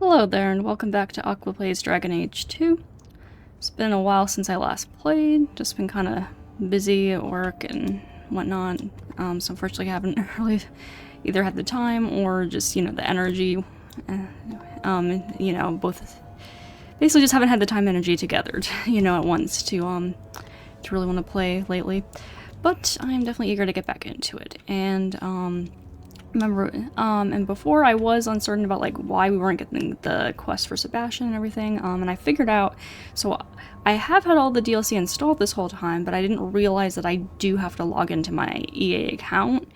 Hello there, and welcome back to Aqua Plays Dragon Age 2. It's been a while since I last played, just been kind of busy at work and whatnot, so unfortunately I haven't really either had the time or just, the energy, both, basically just haven't had the time and energy together, at once to really want to play lately. But I'm definitely eager to get back into it, and, and before I was uncertain about like why we weren't getting the quest for Sebastian and everything, and I figured out, so I have had all the DLC installed this whole time, but I didn't realize that I do have to log into my EA account,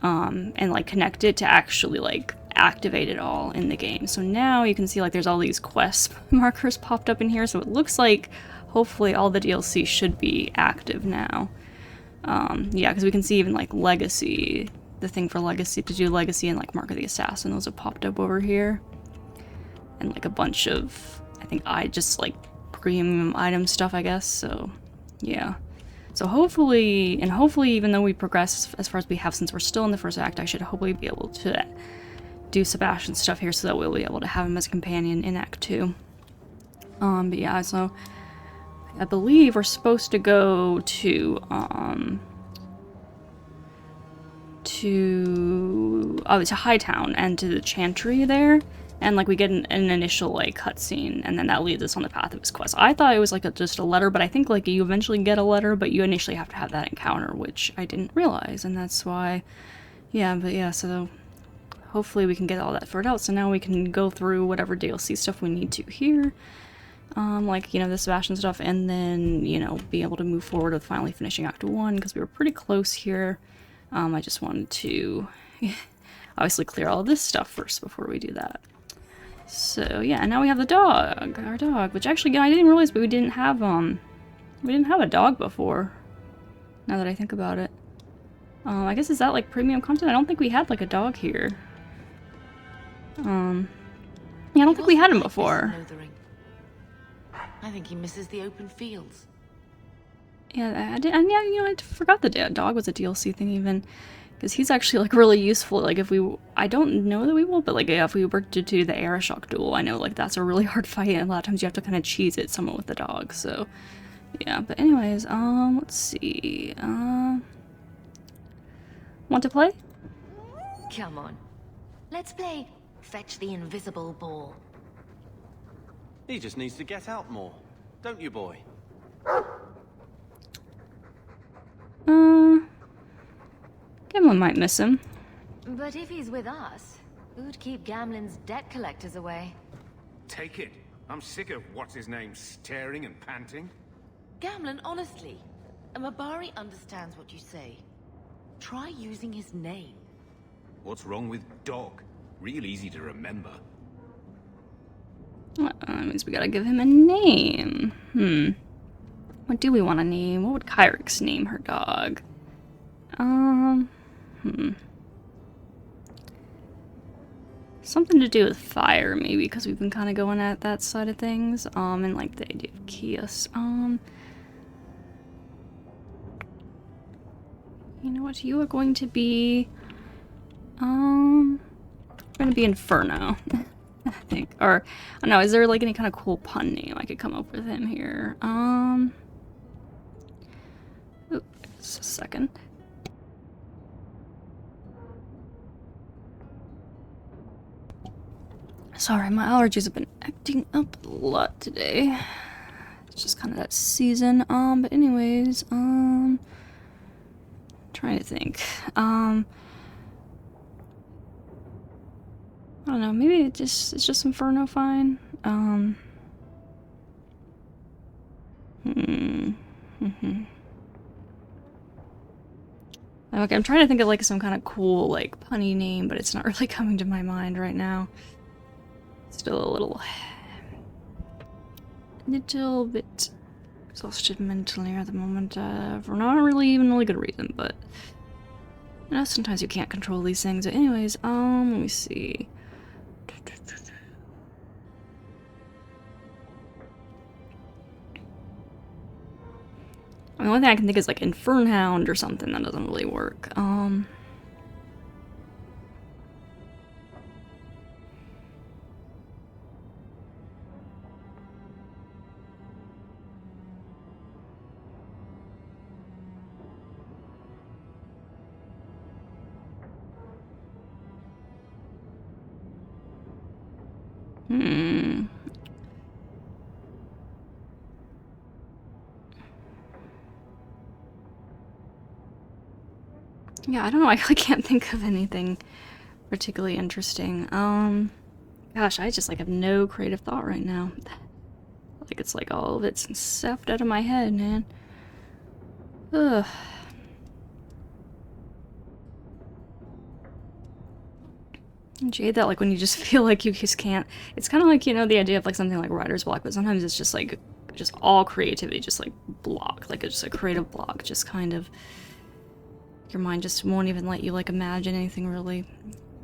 and like connect it to actually like activate it all in the game. So now you can see like there's all these quest markers popped up in here, so it looks like hopefully all the DLC should be active now. Yeah, because we can see even like Legacy, the thing for Legacy, to do Legacy and like Mark of the Assassin, those have popped up over here. And like a bunch of, I think just like premium item stuff, I guess, so yeah. So hopefully even though we progress as far as we have since we're still in the first act, I should hopefully be able to do Sebastian's stuff here so that we'll be able to have him as a companion in Act 2. But yeah, so I believe we're supposed to go to Hightown and to the Chantry there, and like we get an initial like cutscene, and then that leads us on the path of his quest. I thought it was like just a letter, but I think like you eventually get a letter, but you initially have to have that encounter, which I didn't realize, and that's why, so hopefully we can get all that sorted out, so now we can go through whatever DLC stuff we need to here, like, the Sebastian stuff, and then, be able to move forward with finally finishing Act 1, because we were pretty close here. I just wanted to obviously clear all this stuff first before we do that. So yeah, and now we have the dog, our dog, which actually, I didn't realize, but we didn't have a dog before, now that I think about it. I guess, is that like premium content? I don't think we had like a dog here. Yeah, I don't think we had him before. I think he misses the open fields. Yeah, I forgot the dog was a DLC thing even, because he's actually like really useful. Like I don't know that we will, but like if we were to do the Aeroshock duel, I know like that's a really hard fight, and a lot of times you have to kind of cheese it somewhat with the dog. So yeah, but anyways, let's see. Want to play? Come on, let's play Fetch the Invisible Ball. He just needs to get out more, don't you, boy? Gamlin might miss him. But if he's with us, who'd keep Gamlin's debt collectors away? Take it. I'm sick of what's-his-name staring and panting. Gamlin, honestly, a Mabari understands what you say. Try using his name. What's wrong with Dog? Real easy to remember. That means we gotta give him a name. What do we want to name? What would Kyrix name her dog? Something to do with fire, maybe, because we've been kind of going at that side of things. And like the idea of Kios. You know what? You are going to be, we're gonna be Inferno. I think. Or, I don't know, is there like any kind of cool pun name I could come up with him here? Just a second. Sorry, my allergies have been acting up a lot today. It's just kind of that season. But anyways, trying to think. I don't know, maybe it's just Inferno fine. Okay, I'm trying to think of like some kind of cool like punny name, but it's not really coming to my mind right now. Still a little bit exhausted mentally at the moment, for not really even really good reason, but sometimes you can't control these things. But anyways, let me see. I mean, the only thing I can think is like Infernhound or something. That doesn't really work. Hmm. Yeah, I don't know. I really can't think of anything particularly interesting. Gosh, I just like have no creative thought right now. Like it's like all of it's stuffed out of my head, man. Ugh. Don't you hate that? Like when you just feel like you just can't. It's kind of like, you know, the idea of like something like writer's block, but sometimes it's just like, just all creativity, just like block, like it's just a creative block, just kind of. Your mind just won't even let you like imagine anything really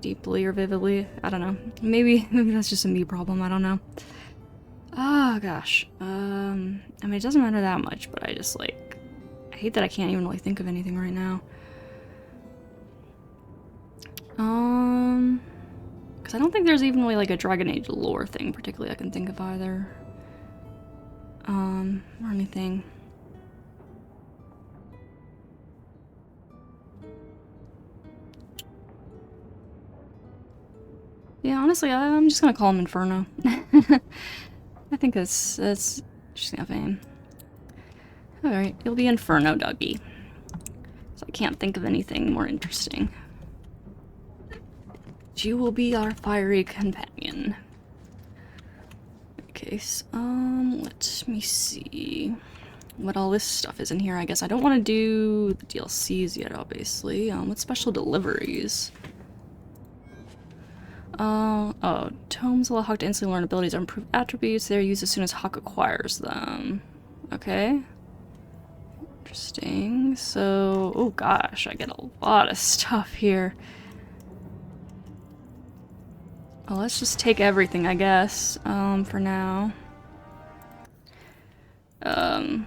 deeply or vividly. I don't know. Maybe that's just a me problem. I don't know. Oh gosh. I mean, it doesn't matter that much, but I just like, I hate that I can't even really think of anything right now. Because I don't think there's even really like a Dragon Age lore thing particularly I can think of either. Or anything. Yeah, honestly, I'm just gonna call him Inferno. I think that's just enough name. Alright, you'll be Inferno, Dougie. So I can't think of anything more interesting. You will be our fiery companion. Okay, so, let me see what all this stuff is in here. I guess I don't want to do the DLCs yet, obviously. What special deliveries? Oh, tomes allow Hawk to instantly learn abilities or improve attributes. They're used as soon as Hawk acquires them. Okay. Interesting. So, oh gosh, I get a lot of stuff here. Well, let's just take everything, I guess, for now. Yeah.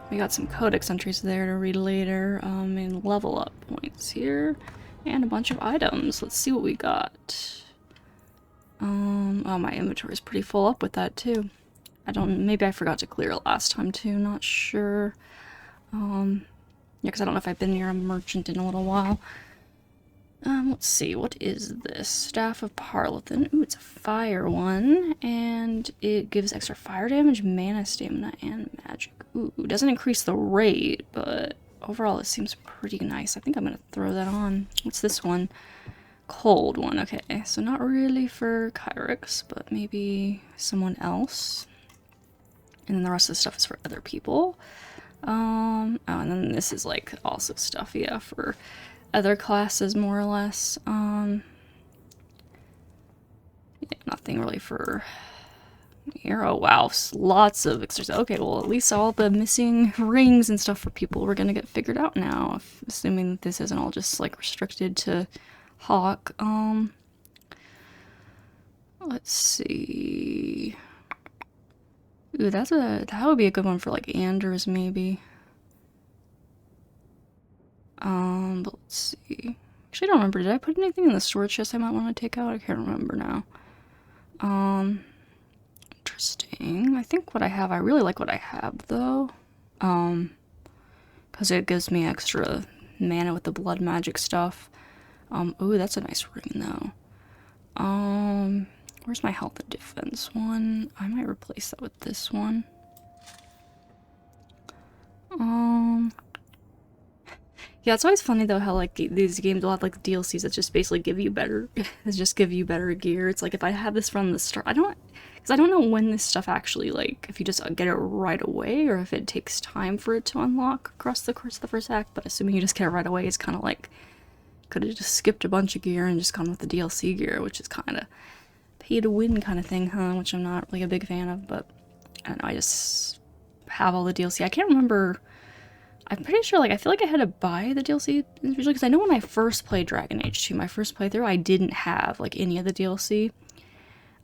We got some codex entries there to read later, and level up points here. And a bunch of items. Let's see what we got. Oh, my inventory is pretty full up with that too. Maybe I forgot to clear it last time too, not sure. Yeah, because I don't know if I've been near a merchant in a little while. Let's see, what is this? Staff of Parlethan. Ooh, it's a fire one, and it gives extra fire damage, mana, stamina, and magic. Ooh, doesn't increase the rate, but overall it seems pretty nice. I think I'm gonna throw that on. What's this one? Cold one, okay. So not really for Kyrix, but maybe someone else. And then the rest of the stuff is for other people. Oh, and then this is like also stuff, yeah, for other classes more or less. Yeah, nothing really for here. Oh wow, lots of extras. Okay, well at least all the missing rings and stuff for people we're gonna get figured out now, assuming that this isn't all just like restricted to Hawk. Let's see. Ooh, that would be a good one for like Anders maybe. But let's see. Actually, I don't remember. Did I put anything in the storage chest I might want to take out? I can't remember now. Interesting. I think what I have, I really like what I have though. Because it gives me extra mana with the blood magic stuff. Ooh, that's a nice ring though. Where's my health and defense one? I might replace that with this one. Yeah, it's always funny though how like these games will have like DLCs that just basically give you better, gear. It's like if I had this from the start, because I don't know when this stuff actually like if you just get it right away or if it takes time for it to unlock across the course of the first act. But assuming you just get it right away, it's kind of like could have just skipped a bunch of gear and just gone with the DLC gear, which is kind of pay to win kind of thing, huh? Which I'm not really a big fan of, but I don't know. I just have all the DLC. I can't remember. I'm pretty sure, like, I feel like I had to buy the DLC individually, because I know when I first played Dragon Age 2, my first playthrough, I didn't have, like, any of the DLC.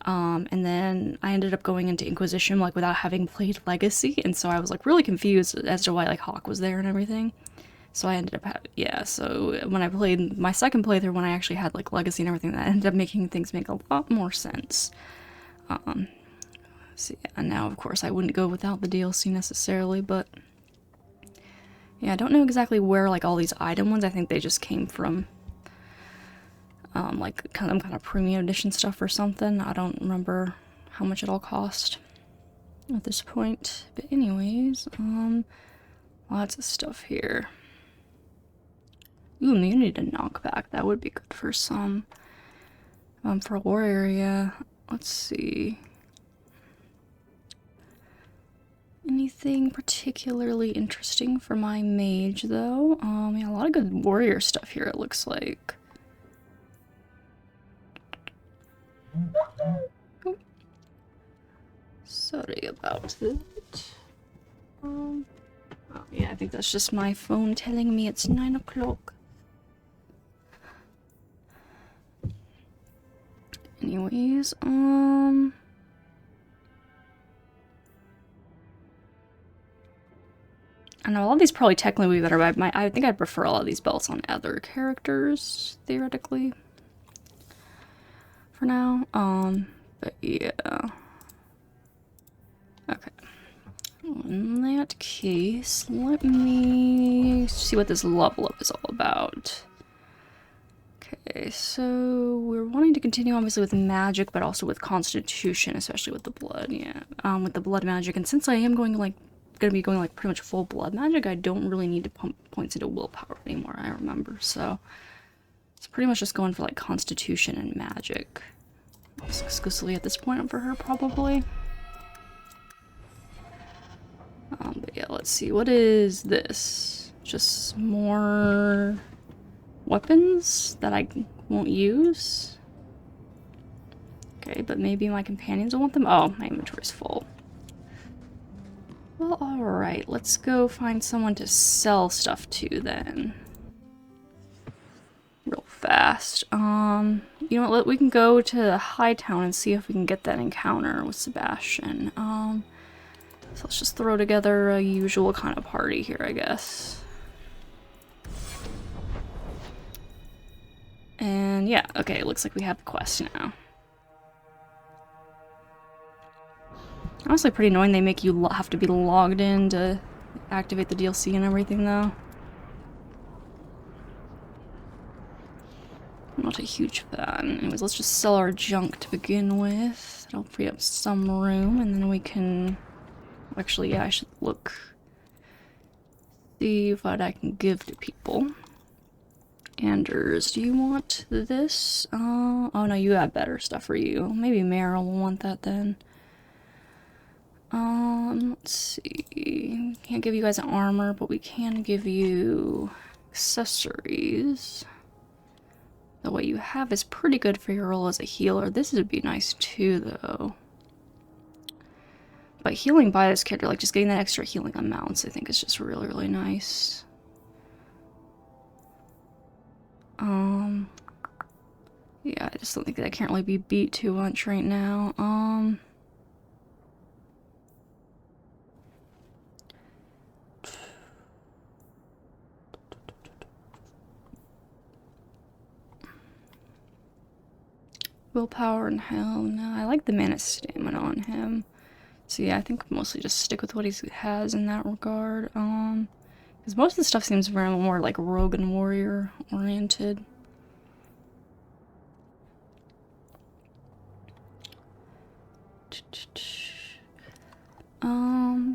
And then I ended up going into Inquisition, like, without having played Legacy, and so I was, like, really confused as to why, like, Hawk was there and everything. So I ended up yeah, so when I played my second playthrough, when I actually had, like, Legacy and everything, that ended up making things make a lot more sense. So yeah, and now, of course, I wouldn't go without the DLC necessarily, but yeah, I don't know exactly where, like, all these item ones, I think they just came from, like some kind of premium edition stuff or something. I don't remember how much it all cost at this point. But anyways, lots of stuff here. Ooh, immunity to knockback. That would be good for some. For a war area. Let's see. Anything particularly interesting for my mage, though? Yeah, a lot of good warrior stuff here, it looks like. Oh. Sorry about that. Oh, yeah, I think that's just my phone telling me it's 9 o'clock. Anyways, I know a lot of these probably technically would be better, but I think I'd prefer a lot of these belts on other characters, theoretically. For now. But yeah. Okay. In that case, let me see what this level up is all about. Okay, so we're wanting to continue obviously with magic, but also with constitution, especially with the blood, yeah. With the blood magic, and since I am going gonna be going like pretty much full blood magic, I don't really need to pump points into willpower anymore, I remember, so it's pretty much just going for like constitution and magic. Just exclusively at this point for her, probably. But yeah, let's see, what is this? Just more weapons that I won't use? Okay, but maybe my companions will want them? Oh, my inventory's full. Well, alright, let's go find someone to sell stuff to then. Real fast. You know what, we can go to Hightown and see if we can get that encounter with Sebastian. So let's just throw together a usual kind of party here, I guess. And yeah, okay, it looks like we have the quest now. Honestly, pretty annoying they make you have to be logged in to activate the DLC and everything, though. I'm not a huge fan. Anyways, let's just sell our junk to begin with. That'll free up some room, and then we can... Actually, yeah, I should look... see what I can give to people. Anders, do you want this? Oh no, you have better stuff for you. Maybe Meryl will want that then. Let's see. Can't give you guys armor, but we can give you accessories. The what you have is pretty good for your role as a healer. This would be nice too, though. But healing by this character, like just getting that extra healing amounts, I think is just really, really nice. Yeah, I just don't think that can't really be beat too much right now. Willpower and hell, no, I like the mana stamina on him. So yeah, I think mostly just stick with what he has in that regard. Because most of the stuff seems very more like rogue and warrior oriented.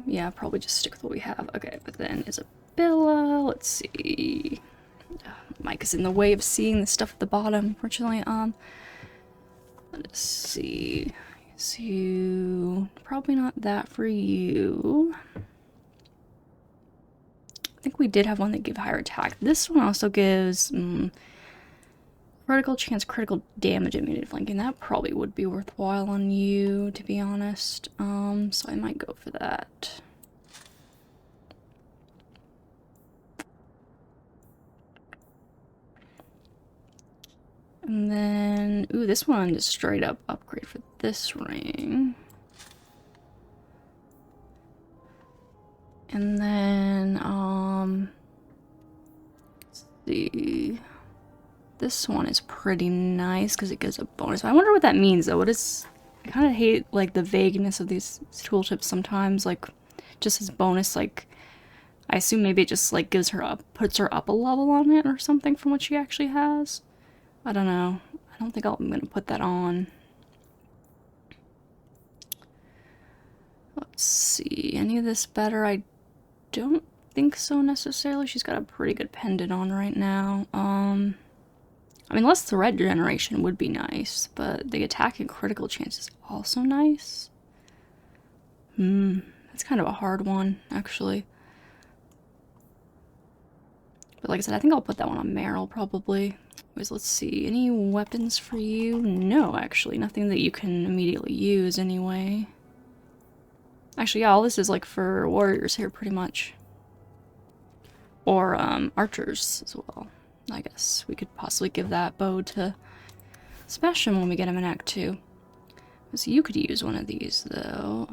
Yeah, probably just stick with what we have. Okay, but then Isabella, let's see. Mike is in the way of seeing the stuff at the bottom, unfortunately. Let's see. So you, probably not that for you. I think we did have one that gave higher attack. This one also gives critical chance, critical damage immunity to flanking. That probably would be worthwhile on you, to be honest. So I might go for that. And then, ooh, this one just straight up upgrade for this ring. And then, let's see. This one is pretty nice because it gives a bonus. I wonder what that means though. What is, I kind of hate like the vagueness of these tooltips sometimes, like just as bonus, like I assume maybe it just like gives her up, puts her up a level on it or something from what she actually has. I don't know. I don't think I'm gonna put that on. Let's see. Any of this better? I don't think so necessarily. She's got a pretty good pendant on right now. I mean, less threat generation would be nice, but the attack and critical chance is also nice. That's kind of a hard one, actually. But like I said, I think I'll put that one on Meryl, probably. Anyways, let's see. Any weapons for you? No, actually. Nothing that you can immediately use, anyway. Actually, yeah, all this is, like, for warriors here, pretty much. Or, archers, as well. I guess we could possibly give that bow to Sebastian when we get him in Act 2. So you could use one of these, though.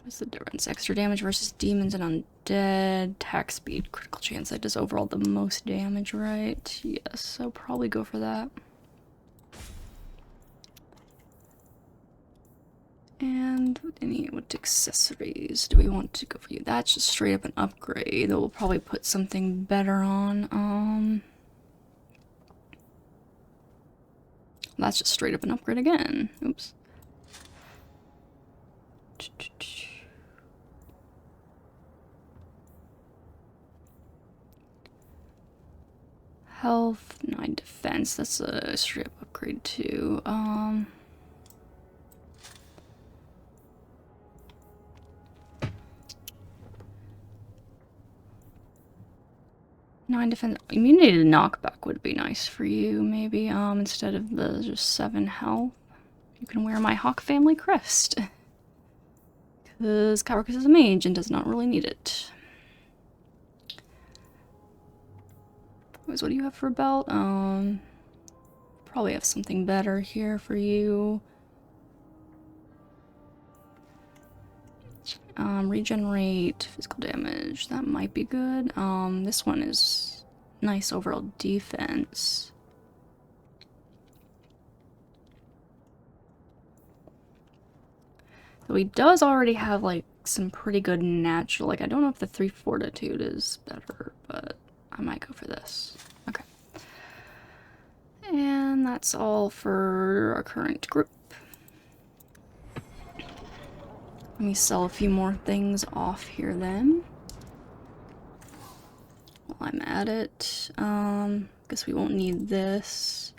What's the difference? Extra damage versus demons and undead. Attack speed, critical chance. That does overall the most damage, right? Yes, I'll probably go for that. And what accessories do we want to go for you? That's just straight up an upgrade. We'll probably put something better on. That's just straight up an upgrade again. Oops. Health, 9 defense. That's a straight up upgrade too. 9 defense. Immunity to knockback would be nice for you, maybe. Instead of the just 7 health. You can wear my Hawk family crest. Because Kyrix is a mage and does not really need it. Anyways, what do you have for a belt? Probably have something better here for you. Regenerate physical damage. That might be good. This one is nice overall defense. So he does already have like some pretty good natural. Like I don't know if the 3 fortitude is better, but I might go for this. Okay. And that's all for our current group. Let me sell a few more things off here then. While I'm at it. Guess we won't need this.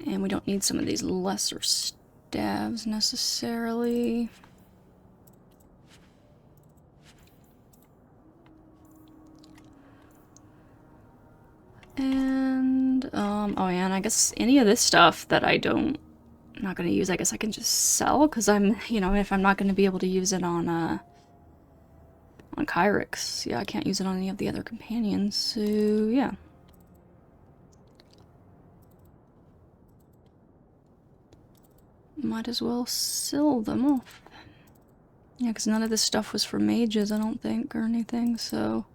And we don't need some of these lesser staves necessarily. And, oh yeah, and I guess any of this stuff that I'm not going to use, I guess I can just sell, because I'm, you know, if I'm not going to be able to use it on Kyrix, yeah, I can't use it on any of the other companions, so, yeah. Might as well sell them off. Yeah, because none of this stuff was for mages, I don't think, or anything, so...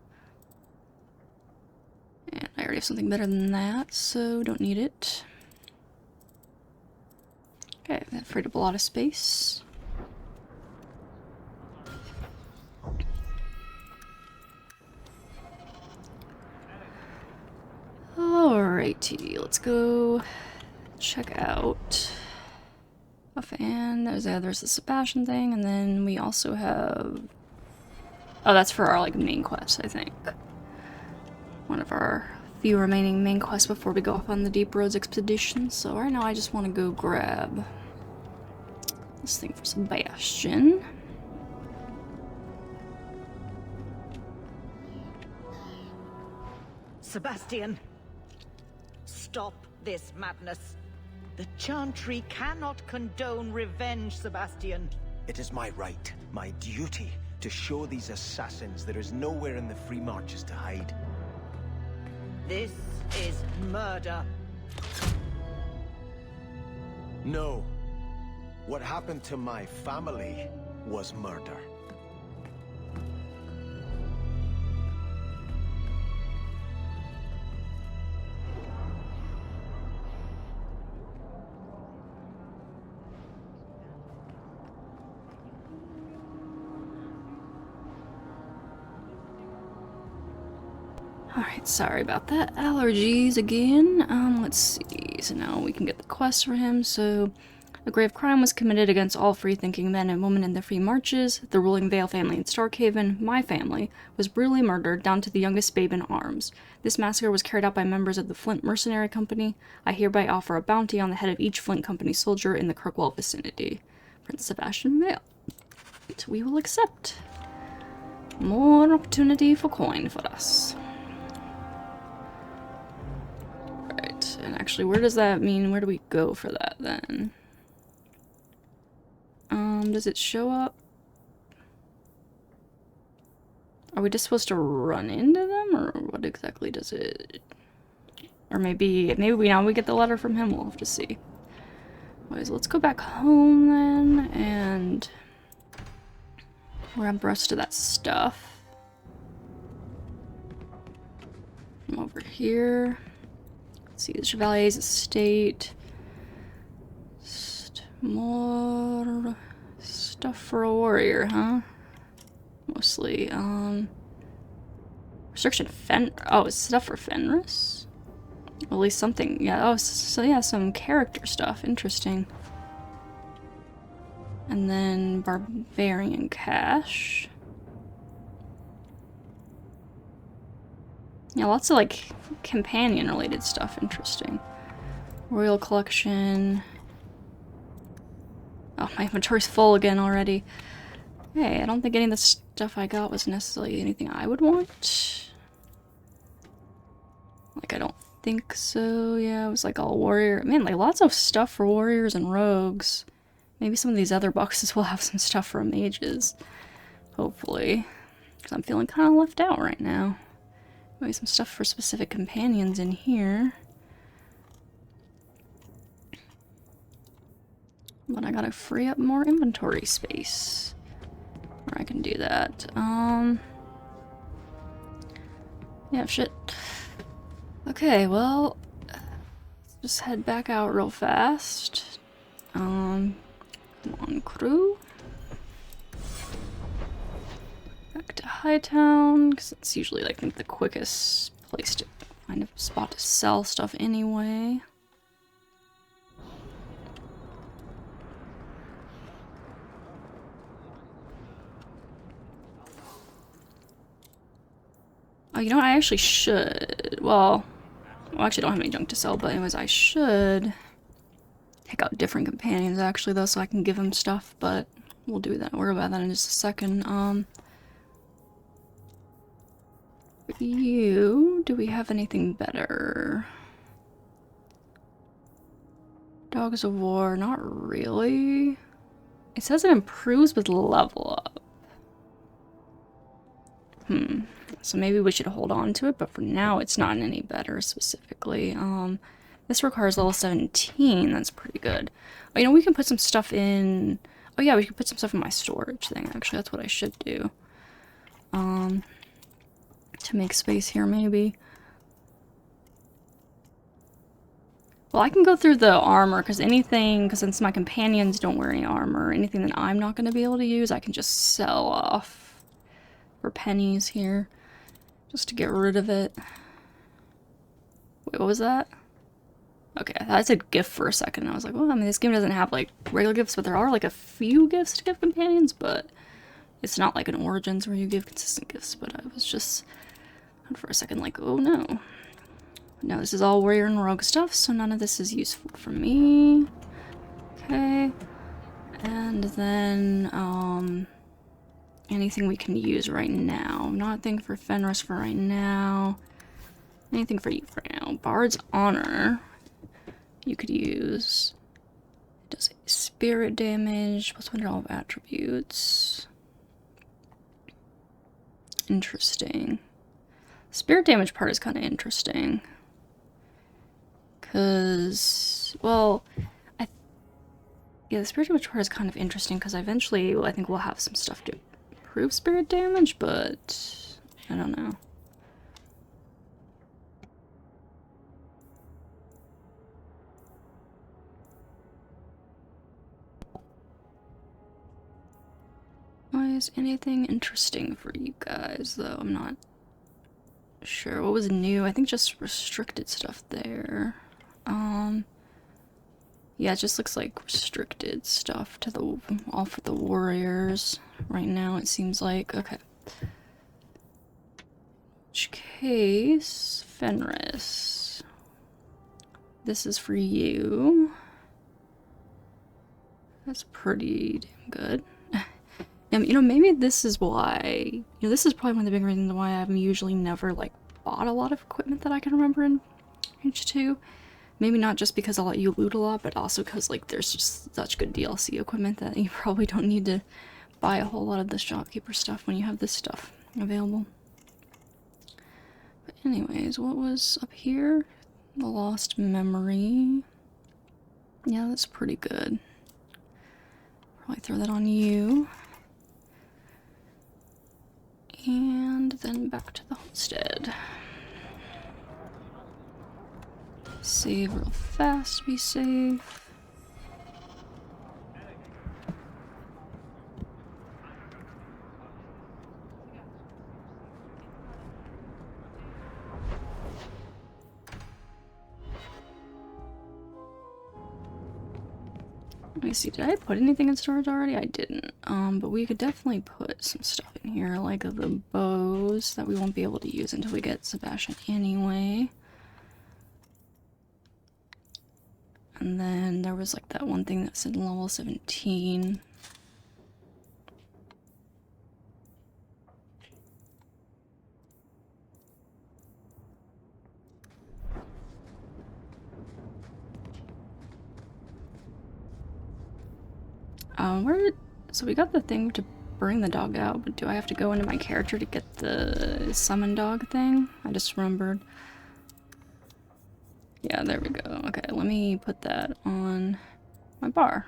And I already have something better than that, so don't need it. Okay, that freed up a lot of space. Alrighty, let's go check out. And there's the Sebastian thing, and then we also have... Oh, that's for our, like, main quest, I think. One of our few remaining main quests before we go off on the Deep Roads expedition. So right now I just want to go grab this thing for Sebastian. Sebastian, stop this madness. The Chantry cannot condone revenge, Sebastian. It is my right, my duty, to show these assassins there is nowhere in the Free Marches to hide. This is murder. No. What happened to my family was murder. Alright, sorry about that. Allergies again. Let's see. So now we can get the quest for him. So, a grave crime was committed against all free-thinking men and women in the free marches. The ruling Vale family in Starkhaven, my family, was brutally murdered down to the youngest babe in arms. This massacre was carried out by members of the Flint Mercenary Company. I hereby offer a bounty on the head of each Flint Company soldier in the Kirkwall vicinity. Prince Sebastian Vale. We will accept. More opportunity for coin for us. Right, and actually, where does that mean? Where do we go for that then? Does it show up? Are we just supposed to run into them, or what exactly does it? Or maybe we now we get the letter from him. We'll have to see. Anyways, let's go back home then and grab the rest of that stuff. Come over here. Let's see the Chevalier's estate. More stuff for a warrior, huh? Mostly, restriction oh, it's stuff for Fenris? At least something, yeah, oh, so yeah, some character stuff, interesting. And then Barbarian Cash. Yeah, lots of, like, companion-related stuff, interesting. Royal Collection. Oh, my inventory's full again already. Hey, I don't think any of the stuff I got was necessarily anything I would want. Like, I don't think so. Yeah, it was like all warrior. Man, like lots of stuff for warriors and rogues. Maybe some of these other boxes will have some stuff for mages. Hopefully. Because I'm feeling kind of left out right now. Maybe some stuff for specific companions in here. But I gotta free up more inventory space. Or I can do that. Yeah, shit. Okay, well, let's just head back out real fast. Come on, crew. Back to Hightown, because it's usually, like, the quickest place to find a spot to sell stuff anyway. Oh, you know what? I actually should. Well, I actually don't have any junk to sell, but anyways, I should take out different companions actually, though, so I can give them stuff, but we'll do that. Worry about that in just a second. You, do we have anything better? Dogs of War, not really. It says it improves with level up. So maybe we should hold on to it, but for now it's not any better specifically. This requires level 17, that's pretty good. Oh, you know, we can put some stuff in... Oh yeah, we can put some stuff in my storage thing, actually, that's what I should do. To make space here, maybe. Well, I can go through the armor, because since my companions don't wear any armor, anything that I'm not going to be able to use, I can just sell off for pennies here. Just to get rid of it. Wait, what was that? Okay, I thought I said gift for a second. I was like, well, I mean, this game doesn't have, like, regular gifts, but there are, like, a few gifts to give companions, but it's not like an Origins where you give consistent gifts, but I was just, for a second, like, oh, no. No, this is all warrior and rogue stuff, so none of this is useful for me. Okay. And then, anything we can use right now. Nothing for Fenris for right now. Anything for you for now. Bard's Honor. You could use. It does spirit damage, plus 100 all of attributes. Interesting. Spirit damage part is kind of interesting. Because, well, yeah, the spirit damage part is kind of interesting because eventually I think we'll have some stuff to improve spirit damage, but I don't know. Why is anything interesting for you guys, though? I'm not sure what was new. I think just restricted stuff there. Yeah, it just looks like restricted stuff to the all for the warriors right now, it seems like. Okay. Which case, Fenris. This is for you. That's pretty damn good. You know, maybe this is why, you know, this is probably one of the big reasons why I've usually never, like, bought a lot of equipment that I can remember in H2. Maybe not just because I'll let you loot a lot, but also because, like, there's just such good DLC equipment that you probably don't need to buy a whole lot of the shopkeeper stuff when you have this stuff available. But anyways, what was up here? The lost memory. Yeah, that's pretty good. Probably throw that on you. And then back to the homestead. Save real fast, be safe. Let me see, did I put anything in storage already? I didn't. But we could definitely put some stuff in here, like the bows that we won't be able to use until we get Sebastian anyway. And then there was like that one thing that said level 17. So we got the thing to bring the dog out, but do I have to go into my character to get the summon dog thing? I just remembered. Yeah, there we go. Okay, let me put that on my bar.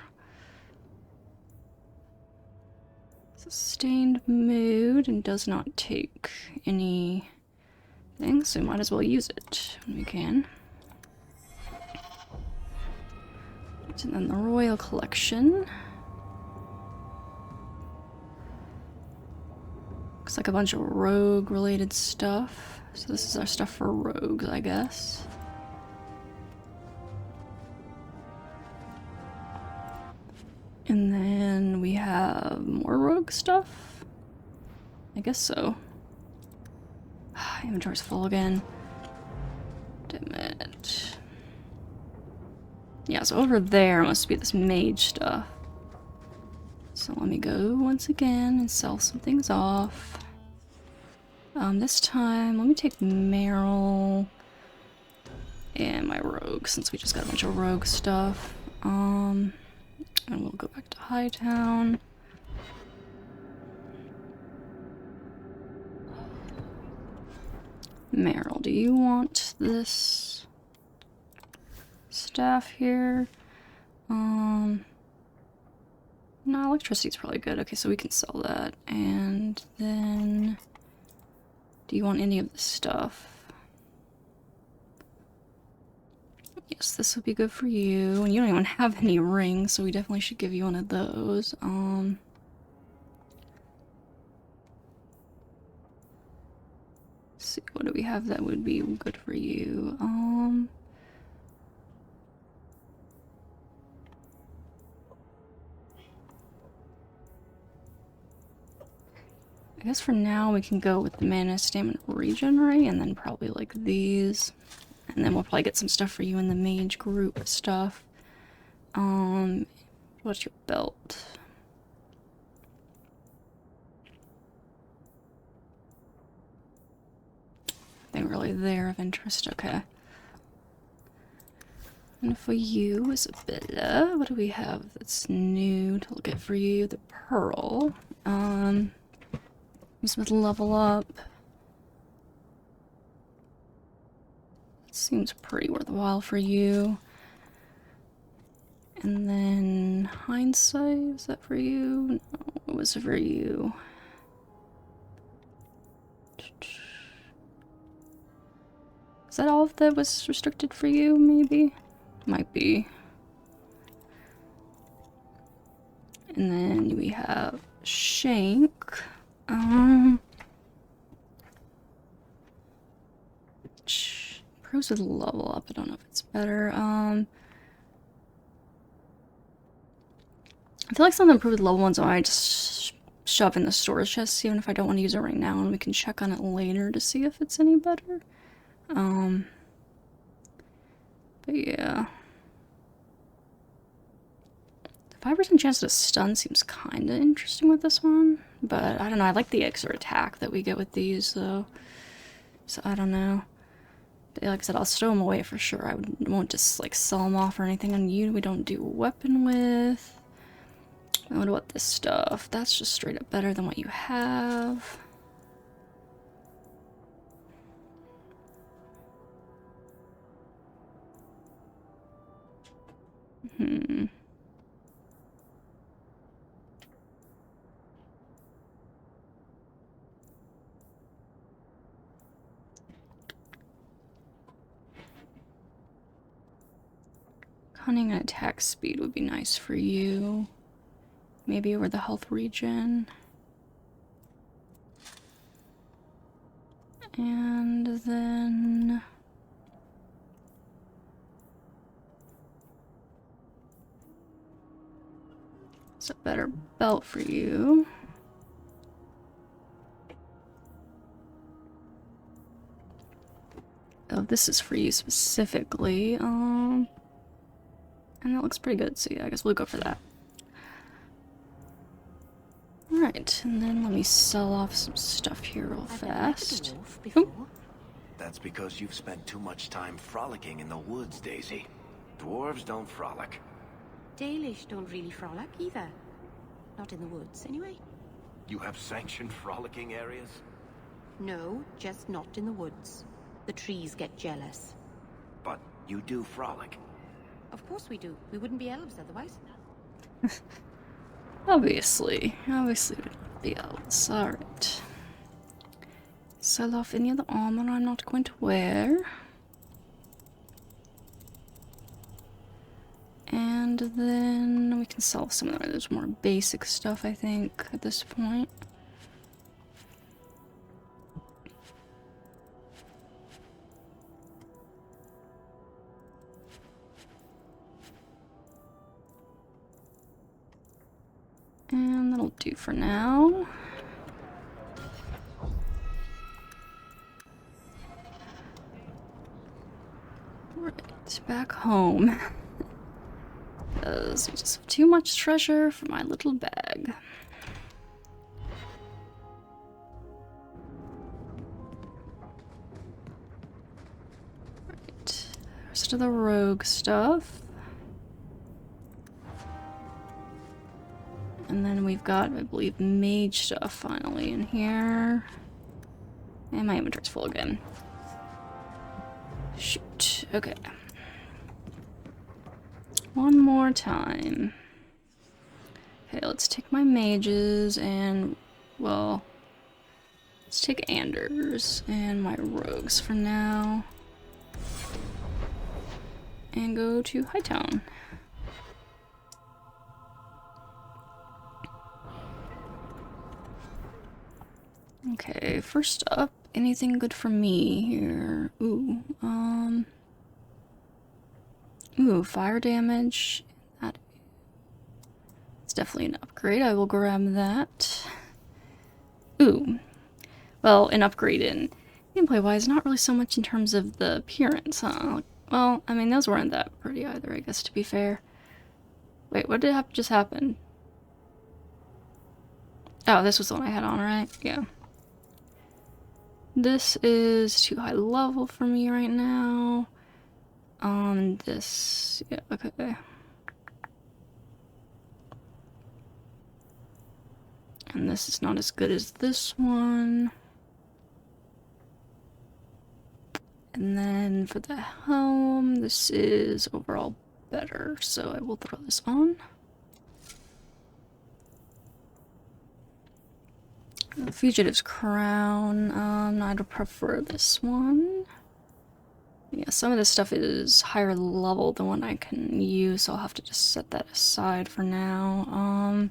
Sustained mood and does not take anything, so we might as well use it when we can. And then the Royal Collection. Looks like a bunch of rogue related stuff. So this is our stuff for rogues, I guess. And then we have more rogue stuff? I guess so. Inventory's full again. Damn it. Yeah, so over there must be this mage stuff. So let me go once again and sell some things off. This time, let me take Meryl and my rogue, since we just got a bunch of rogue stuff. And we'll go back to Hightown. Meryl, do you want this staff here? No, electricity's probably good. Okay, so we can sell that. And then, do you want any of this stuff? Yes, this would be good for you. And you don't even have any rings, so we definitely should give you one of those. Let's see, what do we have that would be good for you? I guess for now we can go with the mana, stamina, regenerate, and then probably like these. And then we'll probably get some stuff for you in the mage group stuff. What's your belt? Nothing really there of interest, okay. And for you, Isabella, what do we have that's new to look at for you? The pearl. Use with level up. Seems pretty worthwhile for you. And then hindsight, is that for you? No, what was it for you? Is that all that was restricted for you, maybe? Might be. And then we have Shank. improves with level up. I don't know if it's better. I feel like some of the improved level ones I just shove in the storage chest, even if I don't want to use it right now, and we can check on it later to see if it's any better. But yeah. The 5% chance to stun seems kind of interesting with this one, but I don't know, I like the extra attack that we get with these, though. So I don't know. But like I said, I'll stow them away for sure. I won't just like sell them off or anything. On you, we don't do weapon with. And what about this stuff? That's just straight up better than what you have. Cunning and attack speed would be nice for you. Maybe over the health regen. And then... it's a better belt for you. Oh, this is for you specifically. And that looks pretty good, so yeah, I guess we'll go for that. Alright, and then let me sell off some stuff here real fast. That's because you've spent too much time frolicking in the woods, Daisy. Dwarves don't frolic. Dalish don't really frolic either. Not in the woods, anyway. You have sanctioned frolicking areas? No, just not in the woods. The trees get jealous. But you do frolic. Of course we do. We wouldn't be elves otherwise. Obviously we don't be elves. Alright. Sell off any of the armor I'm not going to wear. And then we can sell some of those more basic stuff, I think, at this point. And that'll do for now. Right, back home. Because we just have too much treasure for my little bag. Right, the rest of the rogue stuff. And then we've got, I believe, mage stuff finally in here. And my inventory's full again. Shoot. Okay. One more time. Okay, let's take my mages and, well, let's take Anders and my rogues for now. And go to Hightown. Okay, first up, anything good for me here? Ooh, fire damage. That's definitely an upgrade. I will grab that. Ooh, well, an upgrade in gameplay-wise, not really so much in terms of the appearance, huh? Well, I mean, those weren't that pretty either, I guess, to be fair. Wait, what did just happen? Oh, this was the one I had on, right? Yeah. This is too high level for me right now. This, yeah, okay. And this is not as good as this one. And then for the helm, this is overall better, so I will throw this on. The Fugitive's Crown, I'd prefer this one. Yeah, some of this stuff is higher level than what I can use, so I'll have to just set that aside for now.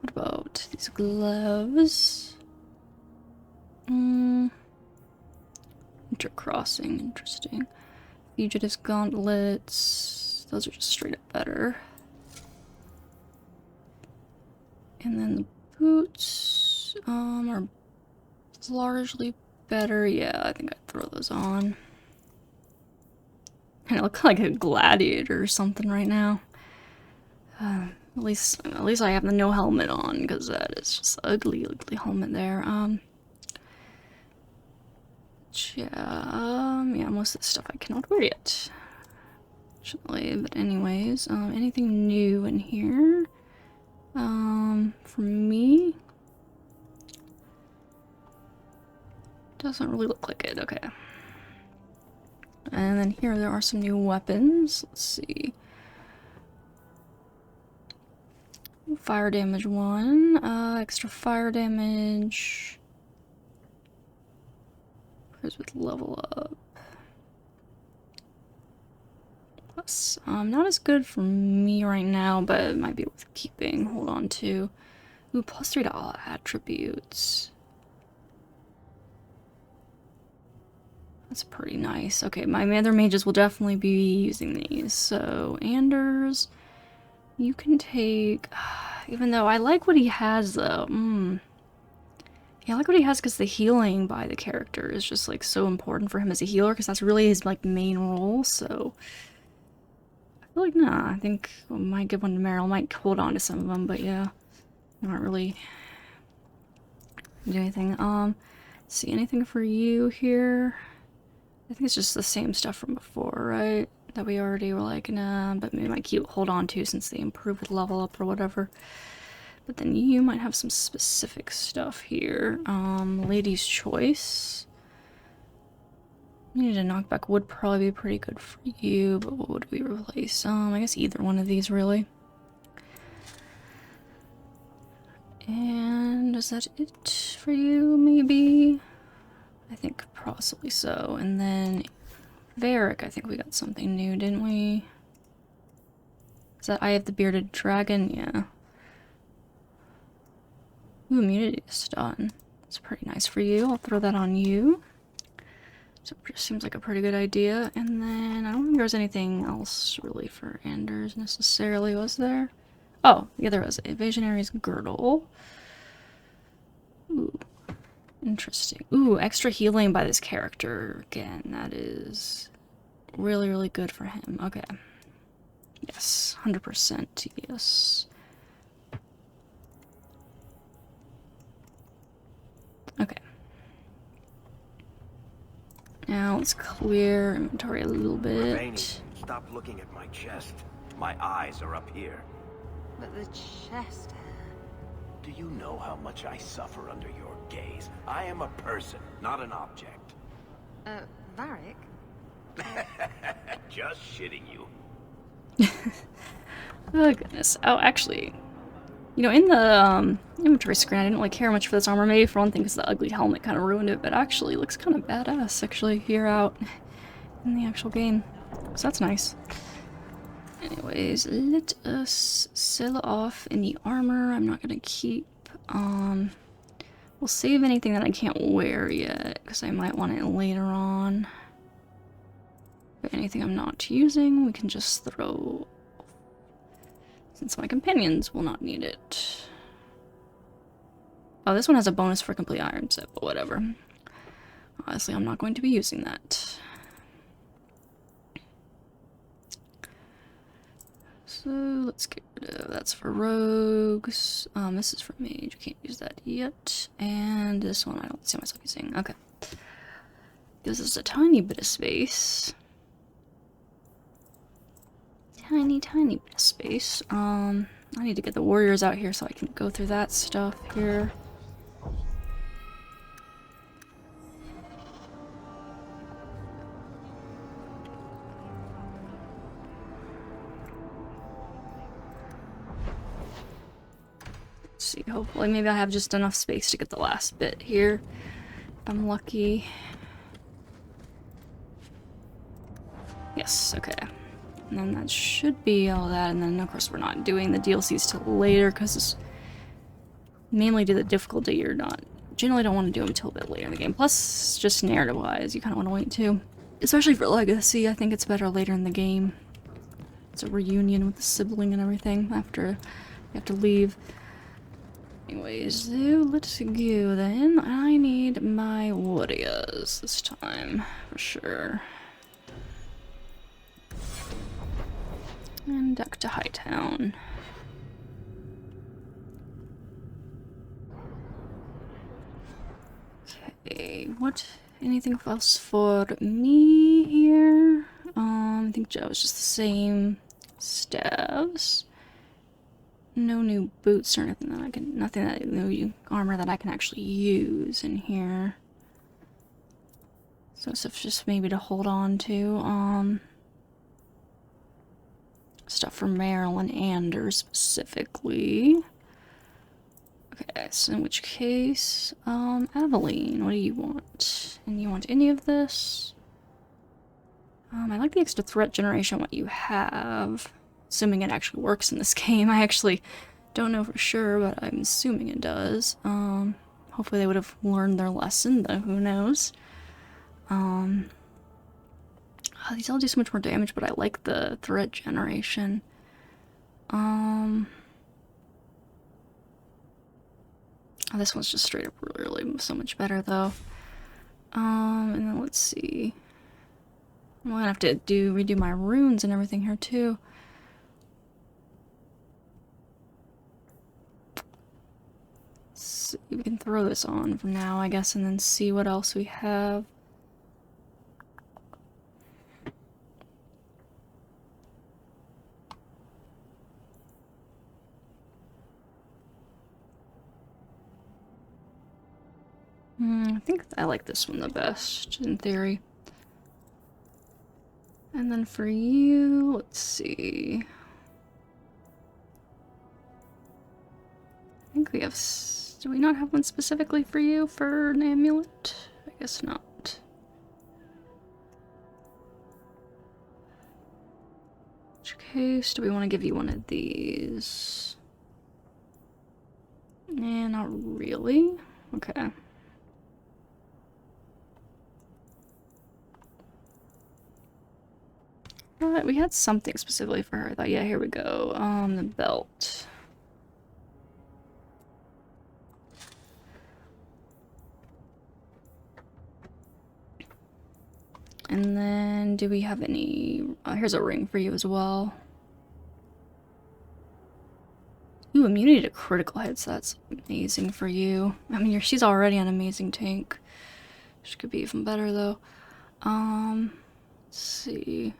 What about these gloves? crossing. Interesting. Fugitive's gauntlets. Those are just straight up better. And then the boots are largely better. Yeah, I think I'd throw those on. I look like a gladiator or something right now. At least I have the no helmet on, because that is just ugly helmet there. Yeah, most of the stuff I cannot wear yet. Fortunately, but anyways, anything new in here? For me? Doesn't really look like it, okay. And then here there are some new weapons. Let's see. Fire damage 1, extra fire damage. Where's with level up? Plus, not as good for me right now, but it might be worth keeping. Hold on to. Ooh, plus 3 to all attributes. That's pretty nice. Okay, my other mages will definitely be using these. So, Anders, you can take... Even though I like what he has, though. Yeah, I like what he has because the healing by the character is just, like, so important for him as a healer, because that's really his, like, main role, so... I feel like, nah, I think I might give one to Meryl. I might hold on to some of them, but yeah. Not really do anything. See anything for you here? I think it's just the same stuff from before, right? That we already were like, nah, but maybe I might hold on to since they improve with level up or whatever. But then you might have some specific stuff here. Lady's Choice. Needed a knockback would probably be pretty good for you, but what would we replace? I guess either one of these, really. And is that it for you, maybe? I think possibly so. And then Varric, I think we got something new, didn't we? Is that Eye of the Bearded Dragon? Yeah. Ooh, immunity to stun. That's pretty nice for you. I'll throw that on you. So it just seems like a pretty good idea. And then I don't think there's anything else really for Anders necessarily, was there? Oh, yeah, there was. Evasionary's Girdle. Ooh. Interesting. Ooh, extra healing by this character. Again, that is really, really good for him. Okay. Yes, 100%, yes. Okay. Now let's clear inventory a little bit. Stop looking at my chest. My eyes are up here. But the chest... Do you know how much I suffer under your gaze? I am a person, not an object. Varric? Just shitting you. Oh, goodness. Oh, actually, you know, in the inventory screen, I didn't really care much for this armor. Maybe for one thing, because the ugly helmet kind of ruined it, but actually it looks kind of badass, actually, here out in the actual game. So that's nice. Anyways, let us sell off any armor. I'm not gonna keep. We'll save anything that I can't wear yet, because I might want it later on. But anything I'm not using, we can just throw, since my companions will not need it. Oh, this one has a bonus for complete iron set, but whatever. Honestly, I'm not going to be using that. So let's get rid of that's for rogues. This is for mage. We can't use that yet. And this one I don't see myself using. Okay. Gives us a tiny bit of space. Tiny bit of space. I need to get the warriors out here so I can go through that stuff here. See, hopefully maybe I have just enough space to get the last bit here. If I'm lucky. Yes, okay. And then that should be all that, and then of course we're not doing the DLCs till later, because mainly due to the difficulty, you're not generally don't want to do them until a bit later in the game. Plus, just narrative-wise, you kind of want to wait too. Especially for Legacy, I think it's better later in the game. It's a reunion with the sibling and everything after you have to leave. Anyways, so let's go then. I need my warriors this time, for sure. And back to Hightown. Okay, what? Anything else for me here? I think Joe was just the same staves. No new boots or anything that I can, no armor that I can actually use in here. So stuff just maybe to hold on to. Stuff for Marilyn Anders specifically. Okay, so in which case, Aveline, what do you want? And you want any of this? I like the extra threat generation, what you have. Assuming it actually works in this game. I actually don't know for sure, but I'm assuming it does. Hopefully they would have learned their lesson, though who knows. These all do so much more damage, but I like the threat generation. Oh, this one's just straight up really so much better, though. And then let's see. I'm gonna have to redo my runes and everything here, too. So we can throw this on for now, I guess, and then see what else we have. I think I like this one the best, in theory. And then for you, let's see. I think we have... Do we not have one specifically for you for an amulet? I guess not. In which case, do we want to give you one of these? Nah, not really. Okay. We had something specifically for her. I thought, yeah, here we go. The belt. And then, do we have any... here's a ring for you as well. Ooh, immunity to critical hits. That's amazing for you. I mean, she's already an amazing tank. She could be even better, though. Let's see...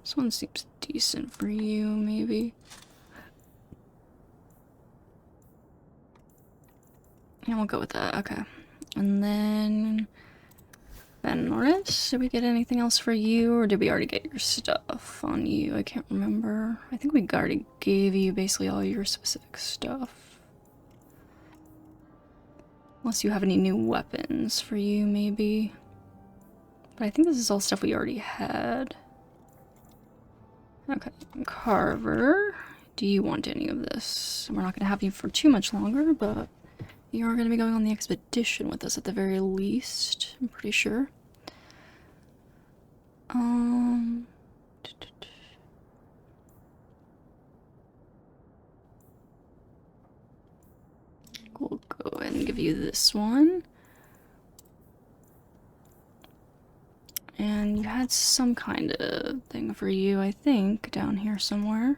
This one seems decent for you, maybe. Yeah, we'll go with that. Okay. And then... Fenris, did we get anything else for you, or did we already get your stuff on you? I can't remember. I think we already gave you basically all your specific stuff. Unless you have any new weapons for you, maybe. But I think this is all stuff we already had. Okay, Carver, do you want any of this? We're not going to have you for too much longer, but you are going to be going on the expedition with us at the very least, I'm pretty sure. We'll go ahead and give you this one. And you had some kind of thing for you, I think, down here somewhere.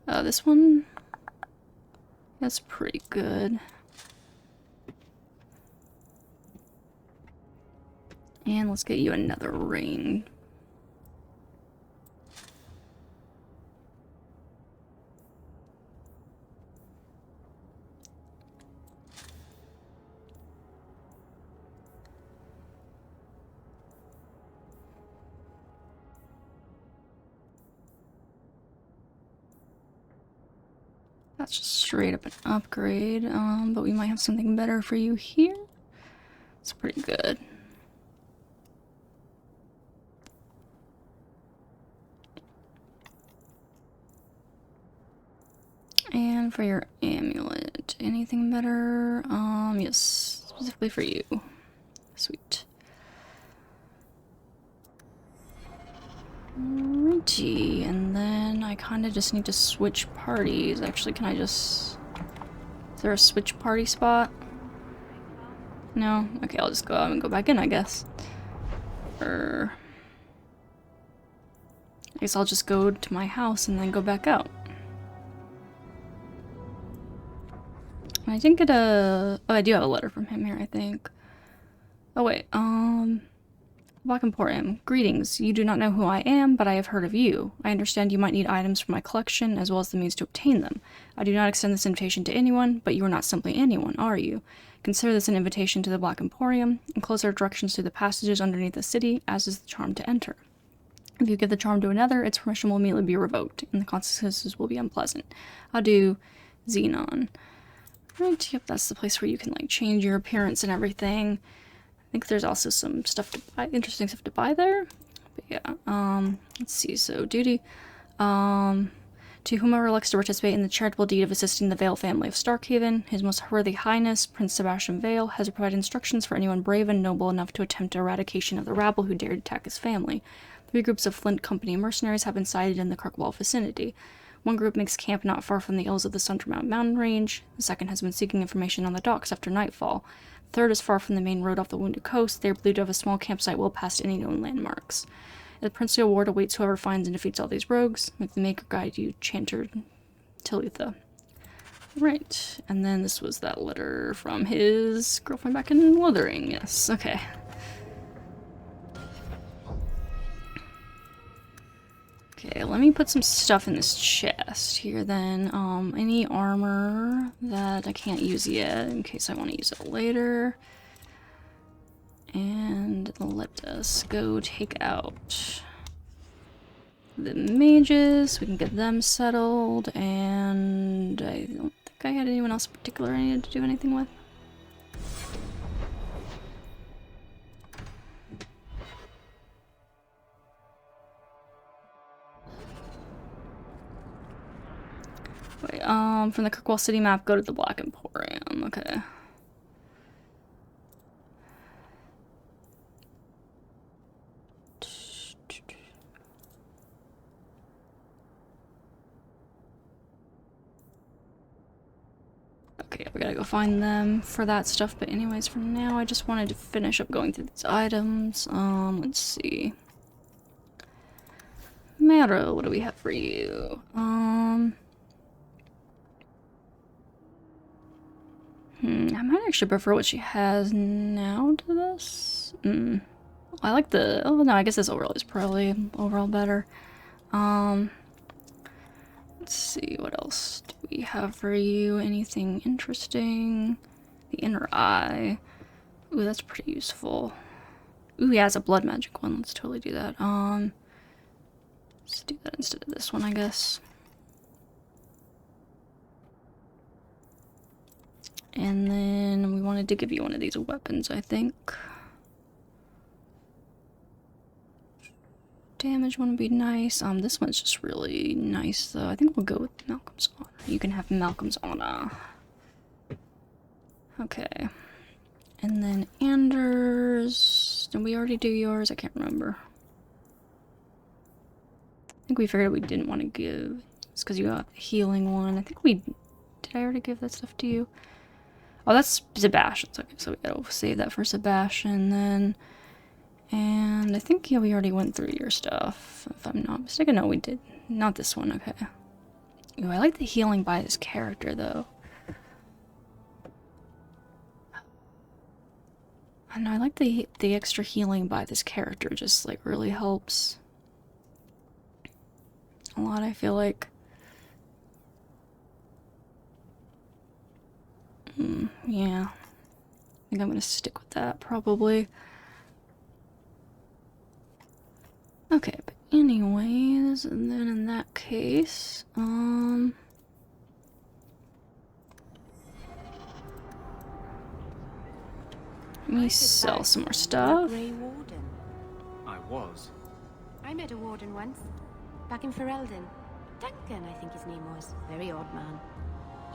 This one? That's pretty good. And let's get you another ring. That's just straight up an upgrade, but we might have something better for you here. It's pretty good. And And for your amulet, anything better? Yes, specifically for you. Sweet. Alrighty, and then I kind of just need to switch parties. Actually, can I just... Is there a switch party spot? No? Okay, I'll just go out and go back in, I guess. I guess I'll just go to my house and then go back out. I didn't get a... Oh, I do have a letter from him here, I think. Oh, wait, Black Emporium. Greetings. You do not know who I am, but I have heard of you. I understand you might need items from my collection, as well as the means to obtain them. I do not extend this invitation to anyone, but you are not simply anyone, are you? Consider this an invitation to the Black Emporium, and close our directions to the passages underneath the city, as is the charm to enter. If you give the charm to another, its permission will immediately be revoked, and the consequences will be unpleasant. Adieu, Xenon. Right, yep, that's the place where you can, like, change your appearance and everything. I think there's also some stuff to buy, interesting stuff to buy there. But yeah, let's see, so duty. To whomever elects to participate in the charitable deed of assisting the Vale family of Starkhaven, His Most Worthy Highness, Prince Sebastian Vale, has provided instructions for anyone brave and noble enough to attempt eradication of the rabble who dared attack his family. 3 groups of Flint Company mercenaries have been sighted in the Kirkwall vicinity. One group makes camp not far from the hills of the Sundermount mountain range. The second has been seeking information on the docks after nightfall. The third is far from the main road off the Wounded Coast. They are believed to have a small campsite well past any known landmarks. The princely award awaits whoever finds and defeats all these rogues. May the Maker guide you, Chanter Talitha. Right, and then this was that letter from his girlfriend back in Wuthering. Yes, okay. Okay, let me put some stuff in this chest here then. Any armor that I can't use yet in case I want to use it later. And let us go take out the mages. We can get them settled. And I don't think I had anyone else in particular I needed to do anything with. Wait, from the Kirkwall City map, go to the Black Emporium. Okay. Okay, we gotta go find them for that stuff, but anyways, for now, I just wanted to finish up going through these items. Let's see. Mara, what do we have for you? I might actually prefer what she has now to this. I like the... Oh, no, I guess this overall is probably overall better. Let's see, what else do we have for you? Anything interesting? The inner eye. Ooh, that's pretty useful. Ooh, yeah, it's a blood magic one. Let's totally do that. Let's do that instead of this one, I guess. And then we wanted to give you one of these weapons, I think. Damage one would be nice. This one's just really nice, though. I think we'll go with Malcolm's Honor. You can have Malcolm's Honor. Okay. And then Anders. Did we already do yours? I can't remember. I think we figured we didn't want to give. It's because you got the healing one. I think we... Did I already give that stuff to you? Oh, that's Sebastian's. Okay, so we gotta save that for Sebastian then. And I think, yeah, we already went through your stuff, if I'm not mistaken. No, we did. Not this one, okay. Ooh, I like the healing by this character, though. I know, I like the extra healing by this character. Just, like, really helps a lot, I feel like. Yeah. I think I'm gonna stick with that, probably. Okay, but anyways, and then in that case, let me sell some more stuff. Grey Warden. I was. I met a warden once, back in Ferelden. Duncan, I think his name was. Very odd man.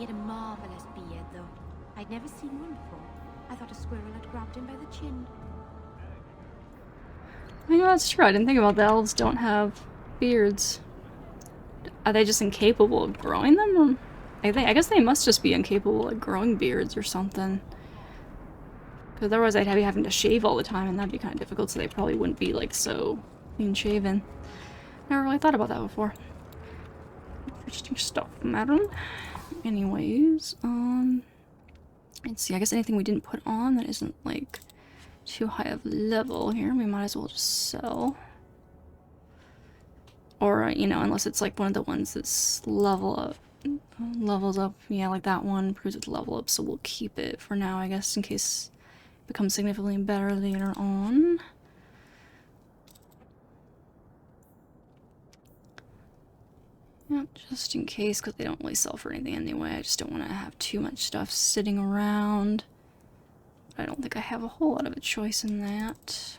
He had a marvelous beard, though. I'd never seen one before. I thought a squirrel had grabbed him by the chin. I know that's true. I didn't think about the elves don't have beards. Are they just incapable of growing them? Or I guess they must just be incapable of growing beards or something. Because otherwise I'd be having to shave all the time and that'd be kind of difficult, so they probably wouldn't be like so clean shaven. Never really thought about that before. Interesting stuff, madam. Anyways, let's see, I guess anything we didn't put on that isn't like too high of level here, we might as well just sell. Or, you know, unless it's like one of the ones that's levels up. Yeah, like that one proves it's level up, so we'll keep it for now, I guess, in case it becomes significantly better later on. Yep, just in case, because they don't really sell for anything anyway. I just don't want to have too much stuff sitting around. I don't think I have a whole lot of a choice in that,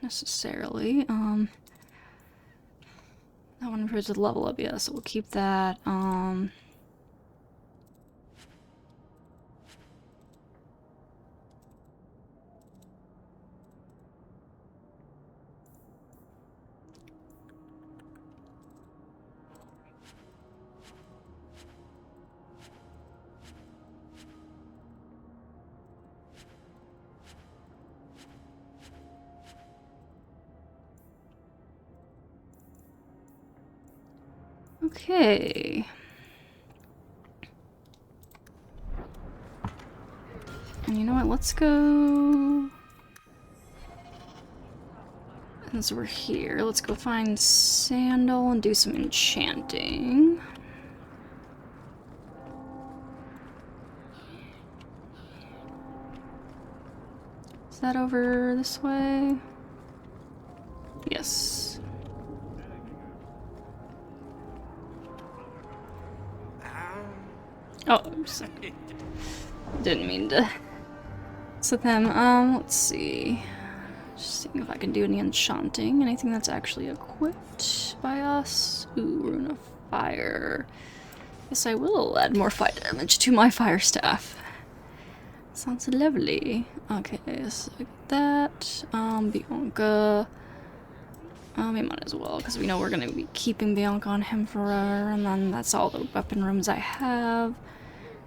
necessarily. That one improves with level up, yeah, so we'll keep that. Okay. And you know what, let's go... Since we're here, let's go find Sandal and do some enchanting. Is that over this way? Yes. Oh, oops. Didn't mean to mess with him. Let's see. Just seeing if I can do any enchanting. Anything that's actually equipped by us. Ooh, Rune of Fire. Guess I will add more fire damage to my fire staff. Sounds lovely. Okay, so like that. Bianca. We might as well, because we know we're going to be keeping Bianca on him forever. And then that's all the weapon rooms I have.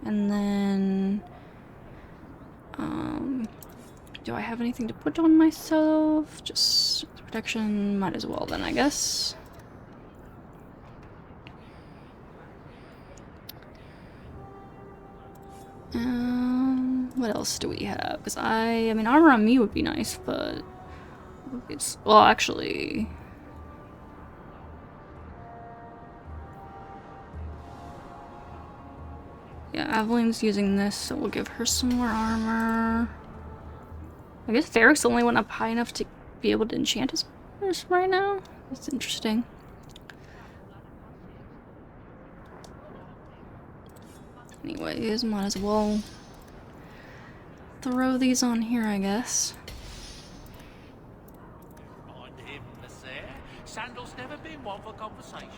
And then... do I have anything to put on myself? Just protection, might as well then, I guess. What else do we have? Because I mean, armor on me would be nice, but it's, well, actually, yeah, Evelyn's using this, so we'll give her some more armor. I guess Kyrix only went up high enough to be able to enchant his armors right now. That's interesting. Anyways, might as well throw these on here, I guess. Mind him, Monsieur. Sandal's never been one for conversation.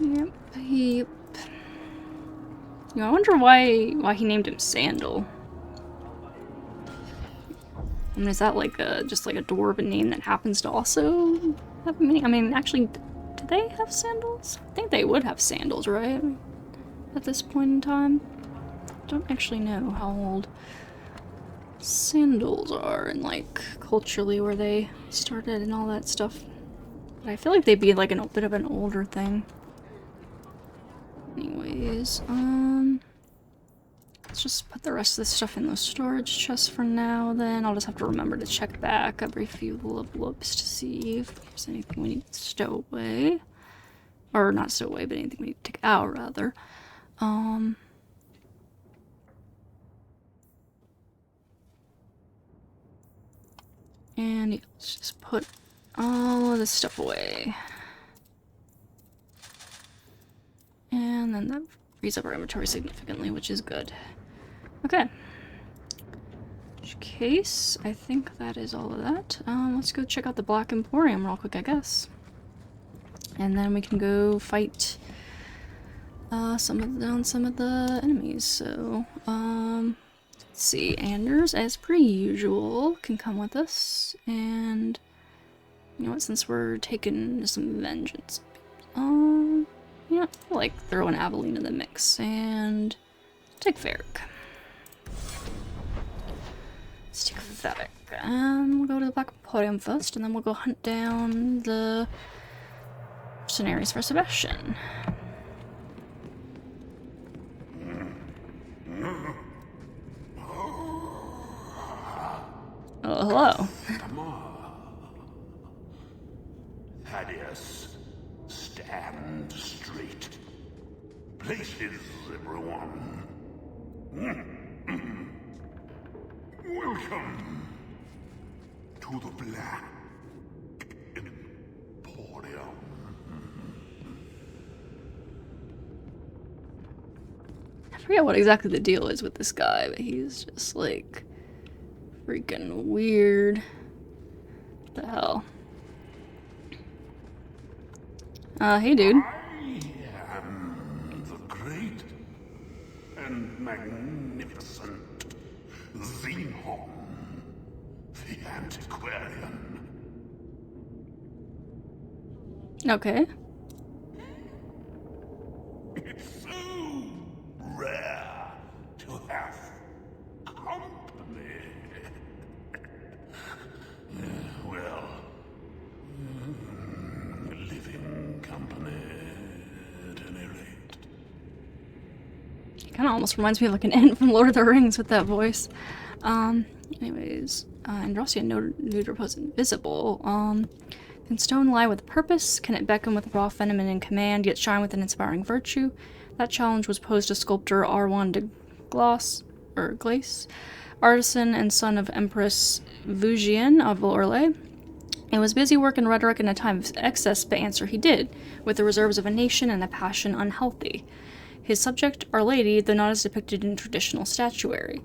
Yep, yep. You know, I wonder why he named him Sandal. I mean, is that like just like a dwarven name that happens to also have a meaning? I mean, actually, do they have sandals? I think they would have sandals, right? At this point in time. I don't actually know how old sandals are and like culturally where they started and all that stuff. But I feel like they'd be like a bit of an older thing. Anyways, let's just put the rest of this stuff in the storage chest for now, then. I'll just have to remember to check back every few level ups to see if there's anything we need to stow away. Or not stow away, but anything we need to take out, rather. And yeah, let's just put all of this stuff away. And then that frees up our inventory significantly, which is good. Okay. In which case, I think that is all of that. Let's go check out the Black Emporium real quick, I guess. And then we can go fight some of the enemies. So, let's see. Anders, as per usual, can come with us. And, you know what, since we're taking some vengeance, you know, I like throwing Aveline in the mix. And take Varric. Let's take Varric. And we'll go to the Black Emporium first, and then we'll go hunt down the mercenaries for Sebastian. Oh, hello. Thaddeus, stand straight. Places, everyone. Welcome to the Black Emporium. I forget what exactly the deal is with this guy, but he's just like freaking weird. What the hell? Hey dude. I am the great and magnificent Xenhon, the antiquarian. Okay. It's so rare to have company. Well, living company at any rate. He kind of almost reminds me of like an Ent from Lord of the Rings with that voice. Anyways, Androssia nude repose invisible. Can stone lie with purpose? Can it beckon with raw venom and in command, yet shine with an inspiring virtue? That challenge was posed to sculptor Arwan de Glace, artisan and son of Empress Vugian of Orlais. It was busy work and rhetoric in a time of excess, but answer he did, with the reserves of a nation and a passion unhealthy. His subject, Our Lady, though not as depicted in traditional statuary.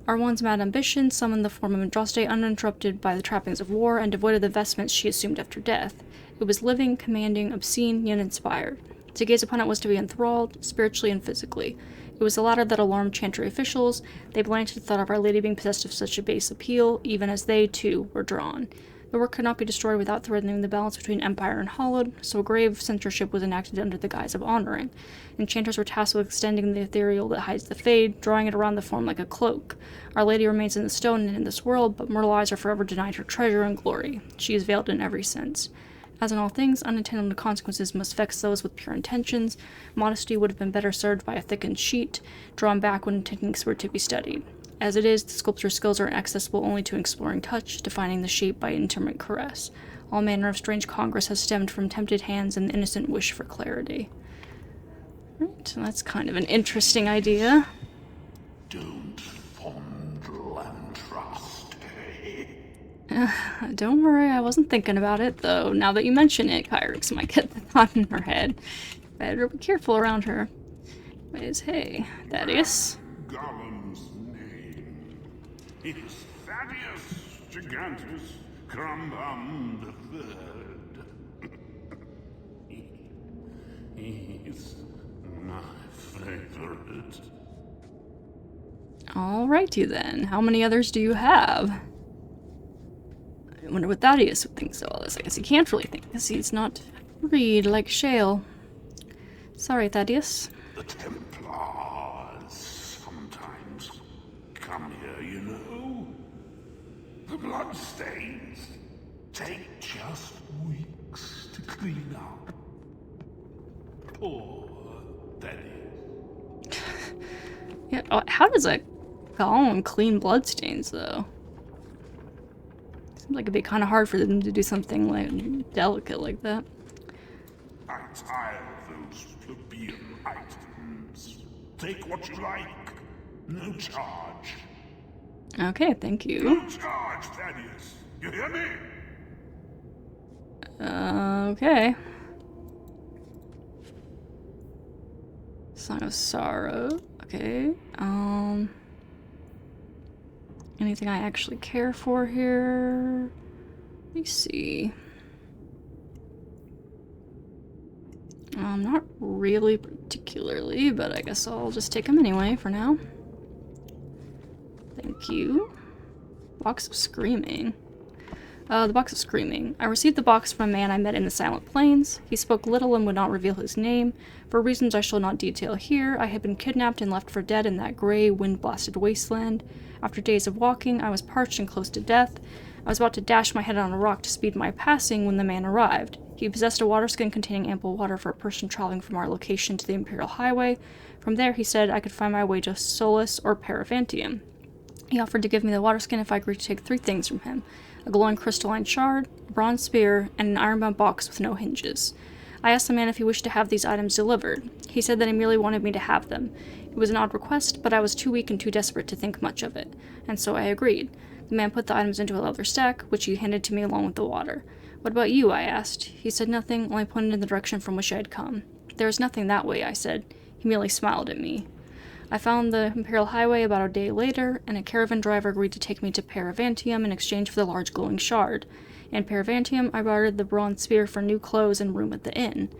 Arwan's mad ambition summoned the form of Andraste uninterrupted by the trappings of war and devoid of the vestments she assumed after death. It was living, commanding, obscene, yet inspired. To gaze upon it was to be enthralled, spiritually and physically. It was the latter that alarmed Chantry officials. They blanched at the thought of Our Lady being possessed of such a base appeal, even as they, too, were drawn. The work could not be destroyed without threatening the balance between empire and hallowed, so grave censorship was enacted under the guise of honoring. Enchanters were tasked with extending the ethereal that hides the fade, drawing it around the form like a cloak. Our Lady remains in the stone and in this world, but mortal eyes are forever denied her treasure and glory. She is veiled in every sense. As in all things, unintended consequences must vex those with pure intentions. Modesty would have been better served by a thickened sheet, drawn back when techniques were to be studied. As it is, the sculptor's skills are accessible only to exploring touch, defining the shape by intimate caress. All manner of strange congress has stemmed from tempted hands and the innocent wish for clarity. Right, so that's kind of an interesting idea. Don't fondle and trust, eh? Don't worry, I wasn't thinking about it, though. Now that you mention it, Kyrix might get the thought in her head. Better be careful around her. Anyways, hey, Thaddeus. Gollum's name is Thaddeus Gigantus Crambam III. He's my favorite. Alrighty then. How many others do you have? I wonder what Thaddeus would think of all this. I guess he can't really think, because he's not read like Shale. Sorry, Thaddeus. The Templars sometimes come here, you know. The bloodstains take just weeks to clean up. Poor Thaddeus. Yeah, how does a golem clean bloodstains, though? Seems like it'd be kind of hard for them to do something like delicate like that. I tire of those plebeian items. Take what you like. No charge. Okay, thank you. No charge, Thaddeus. You hear me? Okay. Song of Sorrow. Okay. Anything I actually care for here? Let me see. Not really particularly, but I guess I'll just take them anyway for now. Thank you. Box of Screaming. The Box of Screaming. I received the box from a man I met in the Silent Plains. He spoke little and would not reveal his name. For reasons I shall not detail here, I had been kidnapped and left for dead in that gray, wind-blasted wasteland. After days of walking, I was parched and close to death. I was about to dash my head on a rock to speed my passing when the man arrived. He possessed a water skin containing ample water for a person traveling from our location to the Imperial Highway. From there, he said I could find my way to Solus or Paravantium. He offered to give me the water skin if I agreed to take 3 things from him: a glowing crystalline shard, a bronze spear, and an ironbound box with no hinges. I asked the man if he wished to have these items delivered. He said that he merely wanted me to have them. It was an odd request, but I was too weak and too desperate to think much of it, and so I agreed. The man put the items into a leather stack, which he handed to me along with the water. "What about you?" I asked. He said nothing, only pointed in the direction from which I had come. "There is nothing that way," I said. He merely smiled at me. I found the Imperial Highway about a day later, and a caravan driver agreed to take me to Paravantium in exchange for the large glowing shard. In Paravantium, I bartered the bronze spear for new clothes and room at the inn.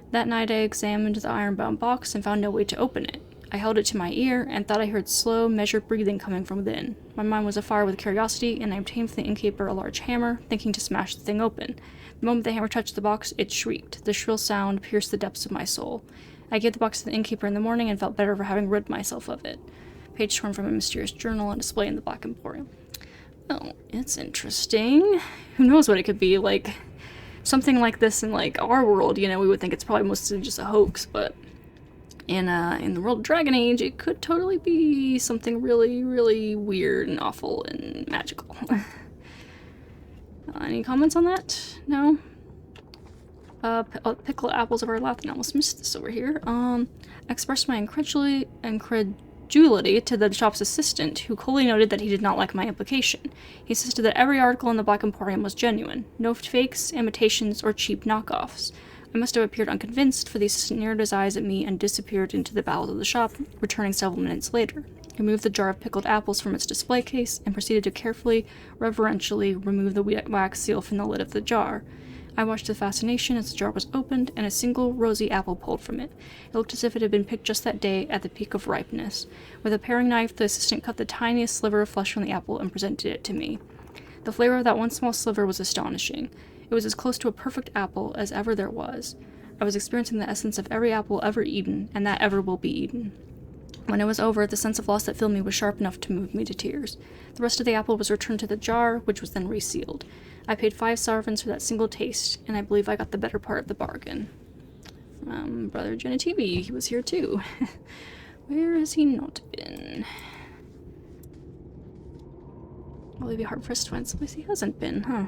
That night I examined the ironbound box and found no way to open it. I held it to my ear and thought I heard slow, measured breathing coming from within. My mind was afire with curiosity, and I obtained from the innkeeper a large hammer, thinking to smash the thing open. The moment the hammer touched the box, it shrieked. The shrill sound pierced the depths of my soul. I gave the box to the innkeeper in the morning and felt better for having rid myself of it. Page torn from a mysterious journal on display in the Black Emporium. Oh, it's interesting. Who knows what it could be? Like, something like this in, like, our world, you know, we would think it's probably mostly just a hoax, but in the world of Dragon Age, it could totally be something really, really weird and awful and magical. Any comments on that? No? Pickle apples of our lap, and I almost missed this over here. I expressed my incredulity to the shop's assistant, who coolly noted that he did not like my implication. He insisted that every article in the Black Emporium was genuine, no fakes, imitations, or cheap knockoffs. I must have appeared unconvinced, for the assistant narrowed his eyes at me and disappeared into the bowels of the shop, returning several minutes later. He removed the jar of pickled apples from its display case and proceeded to carefully, reverentially remove the wax seal from the lid of the jar. I watched with fascination as the jar was opened and a single rosy apple pulled from it. It looked as if it had been picked just that day at the peak of ripeness. With a paring knife, the assistant cut the tiniest sliver of flesh from the apple and presented it to me. The flavor of that one small sliver was astonishing. It was as close to a perfect apple as ever there was. I was experiencing the essence of every apple ever eaten, and that ever will be eaten. When it was over, the sense of loss that filled me was sharp enough to move me to tears. The rest of the apple was returned to the jar, which was then resealed. I paid 5 sovereigns for that single taste, and I believe I got the better part of the bargain. Brother Genitivi, he was here too. Where has he not been? Well, it'd be hard pressed to find someplace he hasn't been, huh?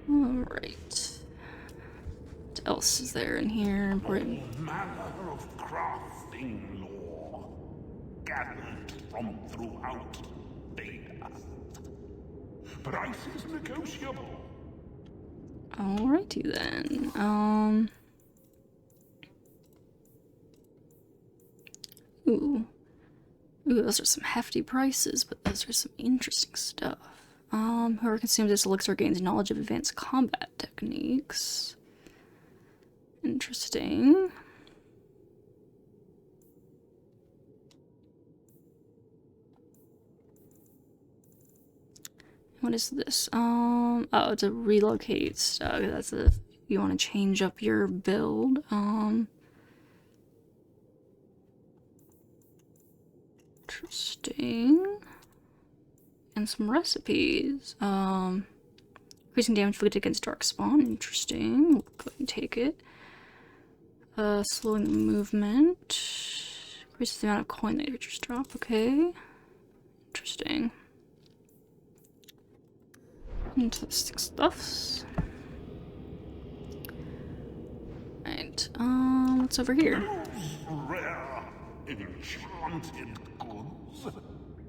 Alright. What else is there in here? All manner of crafting lore gathered from throughout Beta. Price is negotiable. Alrighty then. Ooh, those are some hefty prices, but those are some interesting stuff. Whoever consumes this elixir gains knowledge of advanced combat techniques. Interesting. What is this? Oh, to relocate stuff. That's if you want to change up your build. Interesting. And some recipes. Increasing damage inflicted against dark spawn. Interesting. We'll go ahead and take it. Slowing the movement. Increases the amount of coin that creatures drop. Okay. Interesting. Interesting stuffs. Right. What's over here? Rare, enchanted goods.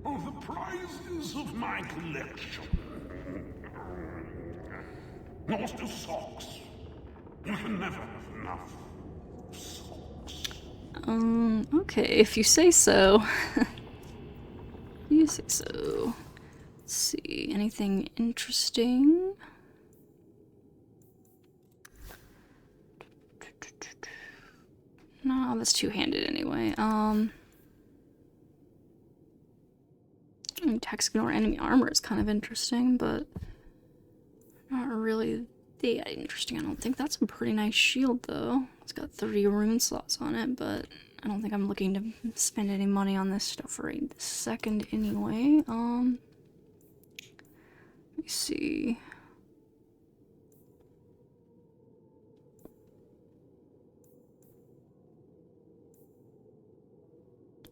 Oh, the prizes of my collection. As to socks, you can never have enough socks. Okay, if you say so. You say so. Let's see, anything interesting? No, that's two-handed anyway. Attacks ignore enemy armor is kind of interesting, but not really that interesting. I don't think that's a pretty nice shield though. It's got 30 rune slots on it, but I don't think I'm looking to spend any money on this stuff right this second anyway. Let me see.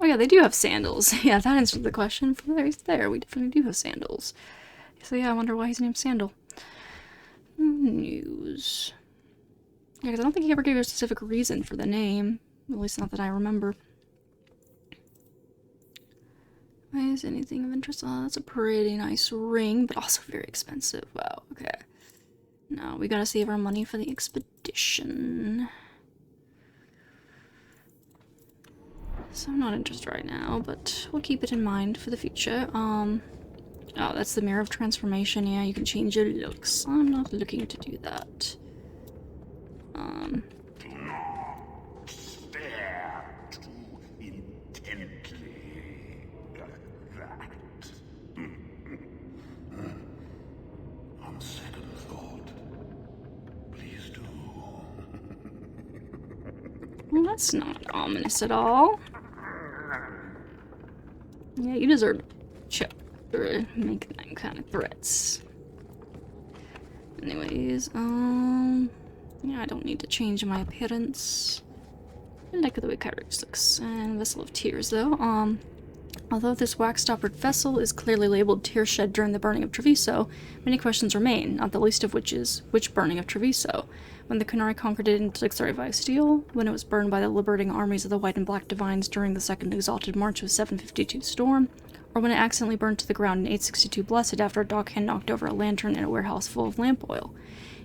Oh yeah, they do have sandals. Yeah, that answers the question. There, we definitely do have sandals. So yeah, I wonder why he's named Sandal. News. Yeah, because I don't think he ever gave a specific reason for the name. At least not that I remember. Why is anything of interest? Oh, that's a pretty nice ring, but also very expensive. Wow, okay. Now, we gotta save our money for the expedition. So I'm not interested right now, but we'll keep it in mind for the future. Oh, that's the Mirror of Transformation. Yeah, you can change your looks. I'm not looking to do that. Do not stare too intently at that. On second thought, please do. Well, that's not ominous at all. Yeah, you deserve to for making that kind of threats. Anyways, yeah, I don't need to change my appearance. I like the way Kyrix looks. And Vessel of Tears, though. Although this wax-stoppered vessel is clearly labeled Tears Shed during the burning of Treviso, many questions remain, not the least of which is, which burning of Treviso? When the Kunari conquered it in 635 Steel, when it was burned by the liberating armies of the White and Black Divines during the Second Exalted March of 752 Storm, or when it accidentally burned to the ground in 862 Blessed after a dockhand knocked over a lantern in a warehouse full of lamp oil.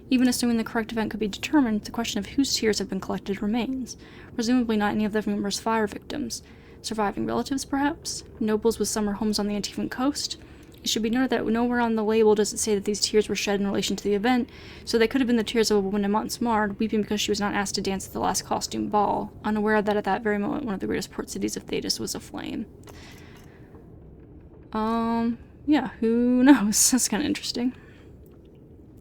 Even assuming the correct event could be determined, the question of whose tears have been collected remains. Presumably not any of the numerous fire victims. Surviving relatives, perhaps? Nobles with summer homes on the Antivan coast? It should be noted that nowhere on the label does it say that these tears were shed in relation to the event, so they could have been the tears of a woman in Montsmard, weeping because she was not asked to dance at the last costume ball, unaware that at that very moment one of the greatest port cities of Thedas was aflame. Yeah, who knows? That's kind of interesting.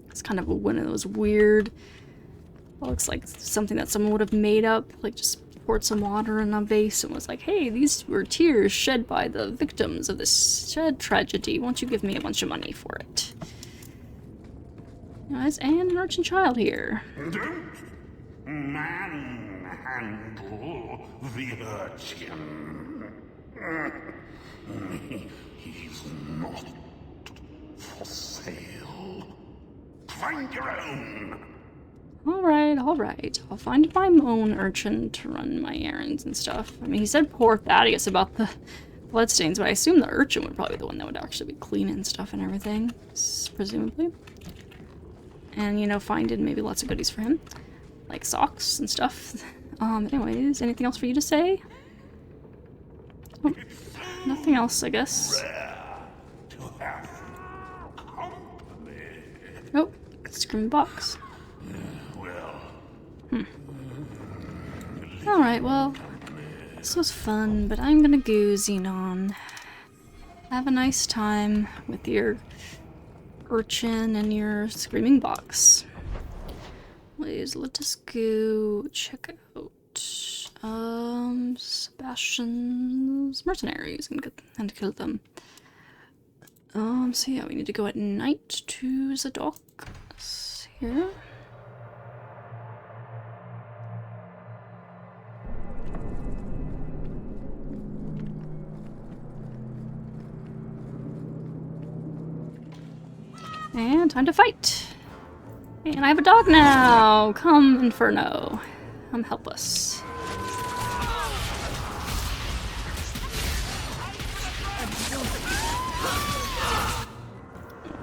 It's kind of one of those weird... It looks like something that someone would have made up, like just poured some water in a vase and was like, hey, these were tears shed by the victims of this shed tragedy. Won't you give me a bunch of money for it? Guys, and an urchin child here. Don't manhandle the urchin. He's not for sale. Find your own. Alright. I'll find my own urchin to run my errands and stuff. I mean, he said poor Thaddeus about the bloodstains, but I assume the urchin would probably be the one that would actually be cleaning stuff and everything, presumably. And, you know, finding maybe lots of goodies for him. Like socks and stuff. Anyways, anything else for you to say? Oh, nothing else, I guess. Oh, screaming box. Alright, well, this was fun, but I'm gonna go, Xenon. Have a nice time with your urchin and your screaming box. Please, let us go check out Sebastian's mercenaries and kill them. So yeah, we need to go at night to Zadok. Here. And time to fight! And I have a dog now! Come, Inferno. Come help us.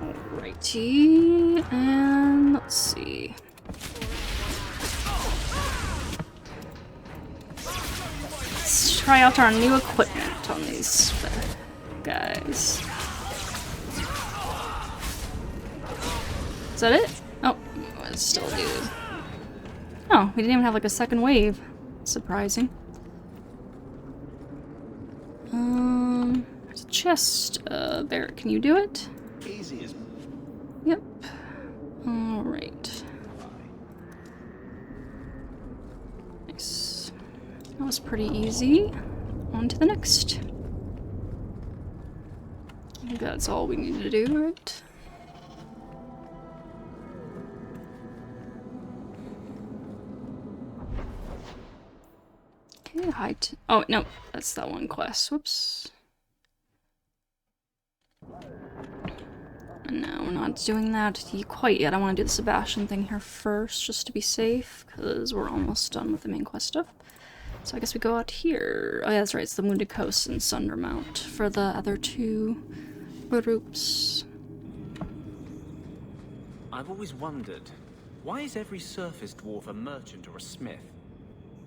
Alrighty, and let's see. Let's try out our new equipment on these guys. Is that it? Oh, it's still a dude. Oh, we didn't even have like a second wave. Surprising. There's a chest. There. Can you do it? Easy as... Yep. Alright. Nice. That was pretty easy. On to the next. I think that's all we need to do, right? Okay, height. Oh, no, that's that one quest. Whoops. No, we're not doing that quite yet. I want to do the Sebastian thing here first, just to be safe, because we're almost done with the main quest stuff. So I guess we go out here. Oh yeah, that's right, it's the Wounded Coast and Sundermount for the other two groups. I've always wondered, why is every surface dwarf a merchant or a smith?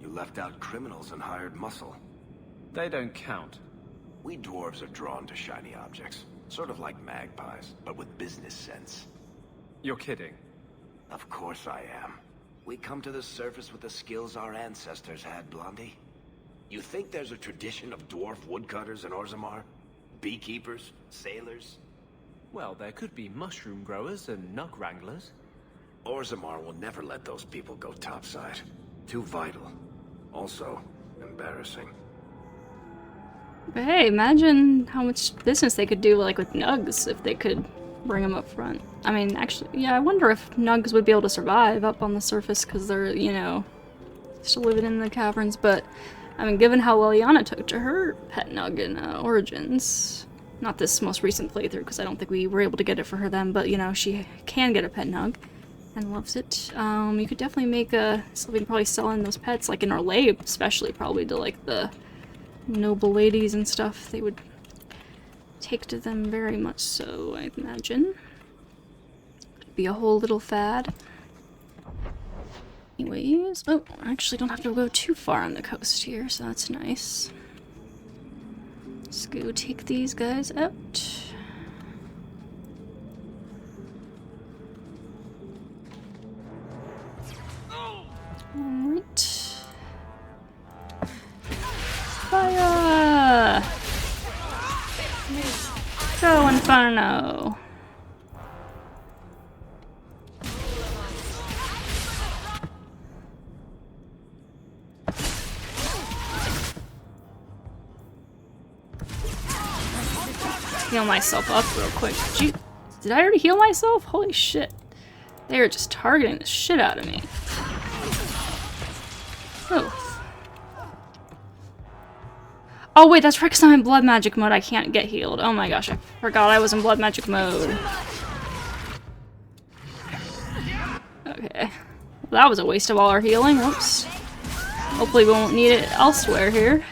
You left out criminals and hired muscle. They don't count. We dwarves are drawn to shiny objects. Sort of like magpies, but with business sense. You're kidding. Of course I am. We come to the surface with the skills our ancestors had, Blondie. You think there's a tradition of dwarf woodcutters in Orzammar? Beekeepers? Sailors? Well, there could be mushroom growers and nug wranglers. Orzammar will never let those people go topside. Too vital. Also, embarrassing. But hey, imagine how much business they could do like with nugs if they could bring them up front. I mean, actually, yeah, I wonder if nugs would be able to survive up on the surface because they're, you know, still living in the caverns. But, I mean, given how Liliana took to her pet nug in Origins, not this most recent playthrough because I don't think we were able to get it for her then, but, you know, she can get a pet nug and loves it. You could definitely make so we can probably sell in those pets, like in Orlais especially, probably to like the noble ladies and stuff. They would take to them very much so, I imagine. Could be a whole little fad. Anyways, oh, I actually don't have to go too far on the coast here, so that's nice. Let's go take these guys out. Alright. Fire! Go, Inferno! Heal myself up real quick. Gee, did I already heal myself? Holy shit. They are just targeting the shit out of me. Oh. Oh wait, that's right, because I'm in blood magic mode. I can't get healed. Oh my gosh, I forgot I was in blood magic mode. Okay. Well, that was a waste of all our healing. Whoops. Hopefully we won't need it elsewhere here.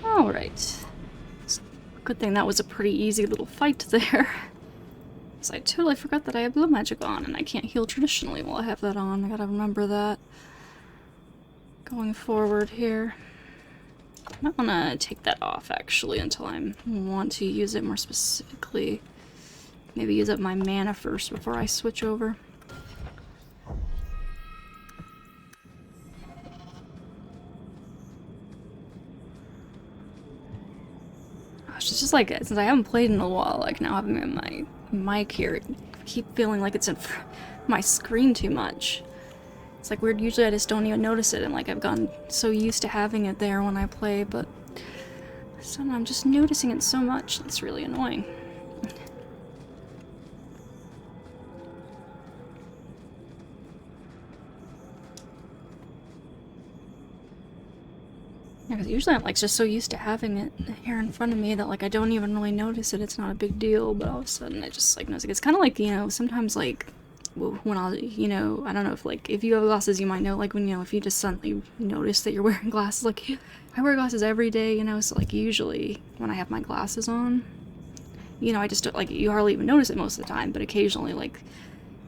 Alright. Good thing that was a pretty easy little fight there. Because I totally forgot that I have blood magic on and I can't heal traditionally while I have that on. I gotta remember that. Going forward here. I might want to take that off actually until I want to use it more specifically. Maybe use up my mana first before I switch over. It's just like, since I haven't played in a while, like now having my mic here, I keep feeling like it's in my screen too much. It's like weird, usually I just don't even notice it, and like I've gotten so used to having it there when I play, but somehow I'm just noticing it so much, it's really annoying. Yeah, because usually I'm like just so used to having it here in front of me that like I don't even really notice it. It's not a big deal, but all of a sudden I just like notice it. It's kind of like, you know, sometimes like when I'll, you know, I don't know if like if you have glasses you might know, like when, you know, if you just suddenly notice that you're wearing glasses, like I wear glasses every day, you know, so like usually when I have my glasses on, you know, I just don't, like, you hardly even notice it most of the time, but occasionally, like,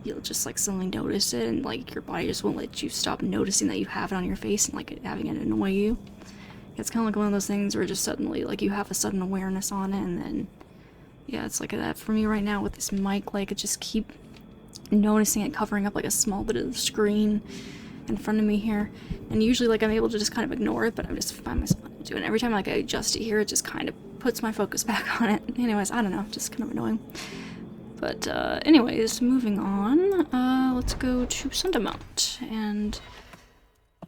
you'll just, like, suddenly notice it, and, like, your body just won't let you stop noticing that you have it on your face and, like, having it annoy you. It's kind of like one of those things where just suddenly, like, you have a sudden awareness on it, and then, yeah, it's like that for me right now with this mic. Like, I just keep noticing it covering up, like, a small bit of the screen in front of me here, and usually, like, I'm able to just kind of ignore it, but I just find myself doing it. Every time, like, I adjust it here, it just kind of puts my focus back on it. Anyways, I don't know, just kind of annoying. But, anyways, moving on, let's go to Sundamount and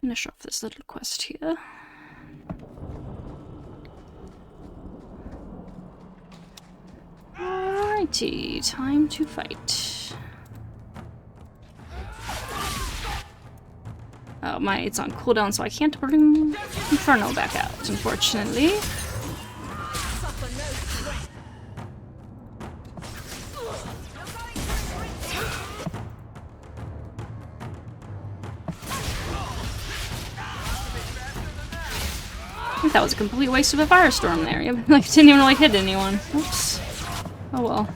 finish off this little quest here. Alrighty, time to fight. Oh, it's on cooldown, so I can't bring Inferno back out, unfortunately. I think that was a complete waste of a firestorm there. Like, didn't even like hit anyone. Oops. Oh well.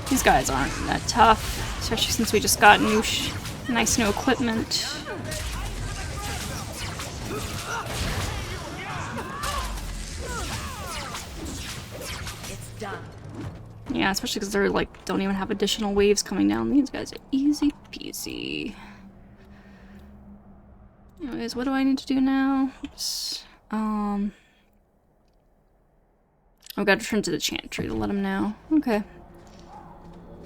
These guys aren't that tough, especially since we just got nice new equipment. It's done. Yeah, especially because they're like don't even have additional waves coming down. These guys are easy peasy. Anyways, what do I need to do now? Oops. I've got to turn to the chantry to let him know. Okay.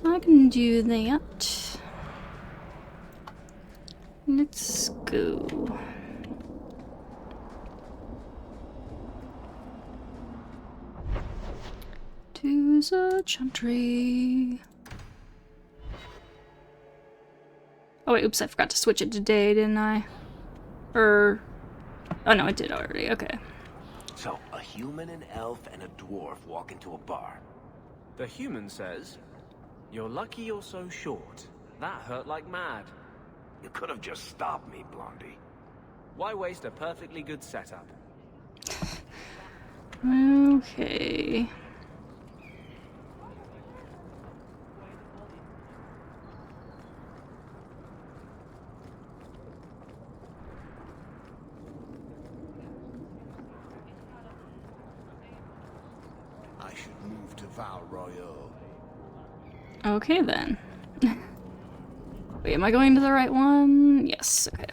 I can do that. Let's go. To the chantry. Oh wait, oops, I forgot to switch it to day, didn't I? Oh no, it did already, okay. So, a human, an elf, and a dwarf walk into a bar. The human says, "You're lucky you're so short. That hurt like mad." You could have just stopped me, Blondie. Why waste a perfectly good setup? Okay. I should move to Val Royal. Okay then. Wait, am I going to the right one? Yes, okay.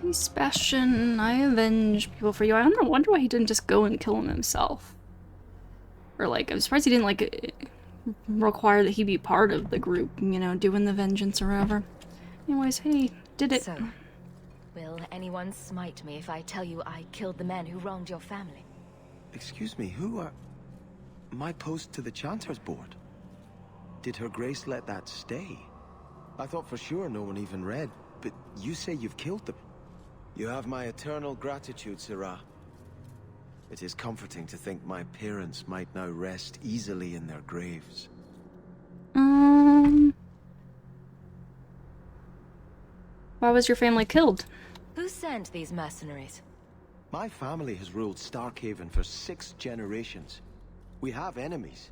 Hey Sebastian, I avenge people for you. I wonder why he didn't just go and kill him himself. Or like, I'm surprised he didn't like require that he be part of the group, you know, doing the vengeance or whatever. Anyways, hey, did it. So, will anyone smite me if I tell you I killed the men who wronged your family? Excuse me, who are... My post to the Chanter's board? Did Her Grace let that stay? I thought for sure no one even read, but you say you've killed them. You have my eternal gratitude, Sirrah. It is comforting to think my parents might now rest easily in their graves. Why was your family killed? Who sent these mercenaries? My family has ruled Starkhaven for 6 generations. We have enemies,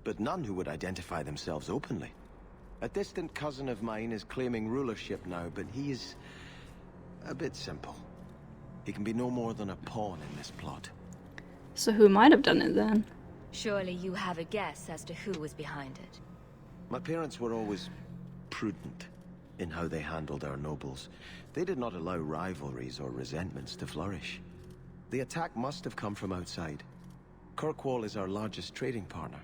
but none who would identify themselves openly. A distant cousin of mine is claiming rulership now, but he is a bit simple. He can be no more than a pawn in this plot. So who might have done it then? Surely you have a guess as to who was behind it. My parents were always prudent in how they handled our nobles. They did not allow rivalries or resentments to flourish. The attack must have come from outside. Kirkwall is our largest trading partner.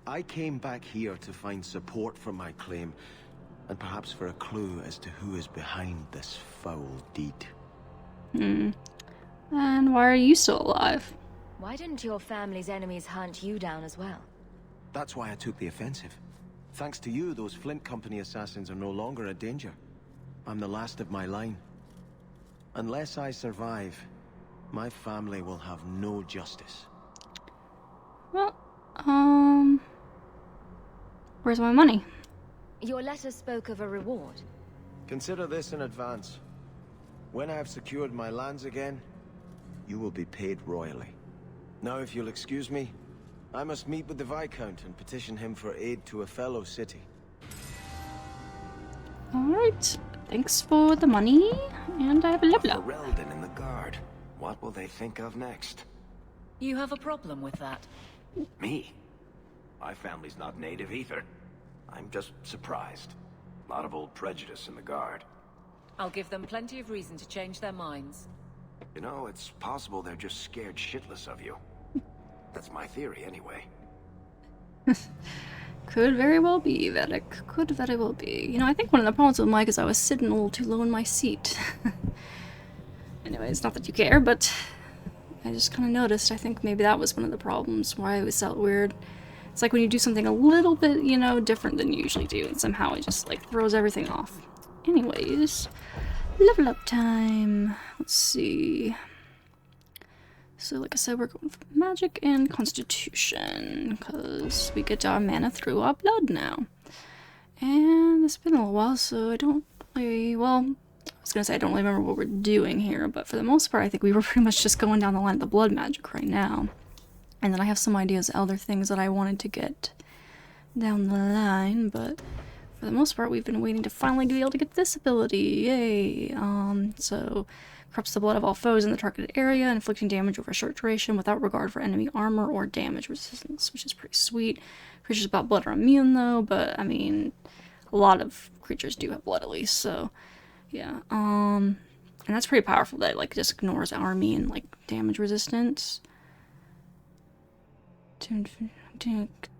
I came back here to find support for my claim, and perhaps for a clue as to who is behind this foul deed. And why are you still alive? Why didn't your family's enemies hunt you down as well? That's why I took the offensive. Thanks to you, those Flint Company assassins are no longer a danger. I'm the last of my line. Unless I survive, my family will have no justice. Where's my money? Your letter spoke of a reward. Consider this in advance. When I have secured my lands again, you will be paid royally. Now, if you'll excuse me, I must meet with the Viscount and petition him for aid to a fellow city. Alright, thanks for the money, and I have a level up. Ferelden in the guard. What will they think of next? You have a problem with that? Me? My family's not native either. I'm just surprised. A lot of old prejudice in the guard. I'll give them plenty of reason to change their minds. You know, it's possible they're just scared shitless of you. That's my theory, anyway. Could very well be, Vedic. Could very well be. You know, I think one of the problems with Mike is I was sitting a little too low in my seat. Anyways, not that you care, but I just kind of noticed. I think maybe that was one of the problems why I always felt weird. It's like when you do something a little bit, you know, different than you usually do, and somehow it just, like, throws everything off. Anyways, level up time. Let's see. So, like I said, we're going for magic and constitution, because we get our mana through our blood now. And it's been a little while, so I don't really, well, I was gonna say I don't really remember what we're doing here, but for the most part, I think we were pretty much just going down the line of the blood magic right now. And then I have some ideas of other things that I wanted to get down the line, but for the most part, we've been waiting to finally be able to get this ability. Yay! So corrupts the blood of all foes in the targeted area, inflicting damage over a short duration without regard for enemy armor or damage resistance, which is pretty sweet. Creatures without blood are immune though, but I mean, a lot of creatures do have blood at least, so yeah. And that's pretty powerful that it, like, just ignores army and, like, damage resistance.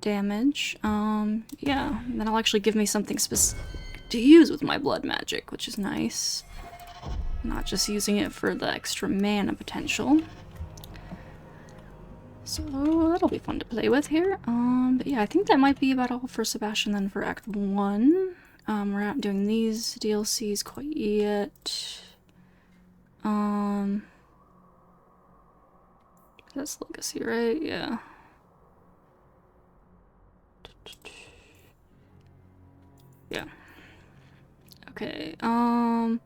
Damage. Yeah. And that'll actually give me something specific to use with my blood magic, which is nice. Not just using it for the extra mana potential. So that'll be fun to play with here. But yeah, I think that might be about all for Sebastian then for Act 1. We're not doing these DLCs quite yet. That's Legacy, right? Yeah. Yeah. Okay, oh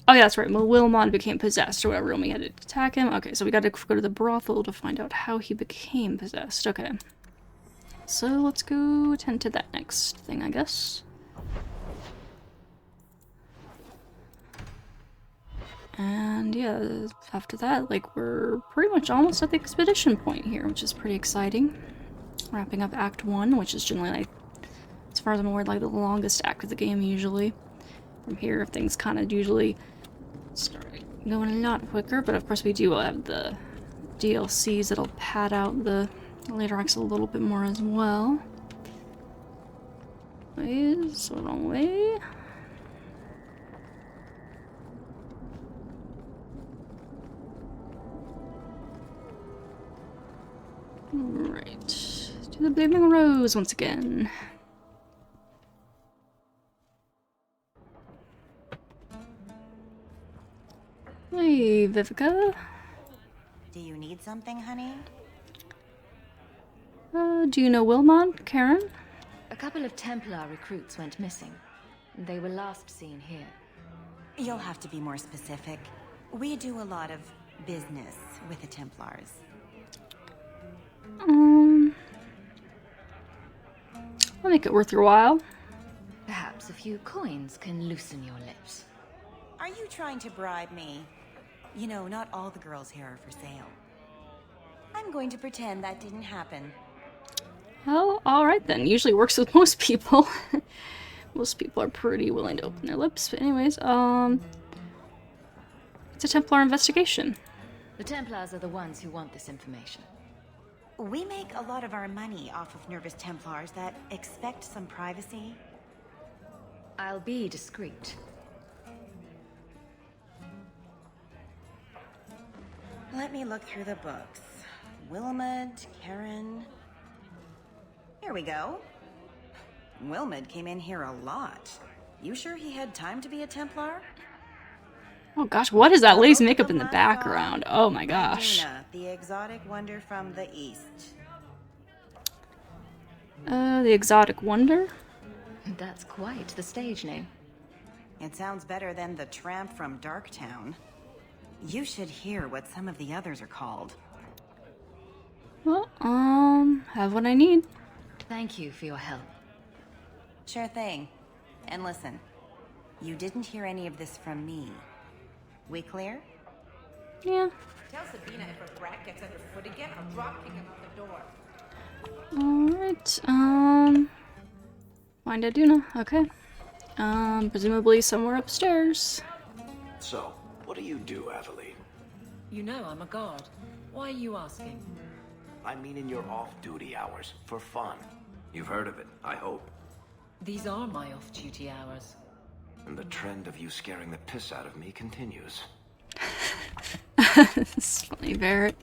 yeah, that's right, Wilmod became possessed or whatever, and we had to attack him. Okay, so we gotta go to the brothel to find out how he became possessed. Okay. So let's go attend to that next thing, I guess. And yeah, after that, like, we're pretty much almost at the expedition point here, which is pretty exciting. Wrapping up Act 1, which is generally, like, as far as I'm aware, like, the longest act of the game, usually. From here, things kind of usually start going a lot quicker, but of course we do have the DLCs that'll pad out the later acts a little bit more as well. Wait, the wrong way. Right. To the Blooming Rose once again. Hey, Vivica. Do you need something, honey? Do you know Wilmod, Karen? A couple of Templar recruits went missing. They were last seen here. You'll have to be more specific. We do a lot of business with the Templars. I'll make it worth your while. Perhaps a few coins can loosen your lips. Are you trying to bribe me? You know, not all the girls here are for sale. I'm going to pretend that didn't happen. Well, alright then. Usually works with most people. Most people are pretty willing to open their lips. But anyways, it's a Templar investigation. The Templars are the ones who want this information. We make a lot of our money off of nervous Templars that expect some privacy. I'll be discreet. Let me look through the books. Wilmod, Karen... Here we go. Wilmod came in here a lot. You sure he had time to be a Templar? Oh gosh, what is that lady's makeup in the background? Oh my gosh. Luna, the exotic wonder from the east. the Exotic Wonder? That's quite the stage name. It sounds better than the tramp from Darktown. You should hear what some of the others are called. Well, have what I need. Thank you for your help. Sure thing. And listen, you didn't hear any of this from me. We clear? Yeah. Tell Sabina if her brat gets underfoot again, I'll drop kick him out the door. Alright, find Aduna, okay. Presumably somewhere upstairs. So, what do you do, Aveline? You know I'm a guard. Why are you asking? I mean in your off-duty hours, for fun. You've heard of it, I hope. These are my off-duty hours. And the trend of you scaring the piss out of me continues. It's funny, Varric.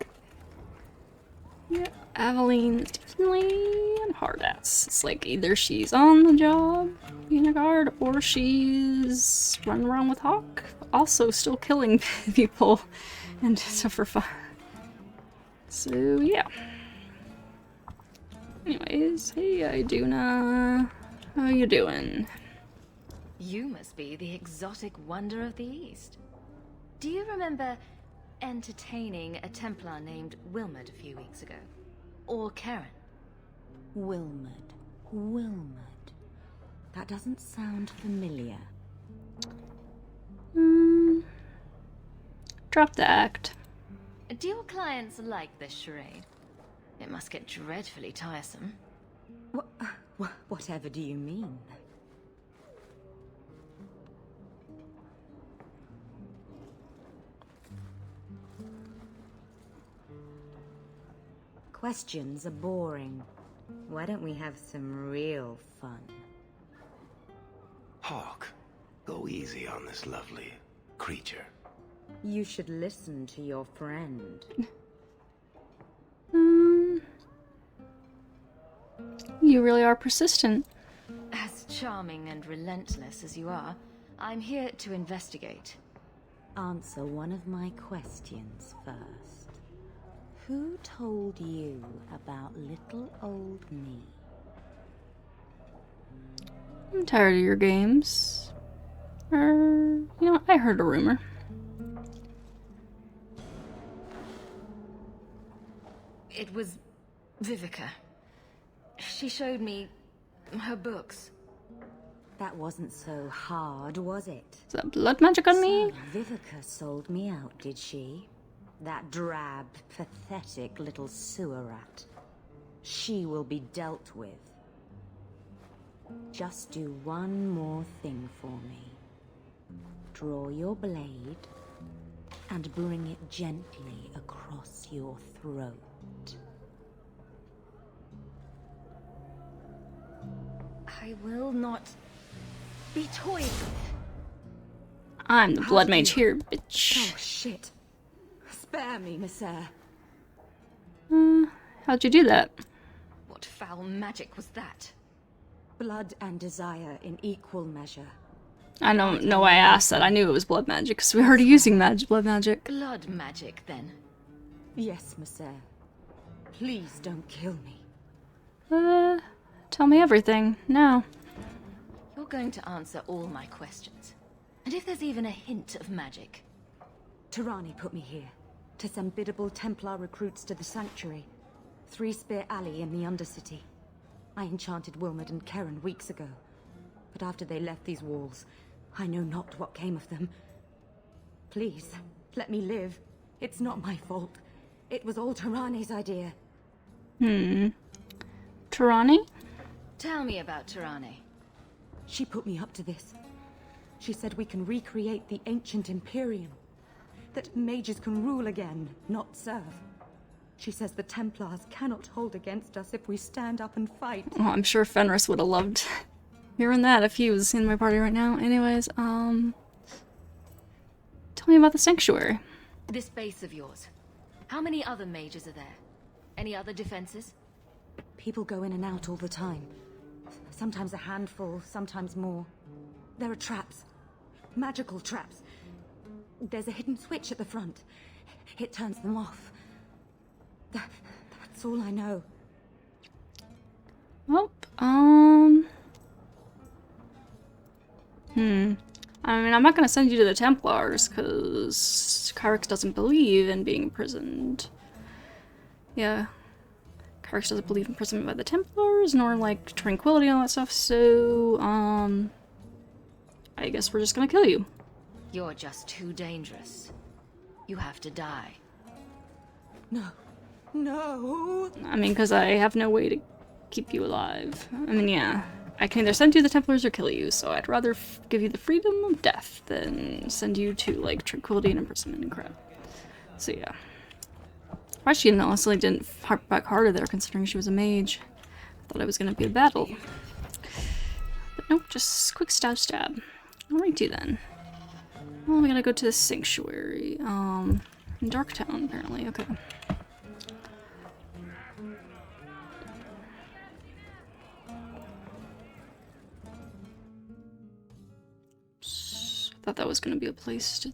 Yeah, Aveline is definitely a hard ass. It's like either she's on the job being a guard or she's running around with Hawk, also still killing people and stuff for fun. So yeah. Anyways, hey Iduna, how you doing? You must be the exotic wonder of the East. Do you remember entertaining a Templar named Wilmod a few weeks ago? Or Karen? Wilmod. That doesn't sound familiar. Drop the act. Do your clients like this charade? It must get dreadfully tiresome. Whatever do you mean? Questions are boring. Why don't we have some real fun? Hawk, go easy on this lovely creature. You should listen to your friend. You really are persistent. As charming and relentless as you are, I'm here to investigate. Answer one of my questions first. Who told you about little old me? I'm tired of your games. You know, I heard a rumor. It was Vivica. She showed me her books. That wasn't so hard, was it? Is that blood magic on me? So Vivica sold me out, did she? That drab, pathetic little sewer rat. She will be dealt with. Just do one more thing for me. Draw your blade and bring it gently across your throat. I will not be toyed with. I'm the blood mage here, bitch. Oh, shit. Spare me, Monsieur. How'd you do that? What foul magic was that? Blood and desire in equal measure. I don't know why I asked that. I knew it was blood magic, because we're already using blood magic. Blood magic, then? Yes, Monsieur. Please don't kill me. Tell me everything, now. You're going to answer all my questions. And if there's even a hint of magic... Tirani put me here, to send biddable Templar recruits to the Sanctuary. 3 Spear Alley in the Undercity. I enchanted Wilmod and Karen weeks ago. But after they left these walls, I know not what came of them. Please, let me live. It's not my fault. It was all Tirani's idea. Tirani? Tell me about Tirani. She put me up to this. She said we can recreate the ancient Imperium. That mages can rule again, not serve. She says the Templars cannot hold against us if we stand up and fight. Oh, I'm sure Fenris would have loved hearing that if he was in my party right now. Anyways, tell me about the Sanctuary. This base of yours. How many other mages are there? Any other defenses? People go in and out all the time. Sometimes a handful, sometimes more. There are traps. Magical traps. There's a hidden switch at the front. It turns them off. That's all I know. Well, I mean, I'm not gonna send you to the Templars, because Kyrix doesn't believe in being imprisoned. Yeah. Kyrix doesn't believe in imprisonment by the Templars, nor, like, tranquility and all that stuff, so, I guess we're just gonna kill you. You're just too dangerous. You have to die. No. No! I mean, because I have no way to keep you alive. I mean, yeah. I can either send you to the Templars or kill you, so I'd rather give you the freedom of death than send you to, like, tranquility and imprisonment and crap. So, yeah. Actually, honestly, didn't harp back harder there, considering she was a mage. I thought it was gonna be a battle. But nope, just quick stab stab. Alrighty then. Well, we gotta go to the sanctuary. In Darktown, apparently. Okay. I thought that was gonna be a place to...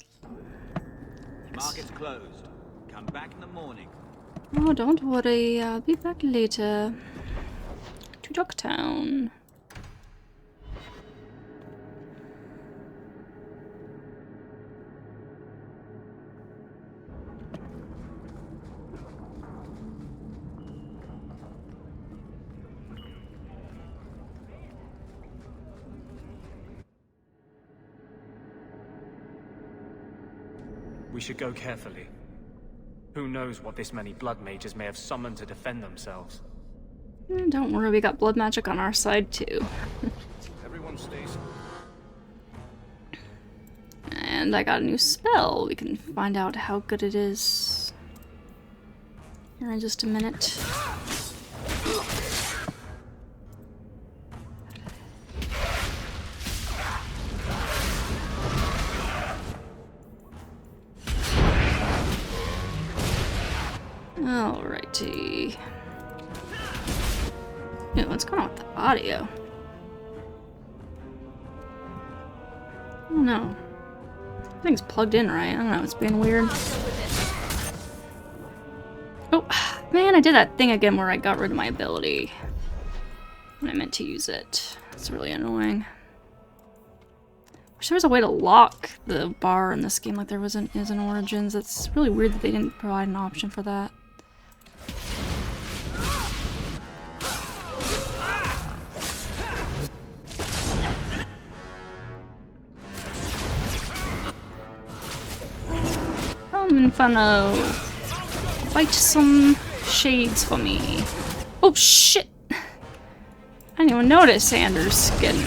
Market's closed. Come back in the morning. Oh, don't worry. I'll be back later. To Darktown. We should go carefully. Who knows what this many blood mages may have summoned to defend themselves. Don't worry, we got blood magic on our side too. Everyone stays. And I got a new spell. We can find out how good it is here in just a minute. Alrighty. Yeah, what's going on with the audio? Oh no. Everything's plugged in right. I don't know, it's being weird. Oh, man, I did that thing again where I got rid of my ability when I meant to use it. It's really annoying. Wish there was a way to lock the bar in this game like there is in Origins. It's really weird that they didn't provide an option for that. Inferno. Fight some shades for me. Oh shit! I didn't even notice Anders getting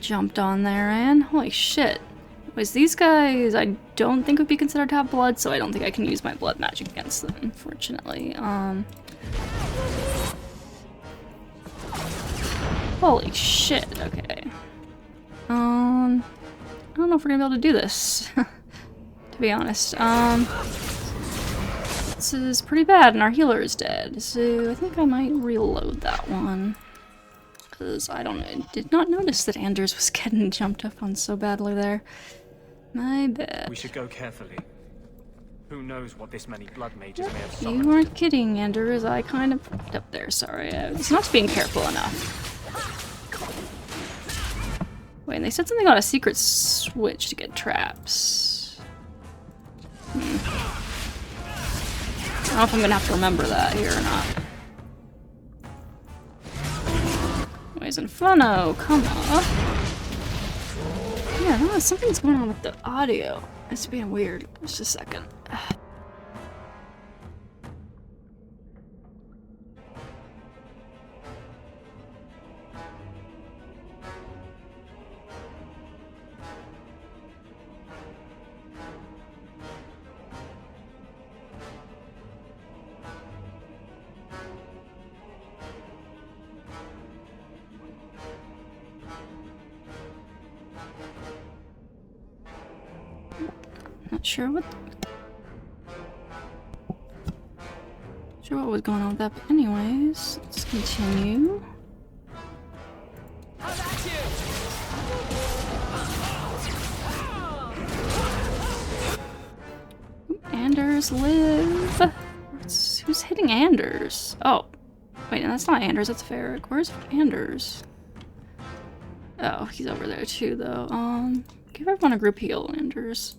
jumped on there, man. Holy shit. Anyways, these guys I don't think would be considered to have blood, so I don't think I can use my blood magic against them, unfortunately. Holy shit, okay. I don't know if we're gonna be able to do this. To be honest. This is pretty bad and our healer is dead, so I think I might reload that one. Because I did not notice that Anders was getting jumped up on so badly there. My bad. We should go carefully. Who knows what this many blood mages may have summoned. You weren't kidding, Anders. I kind of fucked up there, sorry. I was not being careful enough. Wait, and they said something about a secret switch to get traps. I don't know if I'm gonna have to remember that here or not. Anyways, Inferno, come on. Yeah, no, something's going on with the audio. It's being weird. Just a second. Not sure what was going on with that, but anyways, let's continue. Anders live. Who's hitting Anders? Oh, Wait, no, that's not Anders, that's Varric. Where's Anders? Oh, he's over there too, though. Give everyone a group heal, Anders.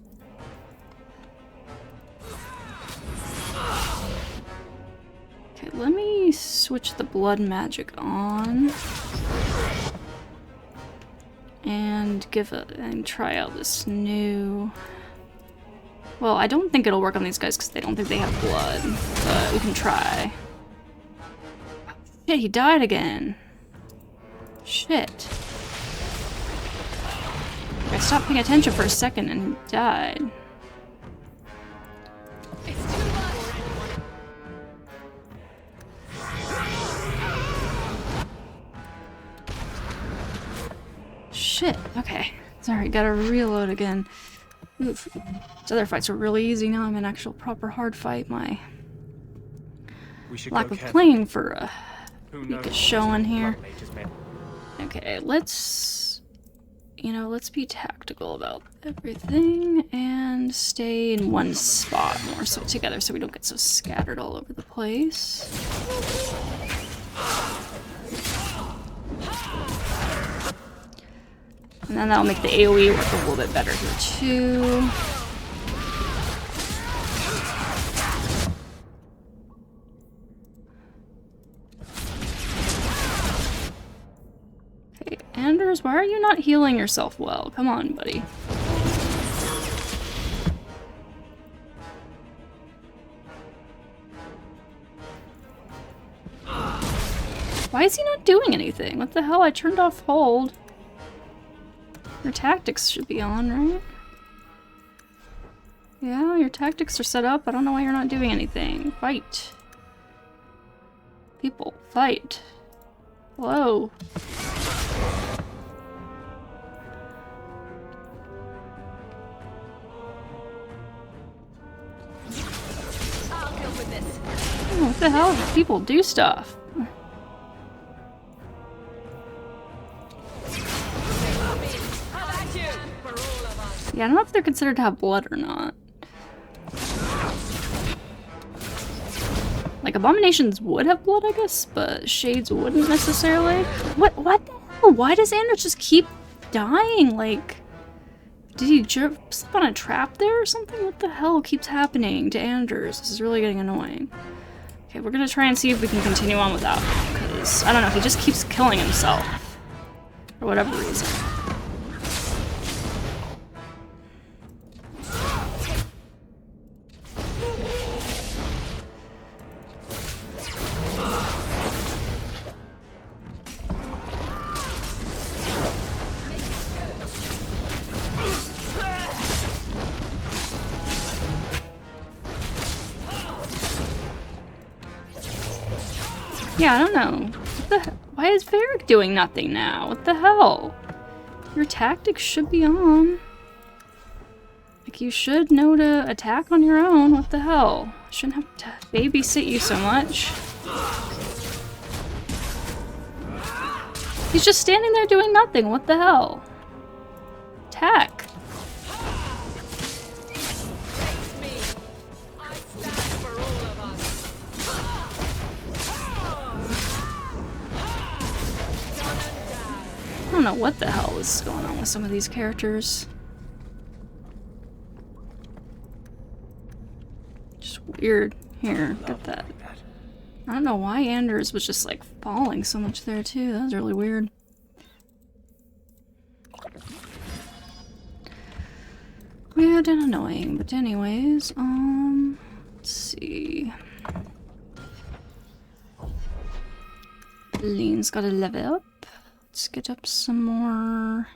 Okay, let me switch the blood magic on. And try out this new... Well, I don't think it'll work on these guys because they don't think they have blood, but we can try. Shit, he died again. Shit. I stopped paying attention for a second and he died. Shit, okay. Sorry, gotta reload again. Oof. These other fights were really easy, now I'm in actual proper hard fight. My lack of playing for a week is showing here. Okay, let's be tactical about everything and stay in one spot more so together so we don't get so scattered all over the place. And then that'll make the AoE work a little bit better here too. Okay, Anders, why are you not healing yourself well? Come on, buddy. Why is he not doing anything? What the hell? I turned off hold. Your tactics should be on, right? Yeah, your tactics are set up. I don't know why you're not doing anything. Fight. People, fight. Hello. Oh, what the hell? People do stuff. Yeah, I don't know if they're considered to have blood or not. Like, abominations would have blood, I guess, but shades wouldn't necessarily. What the hell? Why does Anders just keep dying? Like, did he slip on a trap there or something? What the hell keeps happening to Anders? This is really getting annoying. Okay, we're gonna try and see if we can continue on without him, because, I don't know, he just keeps killing himself. For whatever reason. Yeah, I don't know. What the hell? Why is Varric doing nothing now? What the hell? Your tactics should be on. Like, you should know to attack on your own. What the hell? I shouldn't have to babysit you so much. He's just standing there doing nothing. What the hell? Attack. I don't know what the hell is going on with some of these characters. Just weird. Here, get that. I don't know why Anders was just like falling so much there too. That was really weird. Weird and annoying, but anyways, let's see. Lean's gotta level up. Let's get up some more.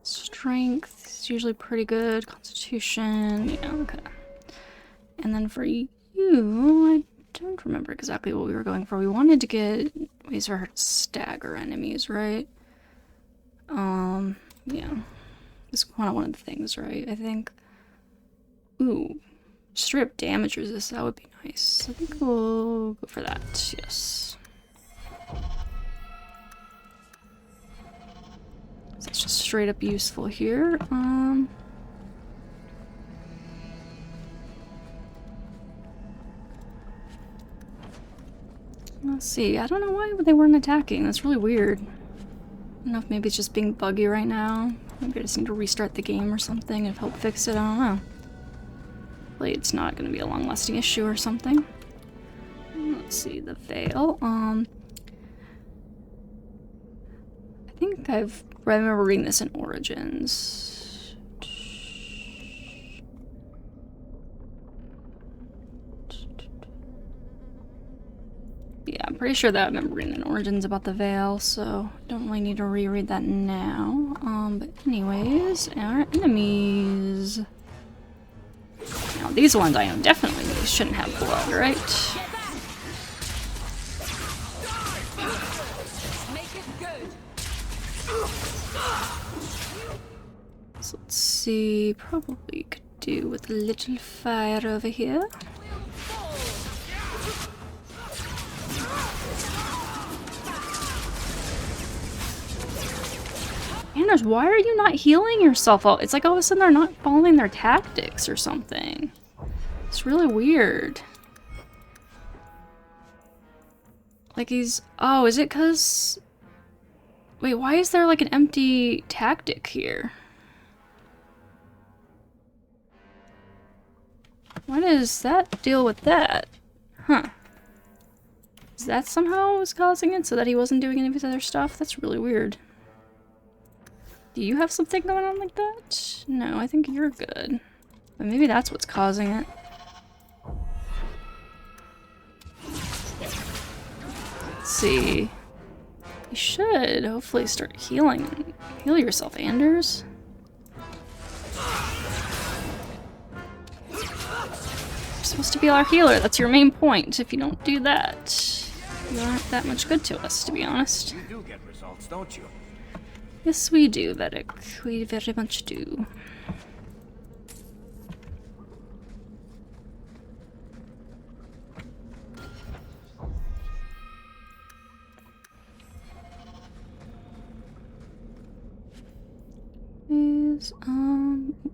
Strength is usually pretty good. Constitution, yeah, okay. And then for you, I don't remember exactly what we were going for. We wanted to get ways for her to stagger enemies, right? Yeah. It's kind of one of the things, right? I think. Ooh. Strip damage resist, that would be nice. I think we'll go for that, yes. So that's just straight up useful here. Let's see, I don't know why they weren't attacking. That's really weird. I don't know if maybe it's just being buggy right now. Maybe I just need to restart the game or something and help fix it, I don't know. Hopefully it's not going to be a long-lasting issue or something. Let's see, the veil. I think I remember reading this in Origins. Yeah, I'm pretty sure that I remember reading in Origins about the veil, so don't really need to reread that now. But anyways, our enemies. Now these ones I know definitely shouldn't have blood, right? So let's see, probably could do with a little fire over here. Anders, why are you not healing yourself? It's like all of a sudden they're not following their tactics or something. It's really weird. Like he's... Oh, is it because... Wait, why is there like an empty tactic here? What does that deal with that? Huh. Is that somehow was causing it so that he wasn't doing any of his other stuff? That's really weird. Do you have something going on like that? No, I think you're good. But maybe that's what's causing it. Let's see. You should hopefully start healing. Heal yourself, Anders. You're supposed to be our healer. That's your main point. If you don't do that, you aren't that much good to us, to be honest. You do get results, don't you? Yes, we do, Vedic. We very much do.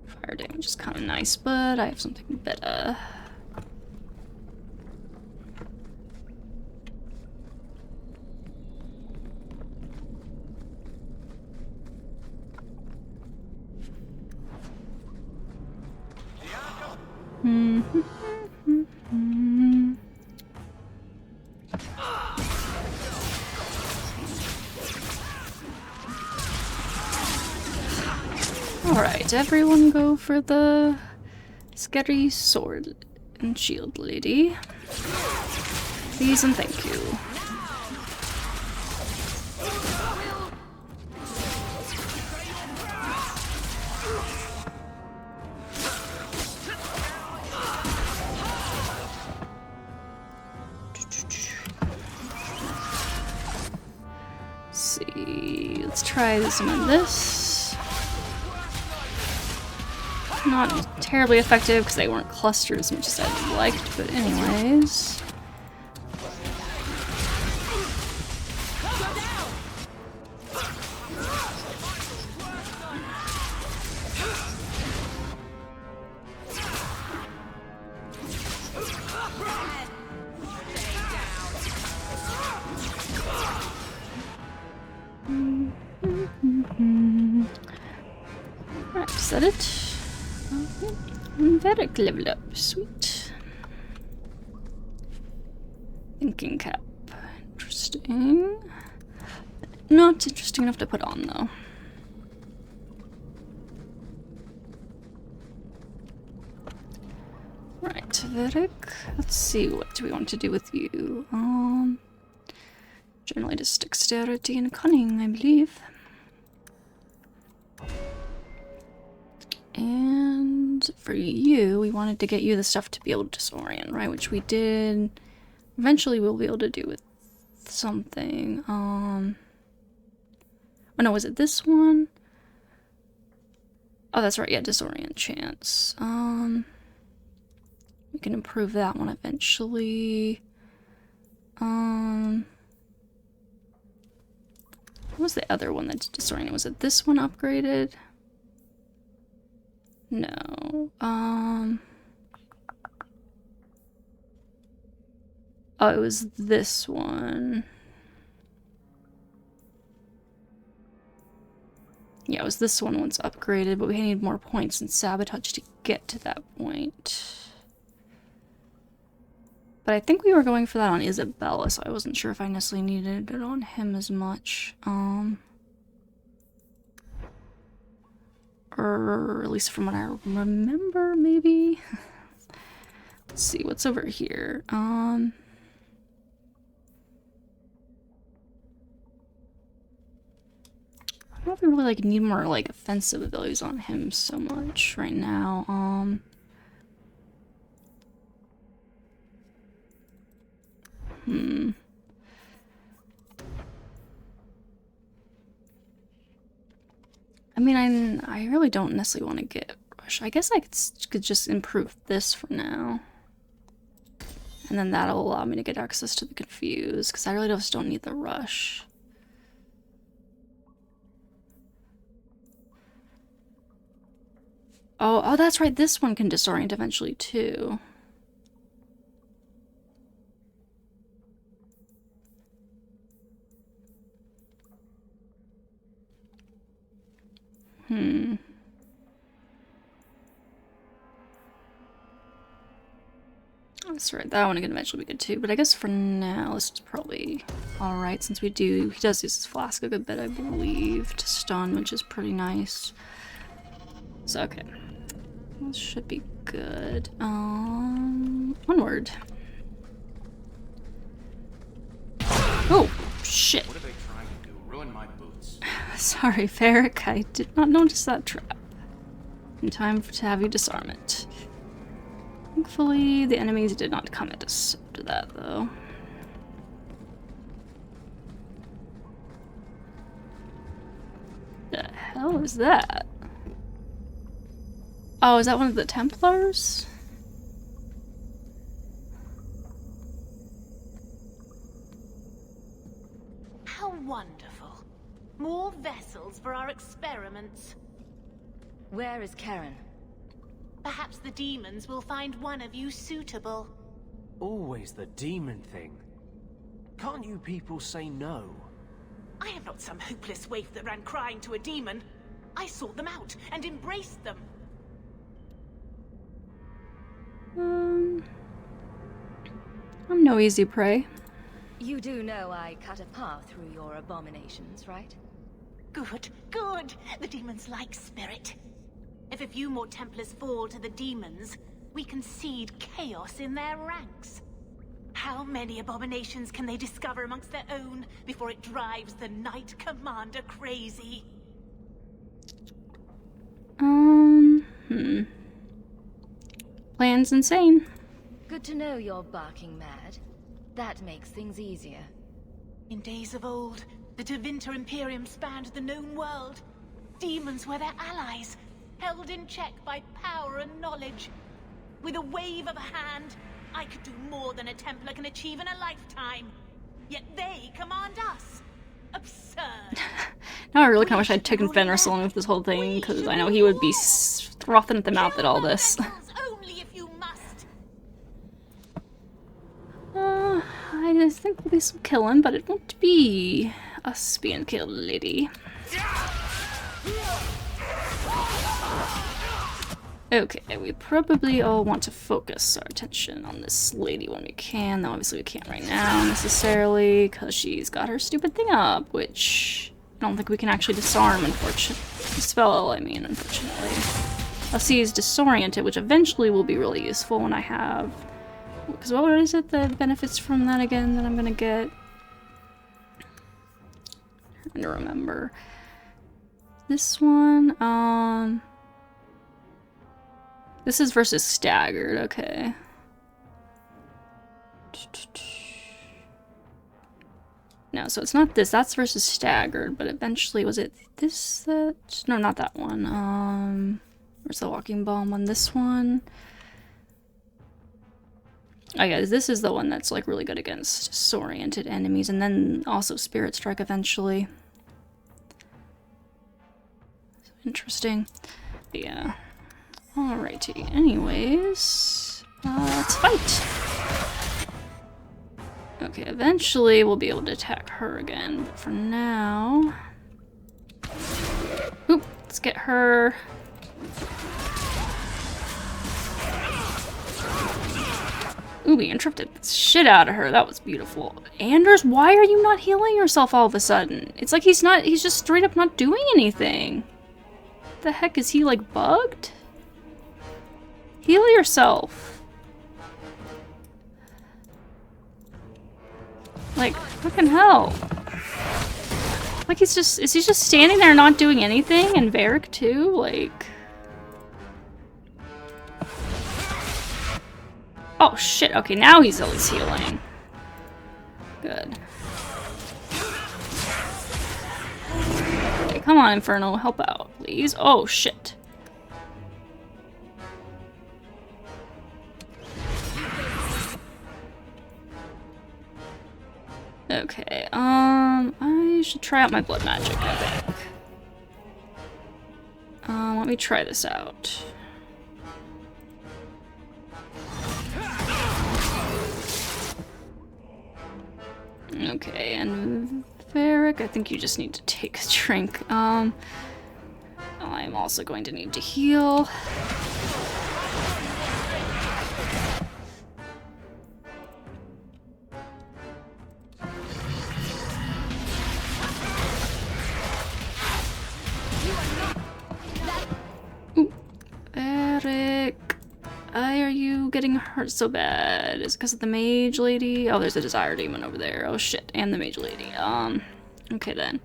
Fire damage is kind of nice, but I have something better. Alright, everyone go for the scary sword and shield lady. Please and thank you. Let's try some of this. Not terribly effective because they weren't clustered as much as I liked, but anyways. Right, is that it? Vedic leveled up. Sweet. Thinking cap. Interesting. Not interesting enough to put on, though. Right, Vedic. Let's see, what do we want to do with you? Generally just dexterity and cunning, I believe. And for you, we wanted to get you the stuff to be able to disorient, right? Which we did. Eventually we'll be able to do with something. Oh no, was it this one? Oh, that's right, yeah, disorient chance. We can improve that one eventually. What was the other one that's disoriented? Was it this one upgraded? No. Oh, it was this one. Yeah, it was this one once upgraded, but we need more points in sabotage to get to that point. But I think we were going for that on Isabella, so I wasn't sure if I necessarily needed it on him as much. Or at least from what I remember, maybe. Let's see what's over here. I don't know if we really like need more like offensive abilities on him so much right now. I mean, I really don't necessarily want to get rush. I guess I could just improve this for now. And then that'll allow me to get access to the confuse, because I really just don't need the rush. Oh, that's right. This one can disorient eventually too. That's right, that one can eventually be good too, but I guess for now this is probably alright since he does use his flask a good bit, I believe, to stun, which is pretty nice. So, okay. This should be good. Onward. Oh, shit. What are they trying to do? Ruin my boots. Sorry, Varric, I did not notice that trap. In time to have you disarm it. Thankfully, the enemies did not come at us after that, though. The hell is that? Oh, is that one of the Templars? How wonderful. More vessels for our experiments. Where is Karen? Perhaps the demons will find one of you suitable. Always the demon thing. Can't you people say no? I am not some hopeless waif that ran crying to a demon. I sought them out and embraced them. I'm no easy prey. You do know I cut a path through your abominations, right? Good, good. The demons like spirit. If a few more Templars fall to the demons, we can seed chaos in their ranks. How many abominations can they discover amongst their own before it drives the Knight Commander crazy? Plan's insane. Good to know you're barking mad. That makes things easier. In days of old, the Tevinter Imperium spanned the known world. Demons were their allies, held in check by power and knowledge. With a wave of a hand, I could do more than a Templar can achieve in a lifetime. Yet they command us. Absurd. Now I really kind of wish I'd taken Fenris along with this whole thing, because I know he would be frothing at the mouth at all this. Only if you must. I just think there'll be some killing, but it won't be us being killed, lady. Okay, we probably all want to focus our attention on this lady when we can, though obviously we can't right now necessarily, because she's got her stupid thing up, which I don't think we can actually disarm, unfortunately. Dispel, I mean, unfortunately. Unless he's disoriented, which eventually will be really useful when I have... Because what is it, the benefits from that again that I'm gonna get? I'm trying to remember. This one, this is versus staggered, okay. No, so it's not this, that's versus staggered, but eventually, was it this, that? No, not that one. Where's the walking bomb on this one? Oh yeah, this is the one that's like really good against disoriented enemies, and then also Spirit Strike eventually. Interesting. But yeah. Alrighty. Anyways, let's fight. Okay, eventually we'll be able to attack her again, but for now... Oop, let's get her. Ooh, we interrupted the shit out of her. That was beautiful. Anders, why are you not healing yourself all of a sudden? It's like he's just straight up not doing anything. The heck, is he like bugged? Heal yourself. Like, fucking hell. Like is he just standing there not doing anything? And Varric too? Like... Oh shit, okay, now he's at least healing. Good. Okay, come on, Inferno, help out, please. Oh shit. Okay, I should try out my blood magic, I think. Let me try this out. Okay, and Varric, I think you just need to take a drink. I'm also going to need to heal. Ooh, Varric. Why are you getting hurt so bad? Is it because of the mage lady? Oh, there's a desire demon over there. Oh shit, and the mage lady. Okay then.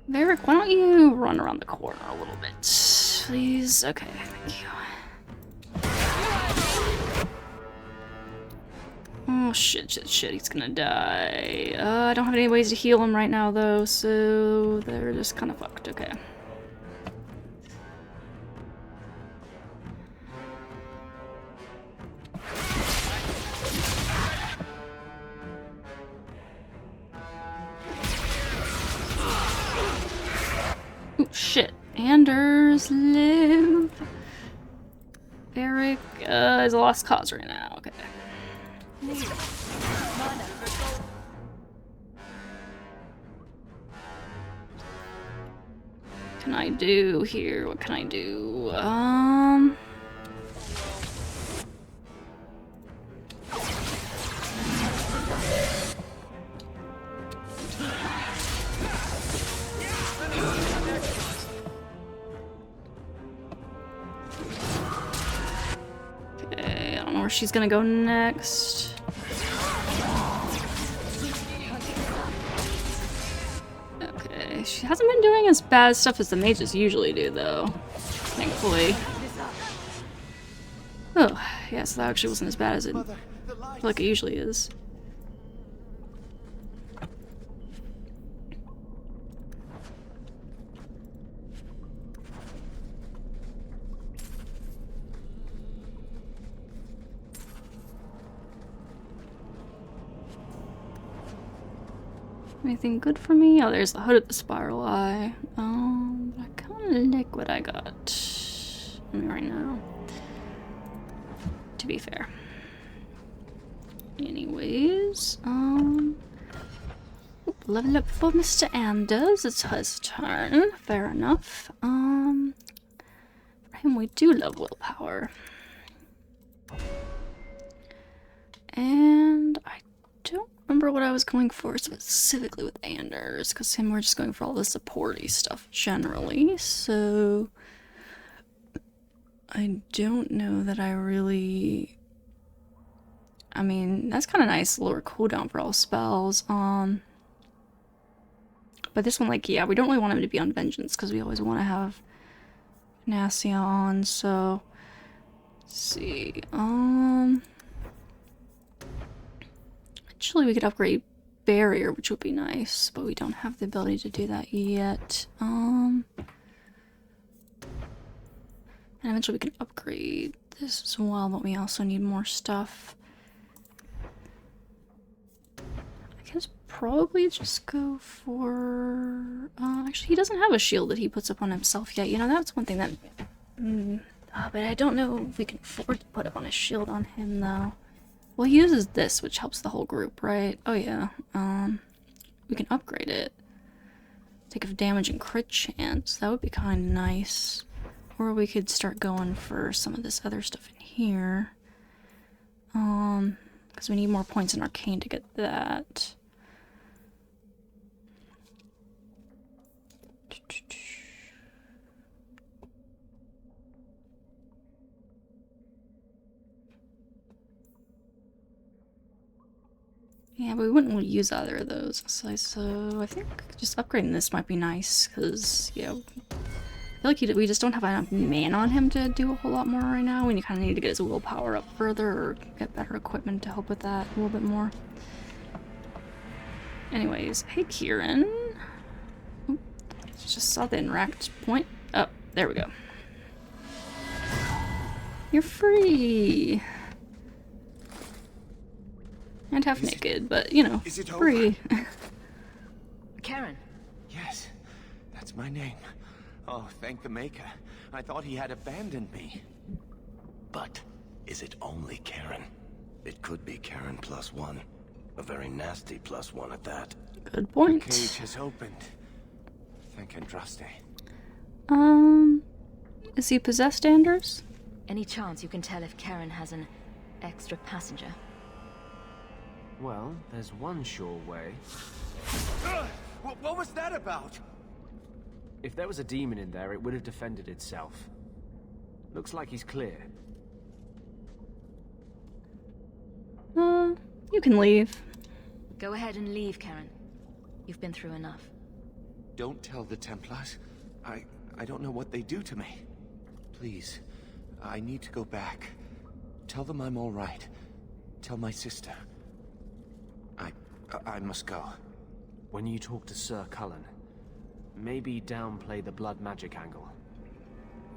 Varric, why don't you run around the corner a little bit, please? Okay, thank you. Oh shit, he's gonna die. I don't have any ways to heal him right now though, so they're just kind of fucked. Okay. Oh shit. Anders, live. Varric is a lost cause right now. Okay. What can I do here? What can I do? Okay, I don't know where she's gonna go next. Okay, she hasn't been doing as bad stuff as the mages usually do, though. Thankfully. Oh, yeah, so that actually wasn't as bad as it like it usually is. Anything good for me? Oh, there's the hood of the spiral eye. But I kind of like what I got. I mean, right now. To be fair. Anyways, level up for Mr. Anders. It's his turn. Fair enough. For him, we do love willpower. And I don't remember what I was going for specifically with Anders, because we're just going for all the supporty stuff generally, so I don't know that I really... I mean, that's kind of nice, lower cooldown for all spells, but this one, like, yeah, we don't really want him to be on Vengeance, because we always want to have Nasia on, so, let's see, actually, we could upgrade Barrier, which would be nice, but we don't have the ability to do that yet. And eventually we can upgrade this as well, but we also need more stuff. I guess probably just go for... actually, he doesn't have a shield that he puts up on himself yet. You know, that's one thing that... but I don't know if we can afford to put up on a shield on him, though. Well, he uses this, which helps the whole group, right? Oh yeah. We can upgrade it. Take off damage and crit chance. That would be kind of nice. Or we could start going for some of this other stuff in here. Because we need more points in Arcane to get that. Yeah, but we wouldn't want to use either of those. So I think just upgrading this might be nice, because, yeah, I feel like we just don't have enough mana on him to do a whole lot more right now. We kind of need to get his willpower up further, or get better equipment to help with that a little bit more. Anyways, hey Kieran. Oop, just saw the interact point. Oh, there we go. You're free! And half naked, but, you know, free. Karen. Yes, that's my name. Oh, thank the Maker. I thought he had abandoned me. But is it only Karen? It could be Karen +1. A very nasty +1 at that. Good point. The cage has opened. Thank Andraste. Is he possessed, Anders? Any chance you can tell if Karen has an extra passenger? Well, there's one sure way. What was that about? If there was a demon in there, it would have defended itself. Looks like he's clear. You can leave. Go ahead and leave, Karen. You've been through enough. Don't tell the Templars. I don't know what they do to me. Please, I need to go back. Tell them I'm all right. Tell my sister. I must go. When you talk to Sir Cullen, maybe downplay the blood magic angle.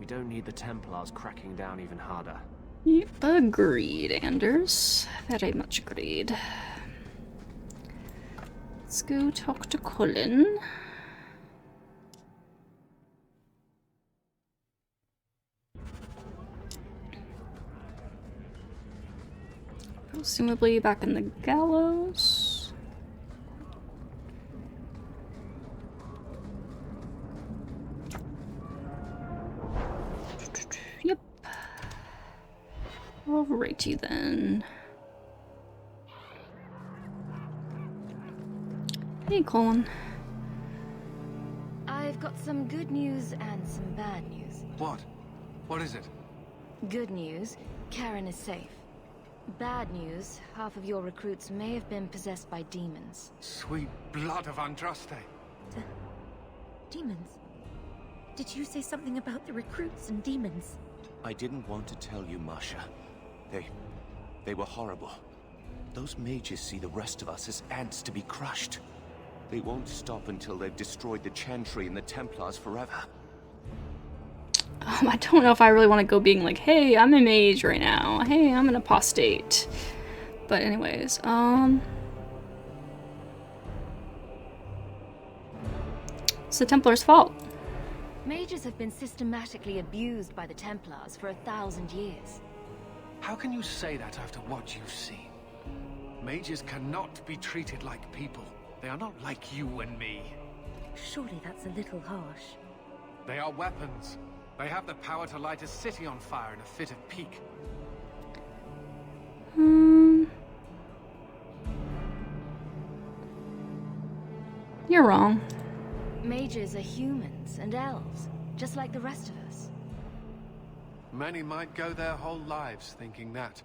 We don't need the Templars cracking down even harder. Yep, agreed, Anders. Very much agreed. Let's go talk to Cullen. Presumably back in the gallows. Yep. Alrighty then. Hey, Colin. I've got some good news and some bad news. What? What is it? Good news, Karen is safe. Bad news, half of your recruits may have been possessed by demons. Sweet blood of Andraste. Demons? Did you say something about the recruits and demons? I didn't want to tell you, Masha. They were horrible. Those mages see the rest of us as ants to be crushed. They won't stop until they've destroyed the Chantry and the Templars forever. I don't know if I really want to go being like, hey, I'm a mage right now. Hey, I'm an apostate. But anyways, it's the Templars' fault. Mages have been systematically abused by the Templars for 1,000 years. How can you say that after what you've seen? Mages cannot be treated like people. They are not like you and me. Surely that's a little harsh. They are weapons. They have the power to light a city on fire in a fit of pique. You're wrong. Mages are humans and elves, just like the rest of us. Many might go their whole lives thinking that.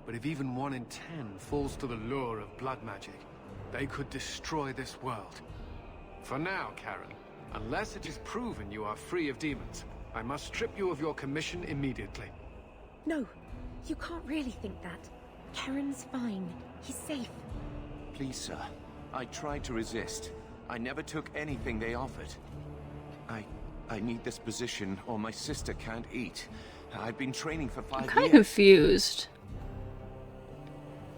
But if even 1 in 10 falls to the lure of blood magic, they could destroy this world. For now, Karen, unless it is proven you are free of demons, I must strip you of your commission immediately. No, you can't really think that. Karen's fine. He's safe. Please, sir. I tried to resist. I never took anything they offered. I need this position, or my sister can't eat. I've been training for 5 years. I'm kind of confused.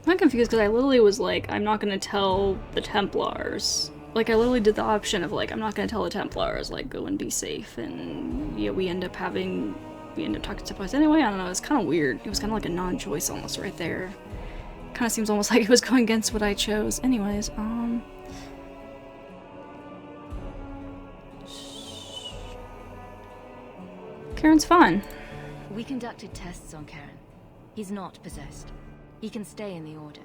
I'm confused because I literally was like, I'm not going to tell the Templars. Like, I literally did the option of, like, I'm not going to tell the Templars, like, go and be safe. And, yeah, we end up talking to Templars anyway. I don't know, it's kind of weird. It was kind of like a non-choice almost right there. Kind of seems almost like it was going against what I chose. Anyways, Karen's fine. We conducted tests on Karen. He's not possessed. He can stay in the Order.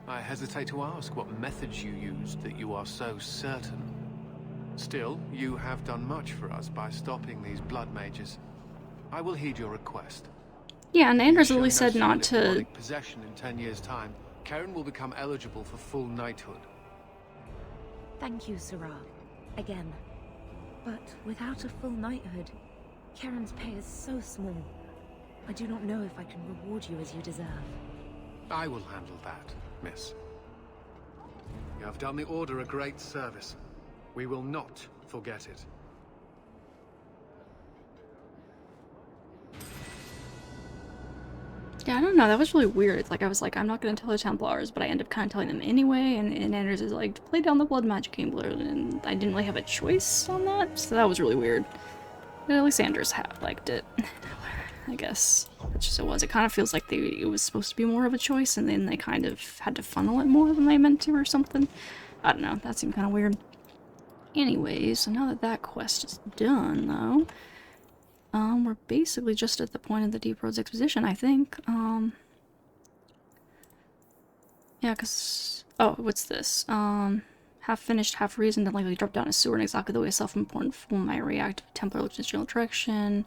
I hesitate to ask what methods you used that you are so certain. Still, you have done much for us by stopping these blood mages. I will heed your request. Yeah, and Anders If you really show no said not sign of to... demonic possession in 10 years' time, Karen will become eligible for full knighthood. Thank you, Sarah. Again. But without a full knighthood, Karen's pay is so small. I do not know if I can reward you as you deserve. I will handle that, miss. You have done the Order a great service. We will not forget it. Yeah, I don't know, that was really weird. It's like, I was like, I'm not gonna tell the Templars, but I end up kind of telling them anyway, and Anders is like, play down the blood magic gambler, and I didn't really have a choice on that, so that was really weird. But at least Anders liked it. I guess that's just it was. It kind of feels like it was supposed to be more of a choice, and then they kind of had to funnel it more than they meant to or something. I don't know, that seemed kind of weird. Anyways, so now that that quest is done, though, we're basically just at the point of the Deep Roads Exposition, I think. Yeah, because... Oh, what's this? Half finished, half reasoned, and likely drop down a sewer in exactly the way a self-important fool might react if a Templar looks in its general direction.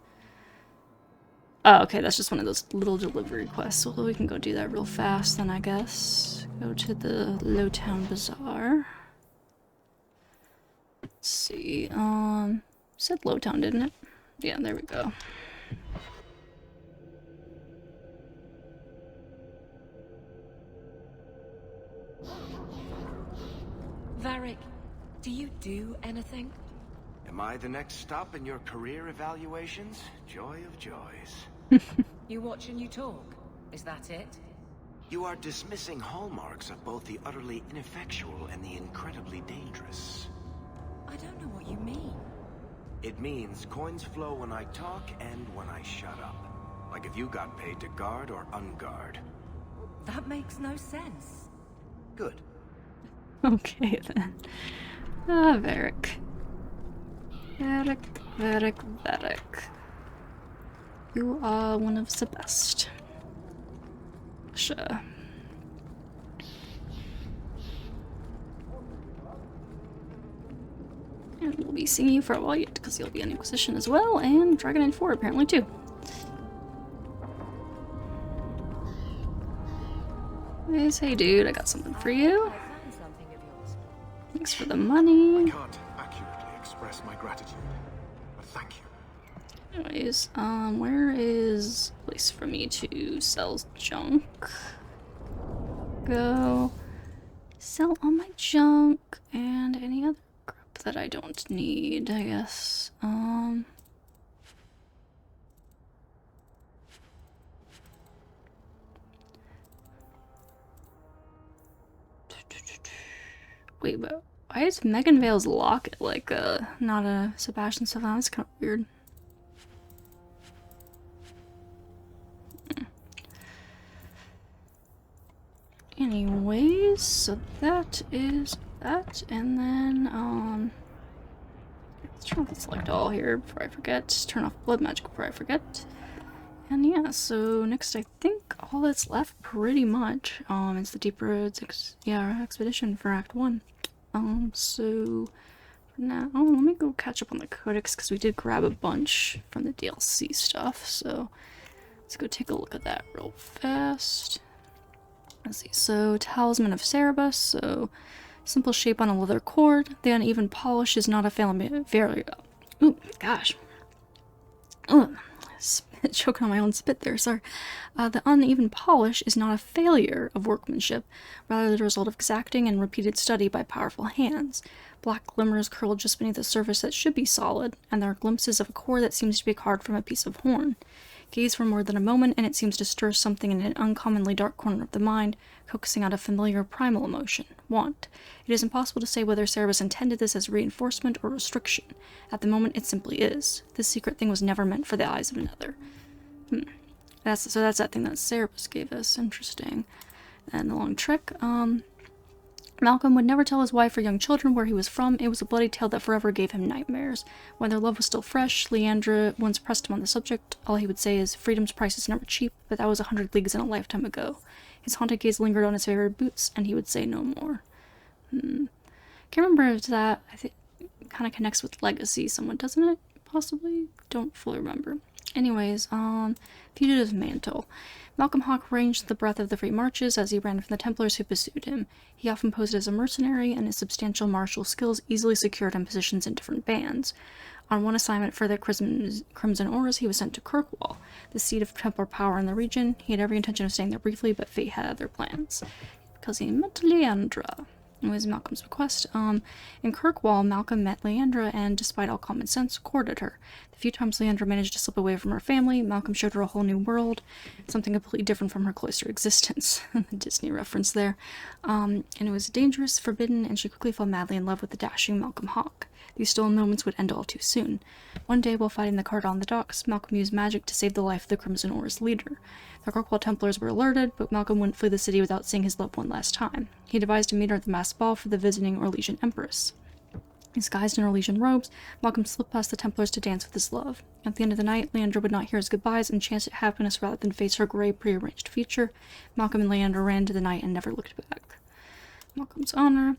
Oh, okay, that's just one of those little delivery quests, so we can go do that real fast then, I guess. Go to the Lowtown Bazaar. Let's see, said Lowtown, didn't it? Yeah, there we go. Varric, do you do anything? Am I the next stop in your career evaluations? Joy of joys. You watch and you talk. Is that it? You are dismissing hallmarks of both the utterly ineffectual and the incredibly dangerous. I don't know what you mean. It means coins flow when I talk and when I shut up. Like if you got paid to guard or unguard. That makes no sense. Good. Okay, then. Ah, Varric. Varric. You are one of the best. Sure. And we'll be seeing you for a while yet, because you'll be an Inquisition as well, and Dragon Knight 4 apparently too. Anyways, hey dude, I got something for you. Thanks for the money. I can't accurately express my gratitude, but thank you. Anyways, where is a place for me to sell junk? Go sell all my junk and any other crap that I don't need, I guess. Wait, but why is Megan Vale's locket like not a Sebastian Savant? That's kind of weird. Anyways, so that is that, and then let's turn off the select all here before I forget. Turn off blood magic before I forget. And yeah, so next I think all that's left pretty much is the Deep Roads expedition for Act 1. So for now, let me go catch up on the Codex because we did grab a bunch from the DLC stuff. So let's go take a look at that real fast. Let's see, so Talisman of Cerebus, so simple shape on a leather cord. The uneven polish is not a failure. Ooh, gosh. Ugh. Choking on my own spit there, sorry. The uneven polish is not a failure of workmanship, rather the result of exacting and repeated study by powerful hands. Black glimmers curl just beneath the surface that should be solid, and there are glimpses of a core that seems to be carved from a piece of horn. Gaze for more than a moment, and it seems to stir something in an uncommonly dark corner of the mind, coaxing out a familiar primal emotion, want. It is impossible to say whether Cerebus intended this as reinforcement or restriction. At the moment, it simply is. This secret thing was never meant for the eyes of another. So that's that thing that Cerebus gave us. Interesting. And the long trek. Malcolm would never tell his wife or young children where he was from. It was a bloody tale that forever gave him nightmares. When their love was still fresh, Leandra once pressed him on the subject. All he would say is, freedom's price is never cheap, but that was 100 leagues in a lifetime ago. His haunted gaze lingered on his favorite boots, and he would say no more. Can't remember if that, I think, kind of connects with legacy somewhat, doesn't it? Possibly? Don't fully remember. Anyways, fugitive mantle. Malcolm Hawke ranged the breadth of the free marches as he ran from the Templars who pursued him. He often posed as a mercenary, and his substantial martial skills easily secured him positions in different bands. On one assignment for the Crimson Oars, he was sent to Kirkwall, the seat of Templar power in the region. He had every intention of staying there briefly, but fate had other plans. Because he met Leandra. It was Malcolm's request. In Kirkwall, Malcolm met Leandra and, despite all common sense, courted her. The few times Leandra managed to slip away from her family, Malcolm showed her a whole new world, something completely different from her cloistered existence. The Disney reference there. And it was dangerous, forbidden, and she quickly fell madly in love with the dashing Malcolm Hawke. These stolen moments would end all too soon. One day, while fighting the card on the docks, Malcolm used magic to save the life of the Crimson Oars leader. The Kirkwall Templars were alerted, but Malcolm wouldn't flee the city without seeing his loved one last time. He devised a meet her at the masked ball for the visiting Orlesian Empress. Disguised in Orlesian robes, Malcolm slipped past the Templars to dance with his love. At the end of the night, Leandra would not hear his goodbyes and chance at happiness rather than face her gray, prearranged future. Malcolm and Leandra ran into the night and never looked back. Malcolm's honor.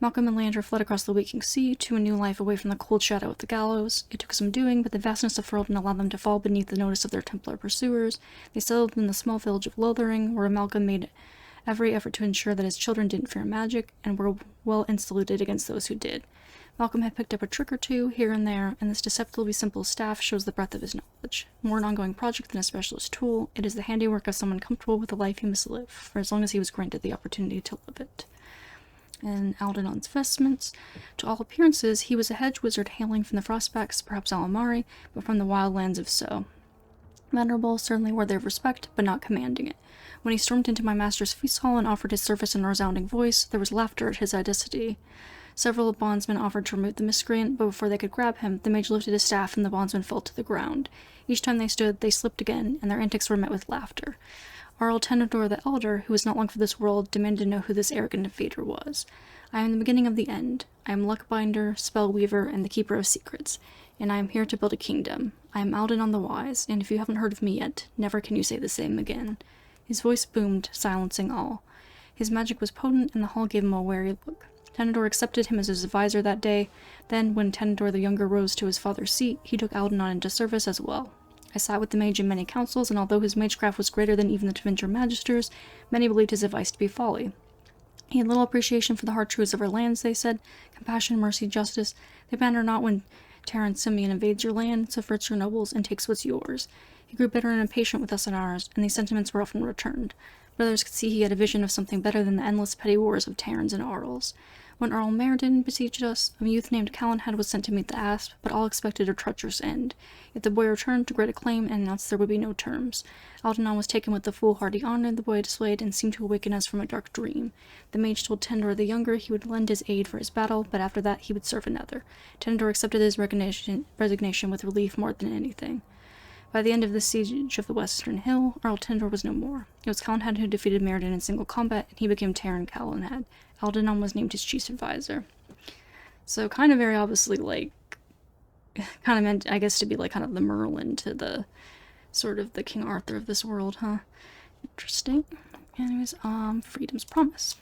Malcolm and Leandra fled across the waking sea to a new life away from the cold shadow of the gallows. It took some doing, but the vastness of the world didn't allow them to fall beneath the notice of their Templar pursuers. They settled in the small village of Lothering, where Malcolm made every effort to ensure that his children didn't fear magic and were well insulated against those who did. Malcolm had picked up a trick or two here and there, and this deceptively simple staff shows the breadth of his knowledge. More an ongoing project than a specialist tool, it is the handiwork of someone comfortable with the life he must live, for as long as he was granted the opportunity to live it. And Aldenon's vestments. To all appearances, he was a hedge wizard hailing from the Frostbacks, perhaps Alamari, but from the wild lands of So. Venerable, certainly worthy of respect, but not commanding it. When he stormed into my master's feast hall and offered his service in a resounding voice, there was laughter at his audacity. Several bondsmen offered to remove the miscreant, but before they could grab him, the mage lifted his staff and the bondsman fell to the ground. Each time they stood, they slipped again, and their antics were met with laughter. Arl Tenedor the Elder, who was not long for this world, demanded to know who this arrogant invader was. I am the beginning of the end. I am Luckbinder, Spellweaver, and the Keeper of Secrets, and I am here to build a kingdom. I am Aldenon the Wise, and if you haven't heard of me yet, never can you say the same again. His voice boomed, silencing all. His magic was potent, and the hall gave him a wary look. Tenedor accepted him as his advisor that day. Then, when Tenedor the Younger rose to his father's seat, he took Aldenon into service as well. I sat with the mage in many councils, and although his magecraft was greater than even the Tevinter Magisters, many believed his advice to be folly. He had little appreciation for the hard truths of our lands, they said. Compassion, mercy, justice, they matter not when Terran Simeon invades your land, subverts your nobles, and takes what's yours. He grew bitter and impatient with us and ours, and these sentiments were often returned. Brothers could see he had a vision of something better than the endless petty wars of Terrans and Arls. When Earl Meriden besieged us, a youth named Calenhad was sent to meet the Asp, but all expected a treacherous end. Yet the boy returned to great acclaim and announced there would be no terms. Aldenon was taken with the foolhardy honor the boy displayed and seemed to awaken us from a dark dream. The mage told Tenedor the Younger he would lend his aid for his battle, but after that he would serve another. Tenedor accepted his resignation with relief more than anything. By the end of the siege of the Western Hill, Earl Tenedor was no more. It was Calenhad who defeated Meriden in single combat, and he became Terran Calenhad. Aldenon was named his chief advisor. So kind of very obviously, like, kind of meant, I guess, to be like kind of the Merlin to the sort of the King Arthur of this world, huh? Interesting. Anyways, Freedom's Promise.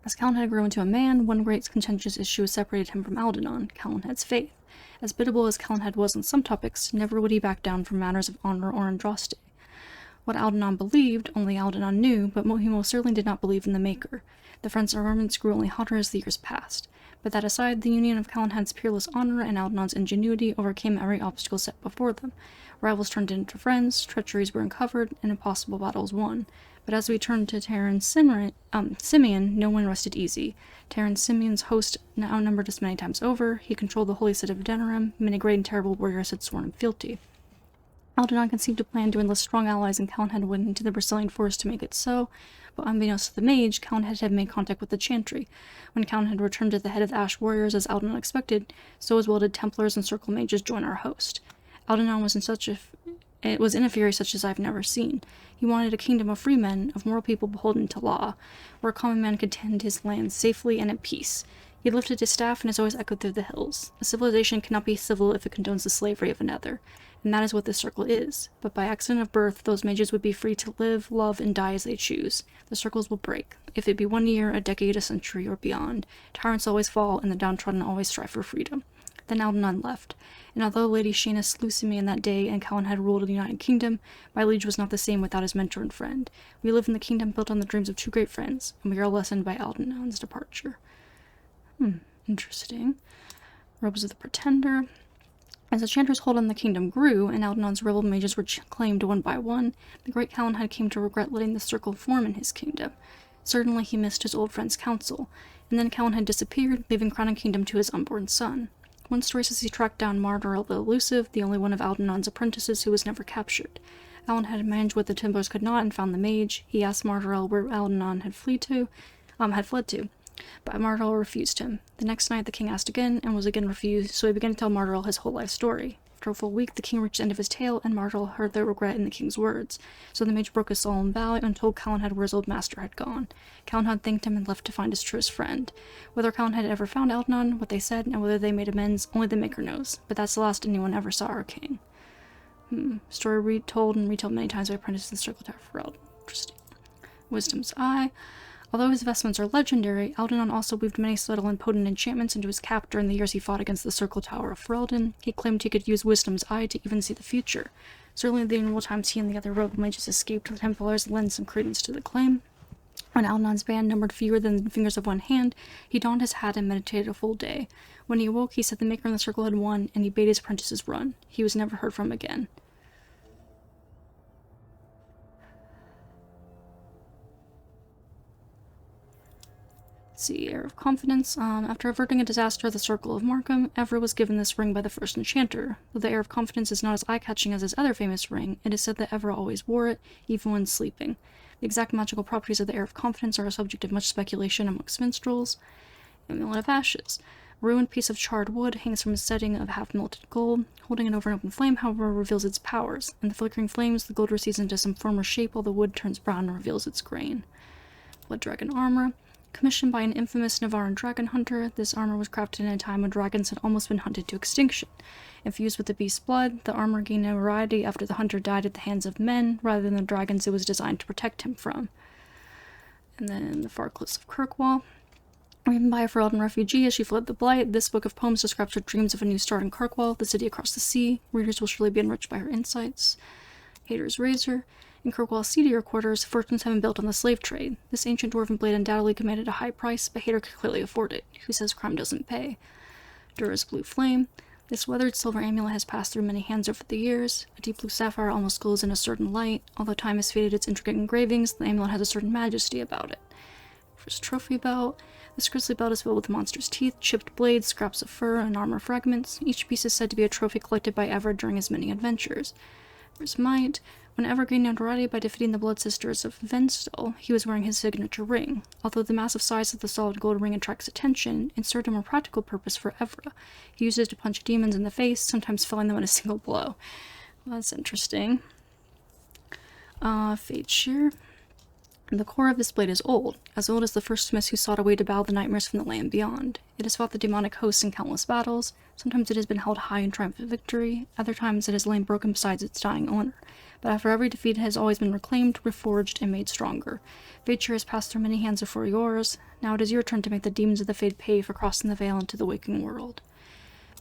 As Calenhad grew into a man, one great contentious issue separated him from Aldenon, Calenhad's faith. As biddable as Calenhad was on some topics, never would he back down from matters of honor or androsity. What Aldenon believed, only Aldenon knew, but he most certainly did not believe in the Maker. The Friends' armaments grew only hotter as the years passed. But that aside, the union of Calenhad's peerless honor and Aldenon's ingenuity overcame every obstacle set before them. Rivals turned into friends, treacheries were uncovered, and impossible battles won. But as we turned to Terran Simeon, no one rested easy. Terran Simeon's host now outnumbered us many times over. He controlled the holy city of Denerim. Many great and terrible warriors had sworn him fealty. Aldenon conceived a plan to enlist strong allies, and Calenhad went into the Brazilian forest to make it so. But unbeknownst to the mage, Calenhad had made contact with the Chantry. When Calenhad returned to the head of the Ash Warriors as Aldenon expected, so as well did Templars and Circle Mages join our host. Aldenon was in such It was in a fury such as I've never seen. He wanted a kingdom of free men, of moral people beholden to law, where a common man could tend his land safely and at peace. He lifted his staff and has always echoed through the hills. A civilization cannot be civil if it condones the slavery of another, and that is what this circle is. But by accident of birth, those mages would be free to live, love, and die as they choose. The circles will break, if it be 1 year, a decade, a century, or beyond. Tyrants always fall, and the downtrodden always strive for freedom. Then Aldenon left, and although Lady Shayna slew me in that day and Callan had ruled the United Kingdom, my liege was not the same without his mentor and friend. We live in the kingdom built on the dreams of two great friends, and we are lessened by Aldenon's departure. Interesting. Robes of the Pretender. As the Chanter's hold on the kingdom grew, and Aldenon's rebel mages were claimed one by one, the great Callan had came to regret letting the circle form in his kingdom. Certainly he missed his old friend's counsel, and then Callan had disappeared, leaving Crown and Kingdom to his unborn son. One story says he tracked down Mardarel the Elusive, the only one of Aldenon's apprentices who was never captured. Alan had managed what the Templars could not and found the mage. He asked Mardarel where Aldenon had fled to, but Mardarel refused him. The next night the king asked again, and was again refused, so he began to tell Mardarel his whole life story. After a full week, the king reached the end of his tale, and Mardarel heard the regret in the king's words. So the mage broke a solemn vow and told Callan where his old master had gone. Callan had thanked him and left to find his truest friend. Whether Callan had ever found Aldenon, what they said, and whether they made amends, only the Maker knows. But that's the last anyone ever saw our king. Story retold and retold many times by apprentices in the Circle Tower for Eld. Interesting. Wisdom's Eye. Although his vestments are legendary, Aldenon also weaved many subtle and potent enchantments into his cap during the years he fought against the Circle Tower of Ferelden. He claimed he could use Wisdom's Eye to even see the future. Certainly the innumerable times he and the other rogue mages escaped the Templars lend some credence to the claim. When Aldenon's band numbered fewer than the fingers of one hand, he donned his hat and meditated a full day. When he awoke, he said the Maker in the Circle had won, and he bade his apprentices run. He was never heard from again. See, Air of Confidence. After averting a disaster at the Circle of Markham, Evra was given this ring by the first enchanter. Though the Air of Confidence is not as eye-catching as his other famous ring, it is said that Evra always wore it, even when sleeping. The exact magical properties of the Air of Confidence are a subject of much speculation amongst minstrels. Amulet of Ashes. A ruined piece of charred wood hangs from a setting of half-melted gold. Holding it over an open flame, however, reveals its powers. In the flickering flames, the gold recedes into some form or shape while the wood turns brown and reveals its grain. Blood Dragon Armor. Commissioned by an infamous Navarran dragon hunter, this armor was crafted in a time when dragons had almost been hunted to extinction. Infused with the beast's blood, the armor gained notoriety after the hunter died at the hands of men, rather than the dragons it was designed to protect him from. And then the Far Cliffs of Kirkwall. Written by a Ferelden refugee as she fled the Blight, this book of poems describes her dreams of a new start in Kirkwall, the city across the sea. Readers will surely be enriched by her insights. Hater's Razor. In Kirkwall's seedier quarters, fortunes have been built on the slave trade. This ancient dwarven blade undoubtedly commanded a high price, but Hater could clearly afford it. Who says crime doesn't pay? Dura's Blue Flame. This weathered silver amulet has passed through many hands over the years. A deep blue sapphire almost glows in a certain light. Although time has faded its intricate engravings, the amulet has a certain majesty about it. First Trophy Belt. This grisly belt is filled with monsters' teeth, chipped blades, scraps of fur, and armor fragments. Each piece is said to be a trophy collected by Everett during his many adventures. First Might. When Ever gained notoriety by defeating the Blood Sisters of Vengeful, he was wearing his signature ring. Although the massive size of the solid gold ring attracts attention, it served a more practical purpose for Evra. He used it to punch demons in the face, sometimes felling them in a single blow. Well, that's interesting. Fate Shear. The core of this blade is old as the first smiths who sought a way to battle the nightmares from the land beyond. It has fought the demonic hosts in countless battles. Sometimes it has been held high in triumphant victory, other times it has lain broken beside its dying owner. But after every defeat it has always been reclaimed, reforged, and made stronger. Fate Shear has passed through many hands before yours. Now it is your turn to make the demons of the Fade pay for crossing the veil into the waking world.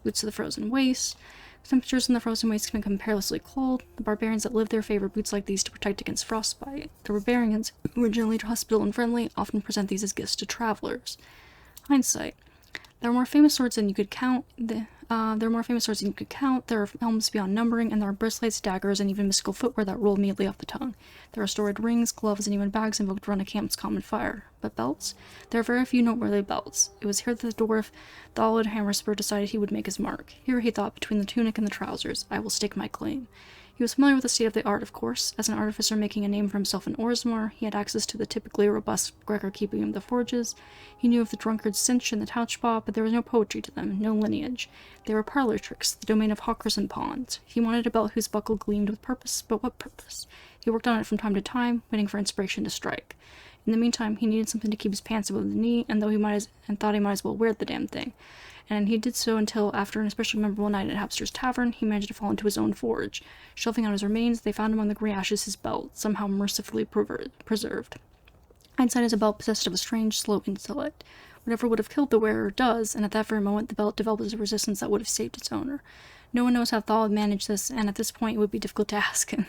Boots of the Frozen Waste. Temperatures in the frozen wastes can become perilously cold. The barbarians that live there favor boots like these to protect against frostbite. The barbarians, who are generally hospitable and friendly, often present these as gifts to travelers. Hindsight. There are more famous swords than you could count. There are helms beyond numbering, and there are bristlets, daggers, and even mystical footwear that roll immediately off the tongue. There are storied rings, gloves, and even bags invoked around a camp's common fire. But belts? There are very few noteworthy belts. It was here that the dwarf, Thalid Hammerspur, decided he would make his mark. Here, he thought, between the tunic and the trousers, I will stake my claim. He was familiar with the state of the art, of course. As an artificer making a name for himself in Orzammar, he had access to the typically robust Gregor keeping of the forges. He knew of the drunkard's cinch and the touchpaw, but there was no poetry to them, no lineage. They were parlor tricks, the domain of hawkers and pawns. He wanted a belt whose buckle gleamed with purpose, but what purpose? He worked on it from time to time, waiting for inspiration to strike. In the meantime, he needed something to keep his pants above the knee, and thought he might as well wear the damn thing. And he did so until, after an especially memorable night at Hapster's Tavern, he managed to fall into his own forge. Shelving out his remains, they found among the grey ashes his belt, somehow mercifully preserved. Hindsight is a belt possessed of a strange, slow intellect. Whatever would have killed the wearer does, and at that very moment the belt develops a resistance that would have saved its owner. No one knows how Thal would manage this, and at this point it would be difficult to ask him.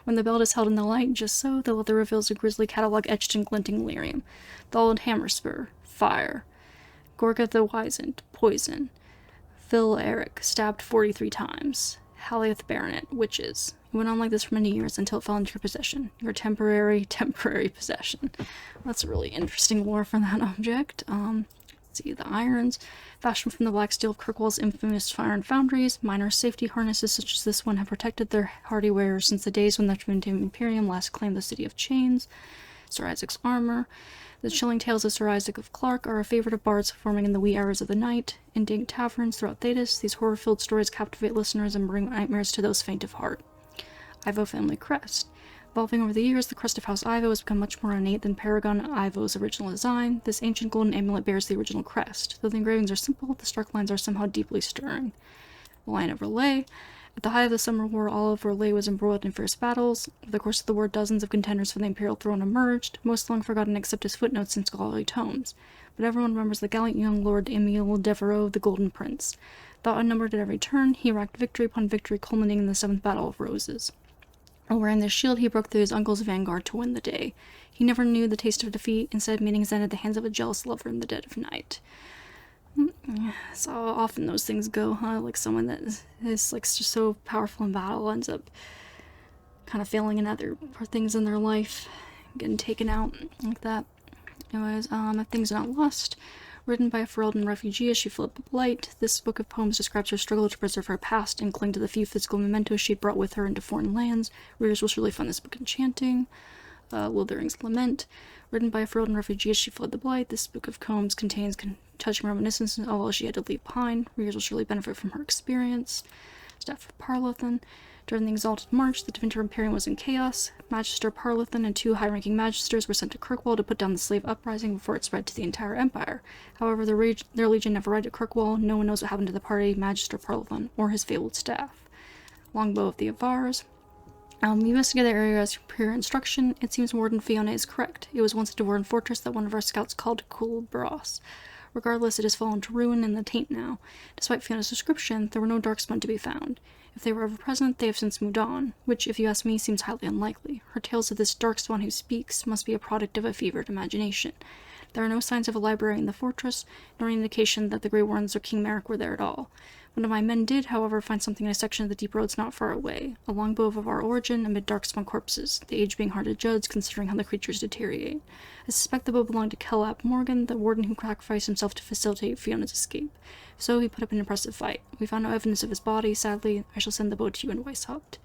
When the belt is held in the light, just so, the leather reveals a grisly catalog etched in glinting lyrium. Thal and Hammerspur, fire. Gorga the Wizened, poison. Phil Eric, stabbed 43 times. Haliath Baronet, witches. It went on like this for many years until it fell into your possession. Your temporary possession. That's a really interesting lore for that object. Let's see, the irons. Fashioned from the black steel of Kirkwall's infamous fire and foundries, miners' safety harnesses such as this one have protected their hardy wearers since the days when the Tevinter Imperium last claimed the City of Chains. Sir Isaac's armor. The chilling tales of Sir Isaac of Clark are a favorite of bards performing in the wee hours of the night. In dank taverns throughout Thedas, these horror-filled stories captivate listeners and bring nightmares to those faint of heart. Ivo family crest. Evolving over the years, the crest of House Ivo has become much more ornate than Paragon Ivo's original design. This ancient golden amulet bears the original crest. Though the engravings are simple, the stark lines are somehow deeply stirring. The Lion of Relay. At the height of the Summer War, all of Relay was embroiled in fierce battles. Over the course of the war, dozens of contenders for the Imperial throne emerged, most long forgotten except his footnotes in scholarly tomes. But everyone remembers the gallant young Lord Emile Devereaux, the Golden Prince. Though unnumbered at every turn, he racked victory upon victory, culminating in the 7th Battle of Roses. While wearing this shield, he broke through his uncle's vanguard to win the day. He never knew the taste of defeat, instead meeting his end at the hands of a jealous lover in the dead of night. So often those things go, huh? Like someone that is like just so powerful in battle ends up kind of failing in other things in their life, getting taken out like that. Anyways, If Things Are Not Lost, written by a Ferelden refugee as she fled the Blight. This book of poems describes her struggle to preserve her past and cling to the few physical mementos she brought with her into foreign lands. Readers will surely find this book enchanting. Wilthering's Lament, written by a Ferelden refugee as she fled the Blight. This book of poems contains touching reminiscences of all she had to leave behind. Readers will surely benefit from her experience. Staff of Parlothan. During the Exalted March, the Tevinter Imperium was in chaos. Magister Parlothan and 2 high-ranking magisters were sent to Kirkwall to put down the slave uprising before it spread to the entire empire. However, their legion never arrived at Kirkwall. No one knows what happened to the party, Magister Parlothan, or his fabled staff. Longbow of the Avars. You investigate the area as per instruction. It seems Warden Fiona is correct. It was once a dwarven fortress that one of our scouts called Kul Bros. Regardless, it has fallen to ruin in the taint now. Despite Fiona's description, there were no darkspawn to be found. If they were ever present, they have since moved on, which, if you ask me, seems highly unlikely. Her tales of this darkspawn who speaks must be a product of a fevered imagination. There are no signs of a library in the fortress, nor any indication that the Grey Warrens or King Merrick were there at all. One of my men did, however, find something in a section of the deep roads not far away, a longbow of our origin amid darkspawn corpses, the age being hard to judge considering how the creatures deteriorate. I suspect the bow belonged to Kellap Morgan, the warden who sacrificed himself to facilitate Fiona's escape. So he put up an impressive fight. We found no evidence of his body, sadly. I shall send the bow to you in Weishaupt.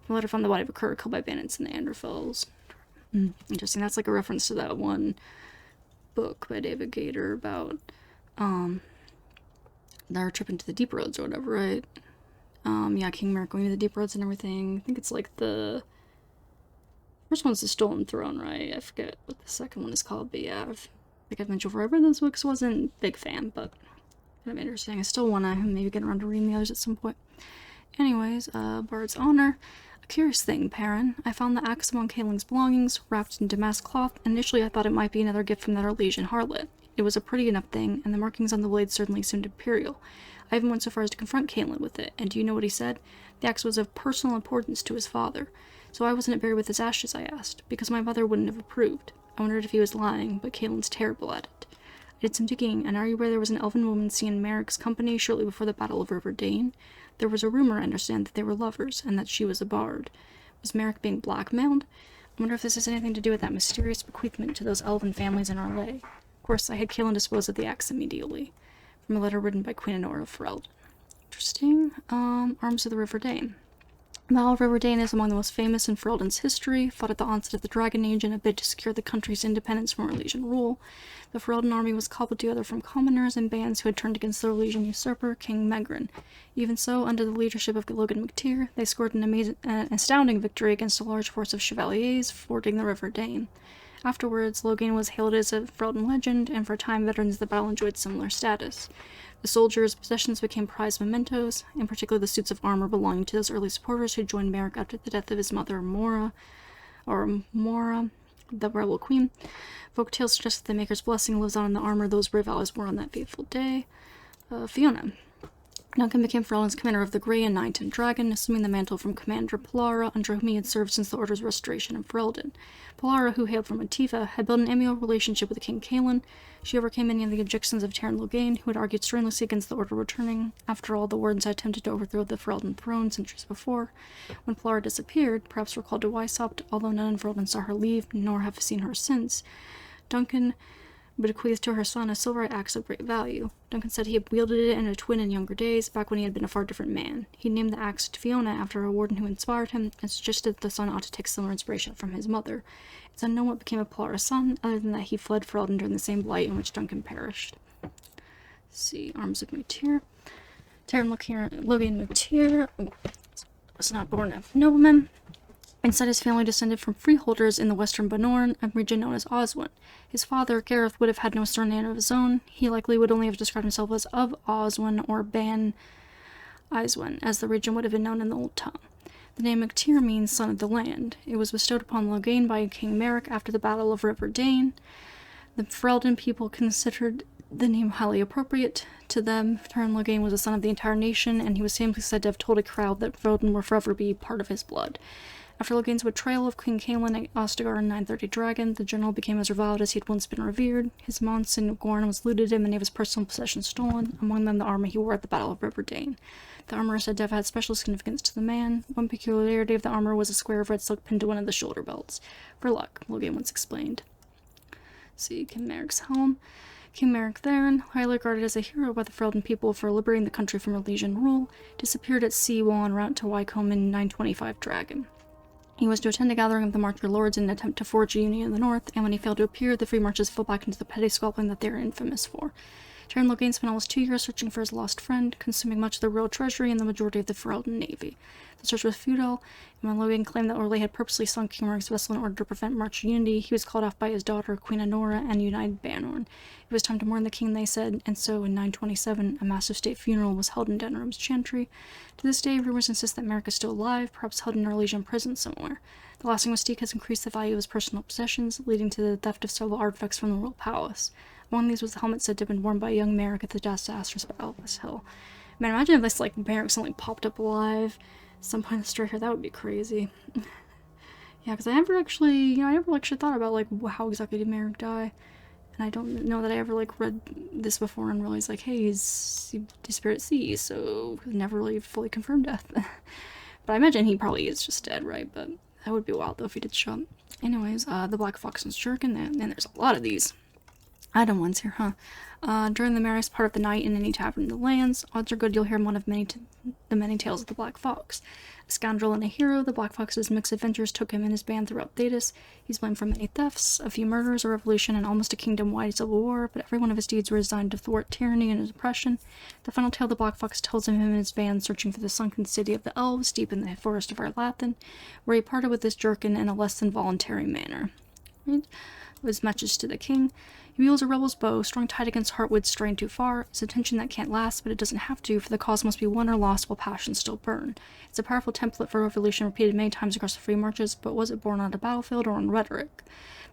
The letter found the body of a cur killed by bandits in the Anderfells. Interesting. That's like a reference to that one book by David Gator about their trip into the deep roads or whatever, right? Yeah, King Merrick going to the deep roads and everything. I think it's like the first one's the Stolen Throne, right? I forget what the second one is called, but yeah, I've mentioned before, I read those books, wasn't a big fan, but kind of interesting. I still want to maybe get around to reading the others at some point. Anyways, Bard's Honor. A curious thing, Perrin. I found the axe among Kaeling's belongings, wrapped in damask cloth. Initially, I thought it might be another gift from that Arlesian harlot. It was a pretty enough thing, and the markings on the blade certainly seemed imperial. I even went so far as to confront Kaelin with it, and do you know what he said? The axe was of personal importance to his father. So why wasn't it buried with his ashes, I asked. Because my mother wouldn't have approved. I wondered if he was lying, but Kaelin's terrible at it. I did some digging, and are you aware there was an elven woman seen in Merrick's company shortly before the Battle of River Dane? There was a rumor, I understand, that they were lovers, and that she was a bard. Was Merrick being blackmailed? I wonder if this has anything to do with that mysterious bequeathment to those elven families in Arlay. Of course, I had Kaelin dispose of the axe immediately. From a letter written by Queen Honora of Ferelden. Interesting. Arms of the River Dane. The Battle of Riverdane is among the most famous in Ferelden's history, fought at the onset of the Dragon Age in a bid to secure the country's independence from Orlesian rule. The Ferelden army was cobbled together from commoners and bands who had turned against the Orlesian usurper, King Megran. Even so, under the leadership of Logan McTeer, they scored an astounding victory against a large force of chevaliers fording the River Dane. Afterwards, Logan was hailed as a Ferelden legend, and for a time veterans of the battle enjoyed similar status. The soldiers' possessions became prized mementos, in particular the suits of armor belonging to those early supporters who joined Merrick after the death of his mother, Mora, the rebel queen. Folktales suggest that the Maker's blessing lives on in the armor those brave allies wore on that fateful day. Fiona. Duncan became Ferelden's commander of the Grey and Nine-Tin Dragon, assuming the mantle from Commander Polara, under whom he had served since the Order's restoration in Ferelden. Polara, who hailed from Antifa, had built an amiable relationship with King Kaelin. She overcame many of the objections of Terran Logain, who had argued strenuously against the Order returning. After all, the Wardens had attempted to overthrow the Ferelden throne centuries before. When Polara disappeared, perhaps recalled to Weishaupt, although none in Ferelden saw her leave, nor have seen her since, Duncan bequeathed to her son a silver axe of great value. Duncan said he had wielded it in a twin in younger days, back when he had been a far different man. He named the axe to Fiona after a warden who inspired him, and suggested that the son ought to take similar inspiration from his mother. It's unknown what became of Polara's son, other than that he fled Ferelden during the same blight in which Duncan perished. Let's see, Arms of Mutir. Terran Logan Mutir was not born of noblemen. Instead, his family descended from freeholders in the western Banorn, a region known as Oswin. His father, Gareth, would have had no surname of his own. He likely would only have described himself as of Oswin or Ban Iswin, as the region would have been known in the Old Tongue. The name Mutir means son of the land. It was bestowed upon Logain by King Merrick after the Battle of River Dane. The Ferelden people considered the name highly appropriate to them. Terran Logain was a son of the entire nation, and he was famously said to have told a crowd that Ferelden will forever be part of his blood. After Logain's betrayal of King Kaelin at Ostagar in 930 Dragon, the general became as reviled as he had once been revered. His manse in Gorn was looted and many of his personal possessions stolen, among them the armor he wore at the Battle of River Dane. The armor is said to have had special significance to the man. One peculiarity of the armor was a square of red silk pinned to one of the shoulder belts. For luck, Logain once explained. See, King Merrick's helm. King Merrick Theron, highly regarded as a hero by the Ferelden people for liberating the country from Orlesian rule, disappeared at sea while en route to Wycombe in 925 Dragon. He was to attend a gathering of the Marcher Lords in an attempt to forge a union in the north, and when he failed to appear, the Free Marches fell back into the petty squabbling that they are infamous for. Terran Logain spent almost 2 years searching for his lost friend, consuming much of the royal treasury and the majority of the Ferelden navy. The search was futile, and when Logain claimed that Orlais had purposely sunk King Merrick's vessel in order to prevent Marcher unity, he was called off by his daughter, Queen Honora, and united Banorn. It was time to mourn the king, they said, and so in 927 a massive state funeral was held in Denram's chantry. To this day, rumors insist that Merrick is still alive, perhaps held in an Orlesian prison somewhere. The lasting mystique has increased the value of his personal possessions, leading to the theft of several artifacts from the royal palace. Among these was the helmet said to have been worn by young Merrick at the disastrous Battle of this hill. Man, imagine if this, Merrick suddenly popped up alive at some point in the story here. That would be crazy. Yeah, because I never actually thought about, how exactly did Merrick die. And I don't know that I ever, read this before and realized, hey, he disappeared at sea, so never really fully confirmed death. But I imagine he probably is just dead, right? But that would be wild, though, if he did show up. Anyways, the Black Fox and Jerkin, and there's a lot of these item ones here, huh? During the merriest part of the night in any tavern in the lands, odds are good you'll hear one of the many tales of the Black Fox. A scoundrel and a hero, the Black Fox's mixed adventures took him and his band throughout Thedas. He's blamed for many thefts, a few murders, a revolution, and almost a kingdom-wide civil war, but every one of his deeds were designed to thwart tyranny and oppression. The final tale the Black Fox tells of him and his band searching for the sunken city of the elves deep in the forest of Arlathan, where he parted with this Jerkin in a less than voluntary manner. Right? His message to the king. He wields a rebel's bow, strung tight against Heartwood strained too far. It's a tension that can't last, but it doesn't have to, for the cause must be won or lost while passions still burn. It's a powerful template for revolution repeated many times across the free marches, but was it born on a battlefield or on rhetoric?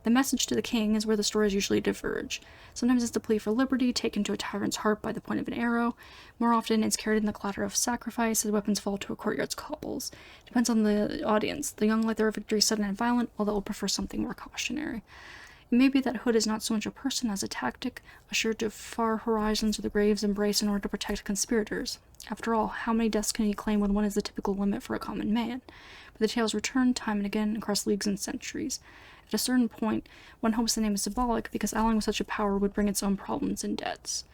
The message to the king is where the stories usually diverge. Sometimes it's the plea for liberty, taken to a tyrant's heart by the point of an arrow. More often, it's carried in the clatter of sacrifice as weapons fall to a courtyard's cobbles. Depends on the audience. The young like their victory sudden and violent, while the old prefer something more cautionary. It may be that Hood is not so much a person as a tactic, assured to far horizons of the grave's embrace in order to protect conspirators. After all, how many deaths can he claim when one is the typical limit for a common man? But the tales return time and again across leagues and centuries. At a certain point, one hopes the name is symbolic because allying with such a power would bring its own problems and debts.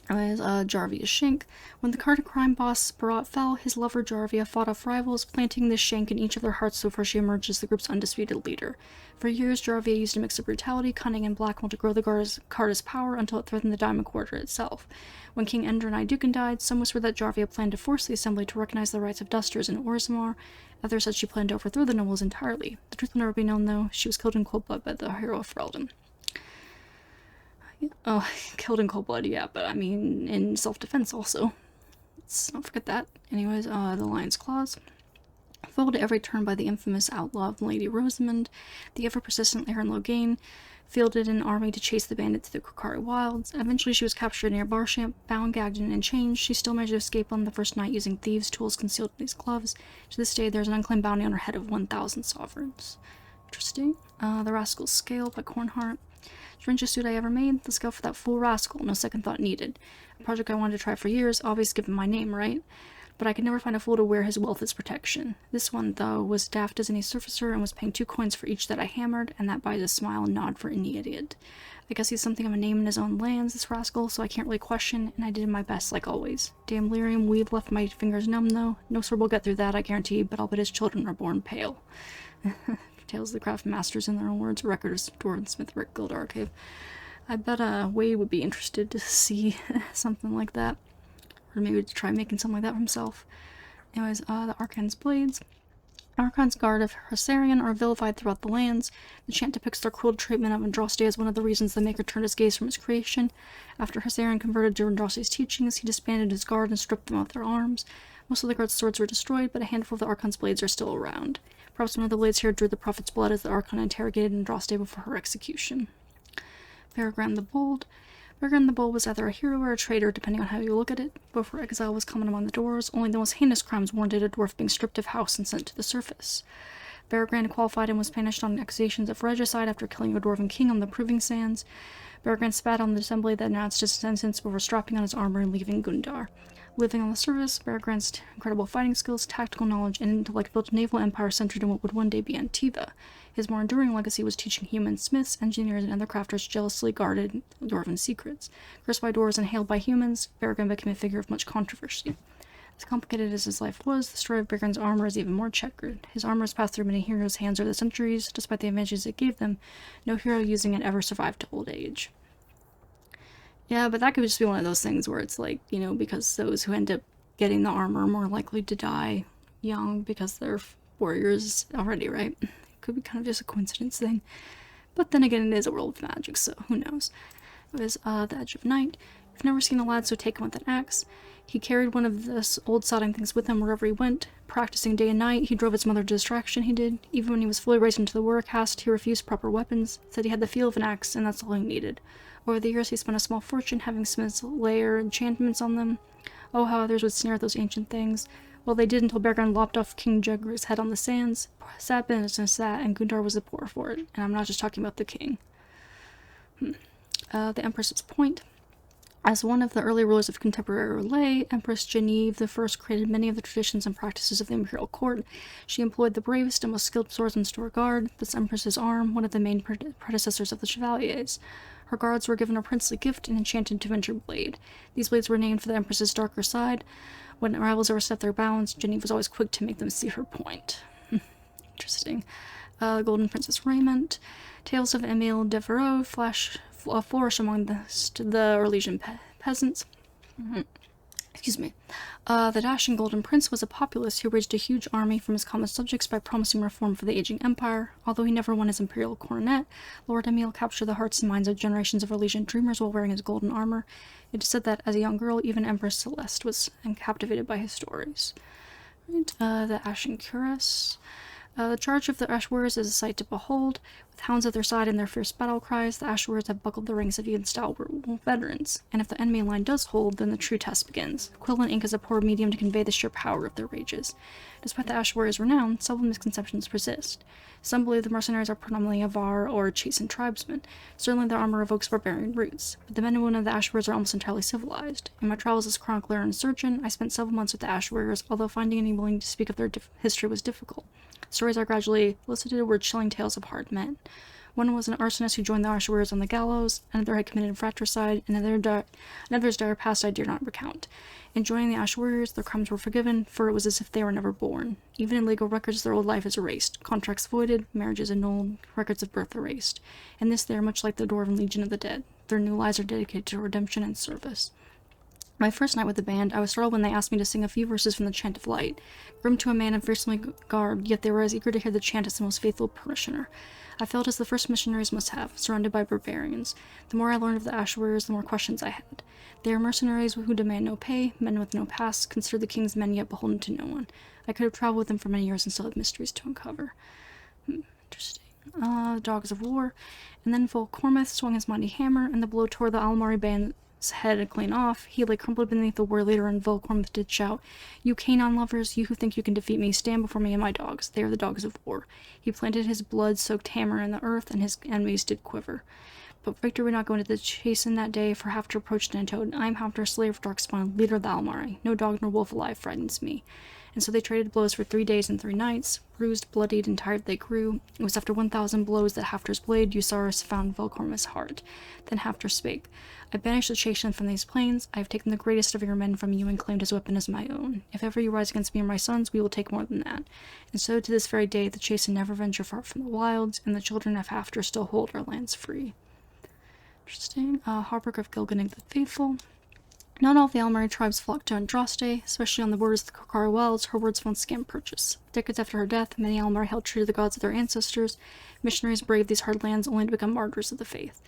As Jarvia Shank. When the crime boss Barat fell, his lover Jarvia fought off rivals, planting this shank in each of their hearts before she emerged as the group's undisputed leader. For years, Jarvia used a mix of brutality, cunning, and blackmail to grow the Carda's power until it threatened the Diamond Quarter itself. When King Ender and Idukan died, some whispered that Jarvia planned to force the Assembly to recognize the rights of Dusters in Orzammar. Others said she planned to overthrow the nobles entirely. The truth will never be known, though. She was killed in cold blood by the hero of Ferelden. Oh, killed in cold blood, yeah, but I mean, in self-defense also. Let's not forget that. Anyways, the Lion's Claws. Followed at every turn by the infamous outlaw Lady Rosamond, the ever-persistent Aaron Logain fielded an army to chase the bandit through the Krokari wilds. Eventually she was captured near Barshamp, bound, gagged, and chained. She still managed to escape on the first night using thieves' tools concealed in these gloves. To this day, there's an unclaimed bounty on her head of 1,000 sovereigns. Interesting. The Rascal's Scale by Cornhart. Strangest suit I ever made, the scale for that fool rascal, no second thought needed. A project I wanted to try for years, obvious given my name, right? But I could never find a fool to wear his wealth as protection. This one, though, was daft as any surfacer and was paying 2 coins for each that I hammered, and that buys a smile and nod for any idiot. I guess he's something of a name in his own lands, this rascal, so I can't really question, and I did my best like always. Damn lyrium weave left my fingers numb, though. No sword will get through that, I guarantee, but I'll bet his children are born pale. Tales of the Craft Masters in their own words, records, Dwarvensmith Rick Guild Archive. I bet Wade would be interested to see something like that. Or maybe to try making something like that for himself. Anyways, the Archane's Blades. Archane's Guard of Hrsarian are vilified throughout the lands. The chant depicts their cruel treatment of Andraste as one of the reasons the Maker turned his gaze from his creation. After Hrsarian converted to Andraste's teachings, he disbanded his guard and stripped them of their arms. Most of the guard's swords were destroyed, but a handful of the Archane's blades are still around. Perhaps one of the blades here drew the prophet's blood as the Archon interrogated Andraste before her execution. Beregran the Bold. Beregran the Bold was either a hero or a traitor, depending on how you look at it. Before exile was common among the dwarves, only the most heinous crimes warranted a dwarf being stripped of house and sent to the surface. Beregran qualified and was banished on accusations of regicide after killing a dwarven king on the Proving Sands. Beregran spat on the assembly that announced his sentence before strapping on his armor and leaving Gundar. Living on the surface, Beregran's incredible fighting skills, tactical knowledge, and intellect built a naval empire centered in what would one day be Antiva. His more enduring legacy was teaching human smiths, engineers, and other crafters jealously guarded dwarven secrets. Cursed by dwarves and hailed by humans, Beregran became a figure of much controversy. As complicated as his life was, the story of Beregran's armor is even more checkered. His armor has passed through many heroes' hands over the centuries. Despite the advantages it gave them, no hero using it ever survived to old age. Yeah, but that could just be one of those things where it's like, you know, because those who end up getting the armor are more likely to die young because they're warriors already, right? It could be kind of just a coincidence thing. But then again, it is a world of magic, so who knows. It was the Edge of Night. I've never seen a lad so taken with an axe. He carried one of the old sodding things with him wherever he went. Practicing day and night, he drove his mother to distraction, he did. Even when he was fully raised into the warrior caste, he refused proper weapons, said he had the feel of an axe, and that's all he needed. Over the years, he spent a small fortune having smiths layer enchantments on them. Oh, how others would sneer at those ancient things. Well, they did until Beregran lopped off King Jegru's head on the sands. Sad business that, and Gundar was the poorer for it. And I'm not just talking about the king. The Empress's Point. As one of the early rulers of contemporary Relay, Empress Genevieve I created many of the traditions and practices of the imperial court. She employed the bravest and most skilled swordsmen to her guard. This Empress's arm, one of the main predecessors of the Chevaliers. Her guards were given a princely gift, an enchanted Tevinter blade. These blades were named for the Empress's darker side. When rivals overstepped their bounds, Genevieve was always quick to make them see her point. Interesting. Golden Princess Raiment. Tales of Emile Devereaux flourish among the Orlesian peasants. Excuse me. The dashing Golden Prince was a populist who raised a huge army from his common subjects by promising reform for the aging empire. Although he never won his imperial coronet, Lord Emile captured the hearts and minds of generations of Orlesian dreamers while wearing his golden armor. It is said that, as a young girl, even Empress Celeste was captivated by his stories. Right. The Ashen Cuirass. The charge of the Ash Warriors is a sight to behold. With hounds at their side and their fierce battle cries, the Ash Warriors have buckled the ranks of even stalwart veterans. And if the enemy line does hold, then the true test begins. Quill and ink is a poor medium to convey the sheer power of their rages. Despite the Ash Warriors' renown, several misconceptions persist. Some believe the mercenaries are predominantly Avar or chastened tribesmen. Certainly their armor evokes barbarian roots, but the men and women of the Ash Warriors are almost entirely civilized. In my travels as chronicler and surgeon, I spent several months with the Ash Warriors, although finding any willing to speak of their history was difficult. Stories I gradually elicited were chilling tales of hard men. One was an arsonist who joined the Ashwarers on the gallows, another had committed fratricide, and another's dire past I dare not recount. In joining the Ash Warriors, their crimes were forgiven, for it was as if they were never born. Even in legal records, their old life is erased, contracts voided, marriages annulled, records of birth erased. In this, they are much like the Dwarven Legion of the Dead. Their new lives are dedicated to redemption and service. My first night with the band, I was startled when they asked me to sing a few verses from the Chant of Light. Grim to a man and fearsomely garbed, yet they were as eager to hear the chant as the most faithful parishioner. I felt as the first missionaries must have, surrounded by barbarians. The more I learned of the Ash Warriors, the more questions I had. They are mercenaries who demand no pay, men with no past, consider the king's men yet beholden to no one. I could have traveled with them for many years and still have mysteries to uncover. Interesting. Dogs of War. And then Volcormith swung his mighty hammer, and the blow tore the Almari band's head clean off. He lay crumpled beneath the war leader, and Volcormith did shout, "You Canaan lovers, you who think you can defeat me, stand before me and my dogs. They are the dogs of war." He planted his blood-soaked hammer in the earth, and his enemies did quiver. But Victor would not go into the chase in that day, for Haftor approached and told, "I am Haftor, slayer of Darkspawn, leader of the Almari. No dog nor wolf alive frightens me." And so they traded blows for 3 days and 3 nights. Bruised, bloodied, and tired they grew. It was after 1,000 blows that Haftor's blade, Usaris, found Volcormith's heart. Then Haftor spake, "I banish the Chasian from these plains. I have taken the greatest of your men from you and claimed his weapon as my own. If ever you rise against me or my sons, we will take more than that." And so to this very day the Chasian never venture far from the wilds, and the children of Haftor still hold our lands free. Interesting. Harburg of Gilganig the Faithful. Not all of the Almari tribes flocked to Andraste, especially on the borders of the Kokari Wilds. Her words found scant purchase. Decades after her death, many Almari held true to the gods of their ancestors. Missionaries braved these hard lands only to become martyrs of the faith.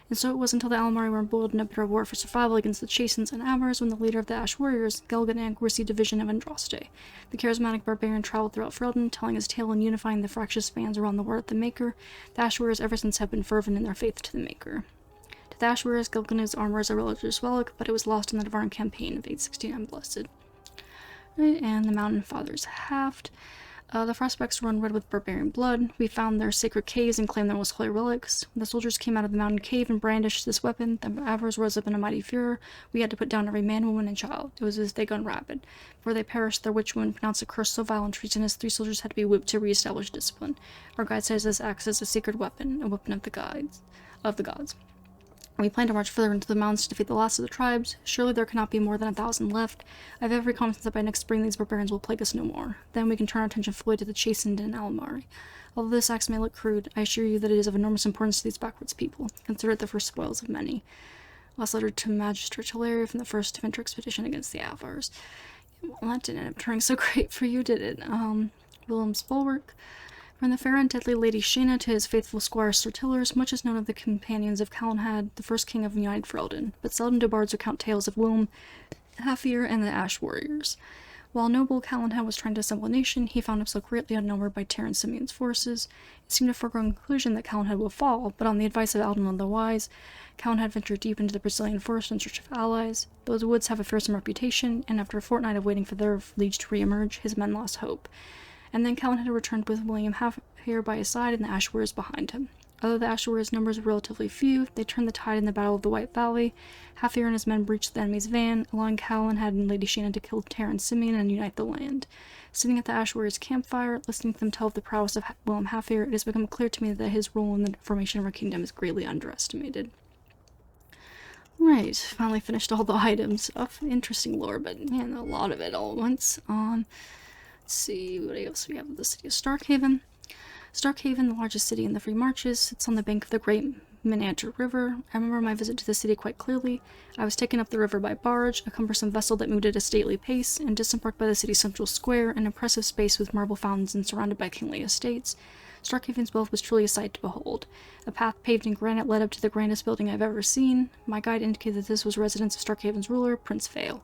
And so it was until the Almari were embroiled in a bitter war for survival against the Chasins and Avars when the leader of the Ash Warriors, Gilganig, received a vision of Andraste. The charismatic barbarian traveled throughout Ferelden, telling his tale and unifying the fractious bands around the word of the Maker. The Ash Warriors ever since have been fervent in their faith to the Maker. To the Ash Warriors, Gilganig's armor is a religious relic, but it was lost in the Devarn campaign of 869 Blessed. Right, and the Mountain Fathers Haft. The Frostbacks run red with barbarian blood. We found their sacred caves and claimed them as holy relics. The soldiers came out of the mountain cave and brandished this weapon. The Avars rose up in a mighty furor. We had to put down every man, woman, and child. It was as they gone rabid. Before they perished, their witch woman pronounced a curse so vile and treasonous 3 soldiers had to be whipped to re-establish discipline. Our guide says this acts as a sacred weapon, a weapon of the gods. We plan to march further into the mountains to defeat the last of the tribes. Surely there cannot be more than 1,000 left. I have every confidence that by next spring these barbarians will plague us no more. Then we can turn our attention fully to the Chastened and Almari. Although this axe may look crude, I assure you that it is of enormous importance to these backwards people. Consider it the first spoils of many. Last letter to Magistrate Hilaria from the first winter expedition against the Avars. Well, that didn't end up turning so great for you, did it? Willem's Bulwark. From the fair and deadly Lady Shayna to his faithful squire Sir Tillers, much is known of the companions of Calenhad, the first king of United Ferelden, but seldom do bards recount tales of Willem, Hafir, and the Ash Warriors. While noble Calenhad was trying to assemble a nation, he found himself greatly outnumbered by Terran Simeon's forces. It seemed a foregone conclusion that Calenhad will fall, but on the advice of Alden the Wise, Calenhad ventured deep into the Brazilian forest in search of allies. Those woods have a fearsome reputation, and after a fortnight of waiting for their liege to re-emerge, his men lost hope. And then Calenhad returned with William Hafir by his side and the Ash Warriors behind him. Although the Ash Warriors' numbers were relatively few, they turned the tide in the Battle of the White Valley. Hafir and his men breached the enemy's van, allowing Calenhad and Lady Shayna to kill Terran Simeon and unite the land. Sitting at the Ash Warriors' campfire, listening to them tell of the prowess of Willem Hafir, it has become clear to me that his role in the formation of our kingdom is greatly underestimated. Right, finally finished all the items. Interesting lore, but man, a lot of it all at once. Let's see, what else we have? The city of Starkhaven. Starkhaven, the largest city in the Free Marches, sits on the bank of the great Menanter River. I remember my visit to the city quite clearly. I was taken up the river by barge, a cumbersome vessel that moved at a stately pace, and disembarked by the city's central square, an impressive space with marble fountains and surrounded by kingly estates. Starkhaven's wealth was truly a sight to behold. A path paved in granite led up to the grandest building I've ever seen. My guide indicated that this was residence of Starkhaven's ruler, Prince Vale.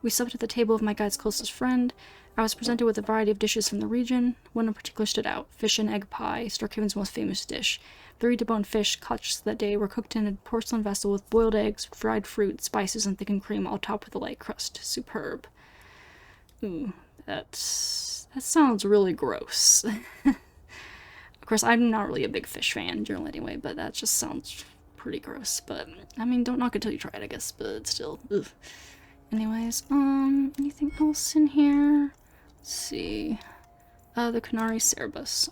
We supped at the table of my guide's closest friend. I was presented with a variety of dishes from the region. One in particular stood out, fish and egg pie, Starkhaven's most famous dish. 3 deboned fish, caught that day, were cooked in a porcelain vessel with boiled eggs, fried fruit, spices, and thickened cream, all topped with a light crust. Superb. Ooh, that sounds really gross. Of course, I'm not really a big fish fan, generally anyway, but that just sounds pretty gross. But, I mean, don't knock it till you try it, I guess, but still, ugh. Anyways, anything else in here? Let's see. The Canary Cerebus.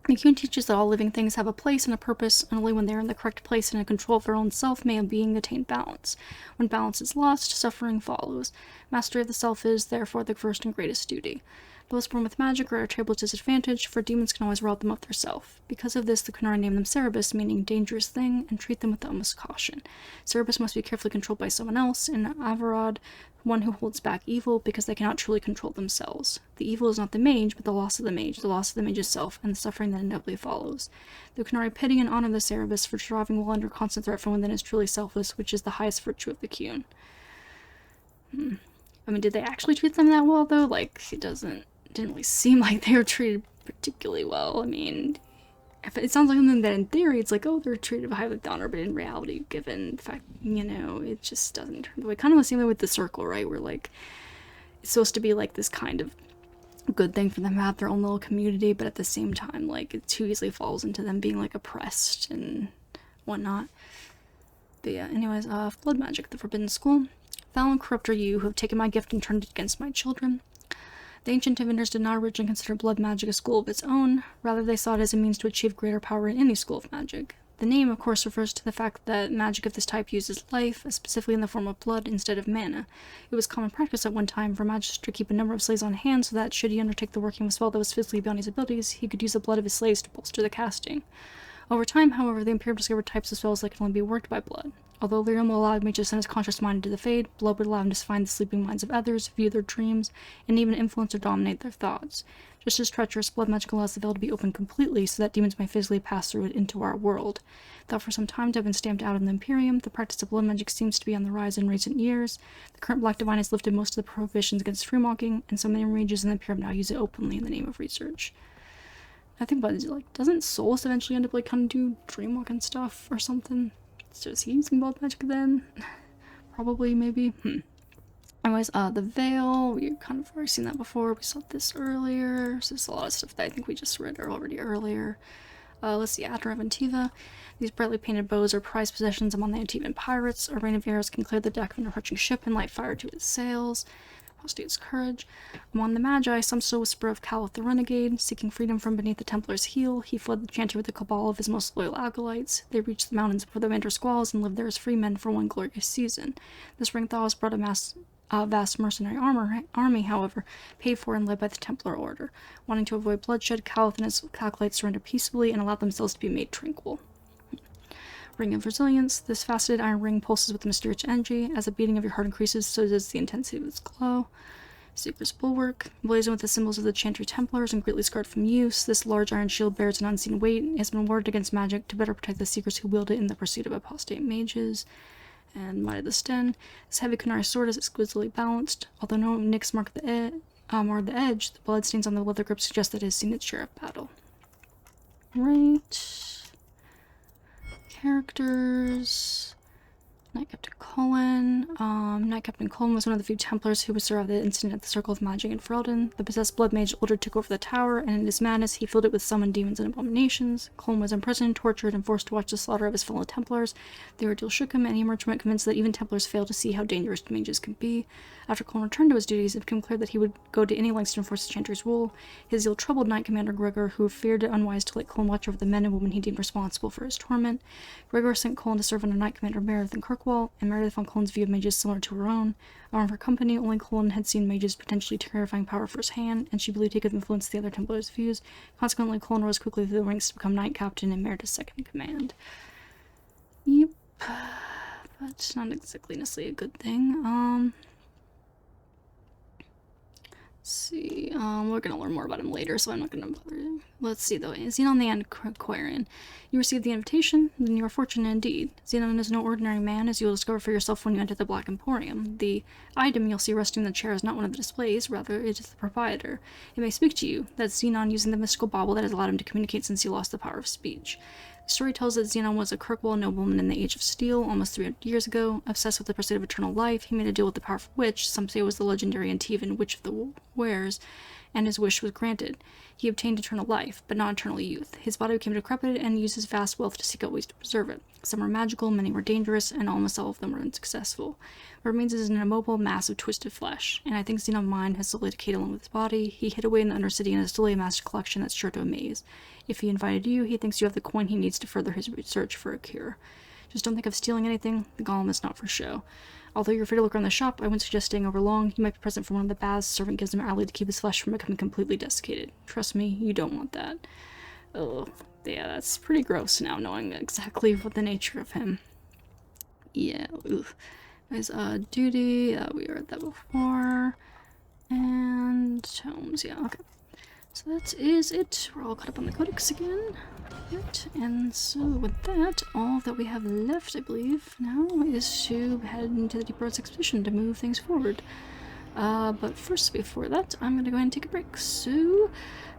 The Kyun teaches that all living things have a place and a purpose, and only when they are in the correct place and in control of their own self may a being attain balance. When balance is lost, suffering follows. Mastery of the self is, therefore, the first and greatest duty. Those born with magic are at a terrible disadvantage, for demons can always rob them of their self. Because of this, the Kunari name them Cerebus, meaning dangerous thing, and treat them with the utmost caution. Cerebus must be carefully controlled by someone else, and Avarad, one who holds back evil, because they cannot truly control themselves. The evil is not the mage, but the loss of the mage's self, and the suffering that inevitably follows. The Kunari pity and honor the Cerebus for surviving while under constant threat from within is truly selfless, which is the highest virtue of the Kyun. I mean, did they actually treat them that well, though? Like, it didn't really seem like they were treated particularly well. I mean, it sounds like something that in theory it's like, oh, they're treated highly with honor, but in reality, given the fact, it just doesn't turn the way. Kind of the same way with the circle, right? Where, like, it's supposed to be, like, this kind of good thing for them to have their own little community, but at the same time, like, it too easily falls into them being, like, oppressed and whatnot. But yeah, anyways, blood magic, the forbidden school. Foul and corrupt are you who have taken my gift and turned it against my children. The ancient diviners did not originally consider blood magic a school of its own, rather they saw it as a means to achieve greater power in any school of magic. The name, of course, refers to the fact that magic of this type uses life, specifically in the form of blood, instead of mana. It was common practice at one time for magicians to keep a number of slaves on hand so that, should he undertake the working of a spell that was physically beyond his abilities, he could use the blood of his slaves to bolster the casting. Over time, however, the Imperium discovered types of spells that can only be worked by blood. Although Lyrium will allow mages to send his conscious mind into the Fade, blood would allow him to find the sleeping minds of others, view their dreams, and even influence or dominate their thoughts. Just as treacherous, blood magic allows the veil to be opened completely so that demons may physically pass through it into our world. Though for some time to have been stamped out in the Imperium, the practice of blood magic seems to be on the rise in recent years. The current Black Divine has lifted most of the prohibitions against freemalking, and so many mages in the Imperium now use it openly in the name of research. I think about it, like, doesn't Solus eventually end up, like, kind of do dreamwalk and stuff or something? So is he using blood magic then? Probably, maybe. Anyways, the veil, we kind of already seen that before. We saw this earlier. So there's a lot of stuff that I think we just read already earlier. Let's see, Adder of Antiva. These brightly painted bows are prized possessions among the Antivan pirates. A rain of arrows can clear the deck of an approaching ship and light fire to its sails. Apostate's courage. Among the Magi, some still whisper of Caliph the Renegade. Seeking freedom from beneath the Templar's heel, he fled the chanter with the cabal of his most loyal acolytes. They reached the mountains before the winter squalls and lived there as free men for one glorious season. This ring thaw has brought a vast mercenary army, however, paid for and led by the Templar Order. Wanting to avoid bloodshed, Caliph and his acolytes surrendered peaceably and allowed themselves to be made tranquil. Ring of Resilience. This faceted iron ring pulses with mysterious energy. As the beating of your heart increases, so does the intensity of its glow. Seeker's Bulwark. Blazing with the symbols of the Chantry Templars and greatly scarred from use, this large iron shield bears an unseen weight. It has been warded against magic to better protect the seekers who wield it in the pursuit of apostate mages. And Might of the Sten. This heavy Kunari sword is exquisitely balanced. Although no nicks mark the edge, the bloodstains on the leather grip suggest that it has seen its share of battle. Right. Characters. Knight Captain Colin. Knight Captain Colin was one of the few Templars who was survived the incident at the Circle of Magic in Ferelden. The possessed blood mage Uldred took over the tower, and in his madness he filled it with summoned demons and abominations. Colin was imprisoned, tortured, and forced to watch the slaughter of his fellow Templars. The ordeal shook him, and he emerged from it convinced that even Templars fail to see how dangerous mages can be. After Colin returned to his duties, it became clear that he would go to any lengths to enforce the Chantry's rule. His zeal troubled Knight Commander Gregor, who feared it unwise to let Colin watch over the men and women he deemed responsible for his torment. Gregor sent Colin to serve under Knight Commander Meredith in Kirkwall, and Meredith found Colin's view of mages similar to her own. Out of her company, only Colin had seen mages' potentially terrifying power firsthand, and she believed he could influence the other Templars' views. Consequently, Colin rose quickly through the ranks to become Knight Captain and Meredith's second in command. Yep. But not exactly necessarily a good thing. Let's see, we're gonna learn more about him later, so I'm not gonna bother you. Let's see though, Xenon the Antiquarian. You received the invitation, then you are fortunate indeed. Xenon is no ordinary man, as you will discover for yourself when you enter the Black Emporium. The item you'll see resting in the chair is not one of the displays, rather it is the proprietor. It may speak to you, that's Xenon using the mystical bauble that has allowed him to communicate since he lost the power of speech. The story tells that Xenon was a Kirkwall nobleman in the Age of Steel, almost 300 years ago. Obsessed with the pursuit of eternal life, he made a deal with the powerful witch, some say it was the legendary Antivan Witch of the Wares, and his wish was granted. He obtained eternal life, but not eternal youth. His body became decrepit, and used his vast wealth to seek out ways to preserve it. Some were magical, many were dangerous, and almost all of them were unsuccessful. What remains is an immobile mass of twisted flesh, and I think Xenon's mind has slowly decayed along with his body. He hid away in the Undercity and has slowly amassed a collection that's sure to amaze. If he invited you, he thinks you have the coin he needs to further his research for a cure. Just don't think of stealing anything. The golem is not for show. Although you're free to look around the shop, I wouldn't suggest staying over long. You might be present for one of the baths. The servant gives him alley to keep his flesh from becoming completely desiccated. Trust me, you don't want that. Oh, yeah, that's pretty gross now, knowing exactly what the nature of him. Yeah, ugh. There's duty, we read that before. And tomes, yeah, okay. So that is it. We're all caught up on the codex again. Right. And so with that, all that we have left, I believe, now is to head into the Deep Roads Expedition to move things forward. But first, before that, I'm going to go ahead and take a break. So,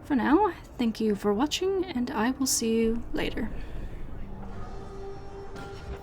for now, thank you for watching, and I will see you later.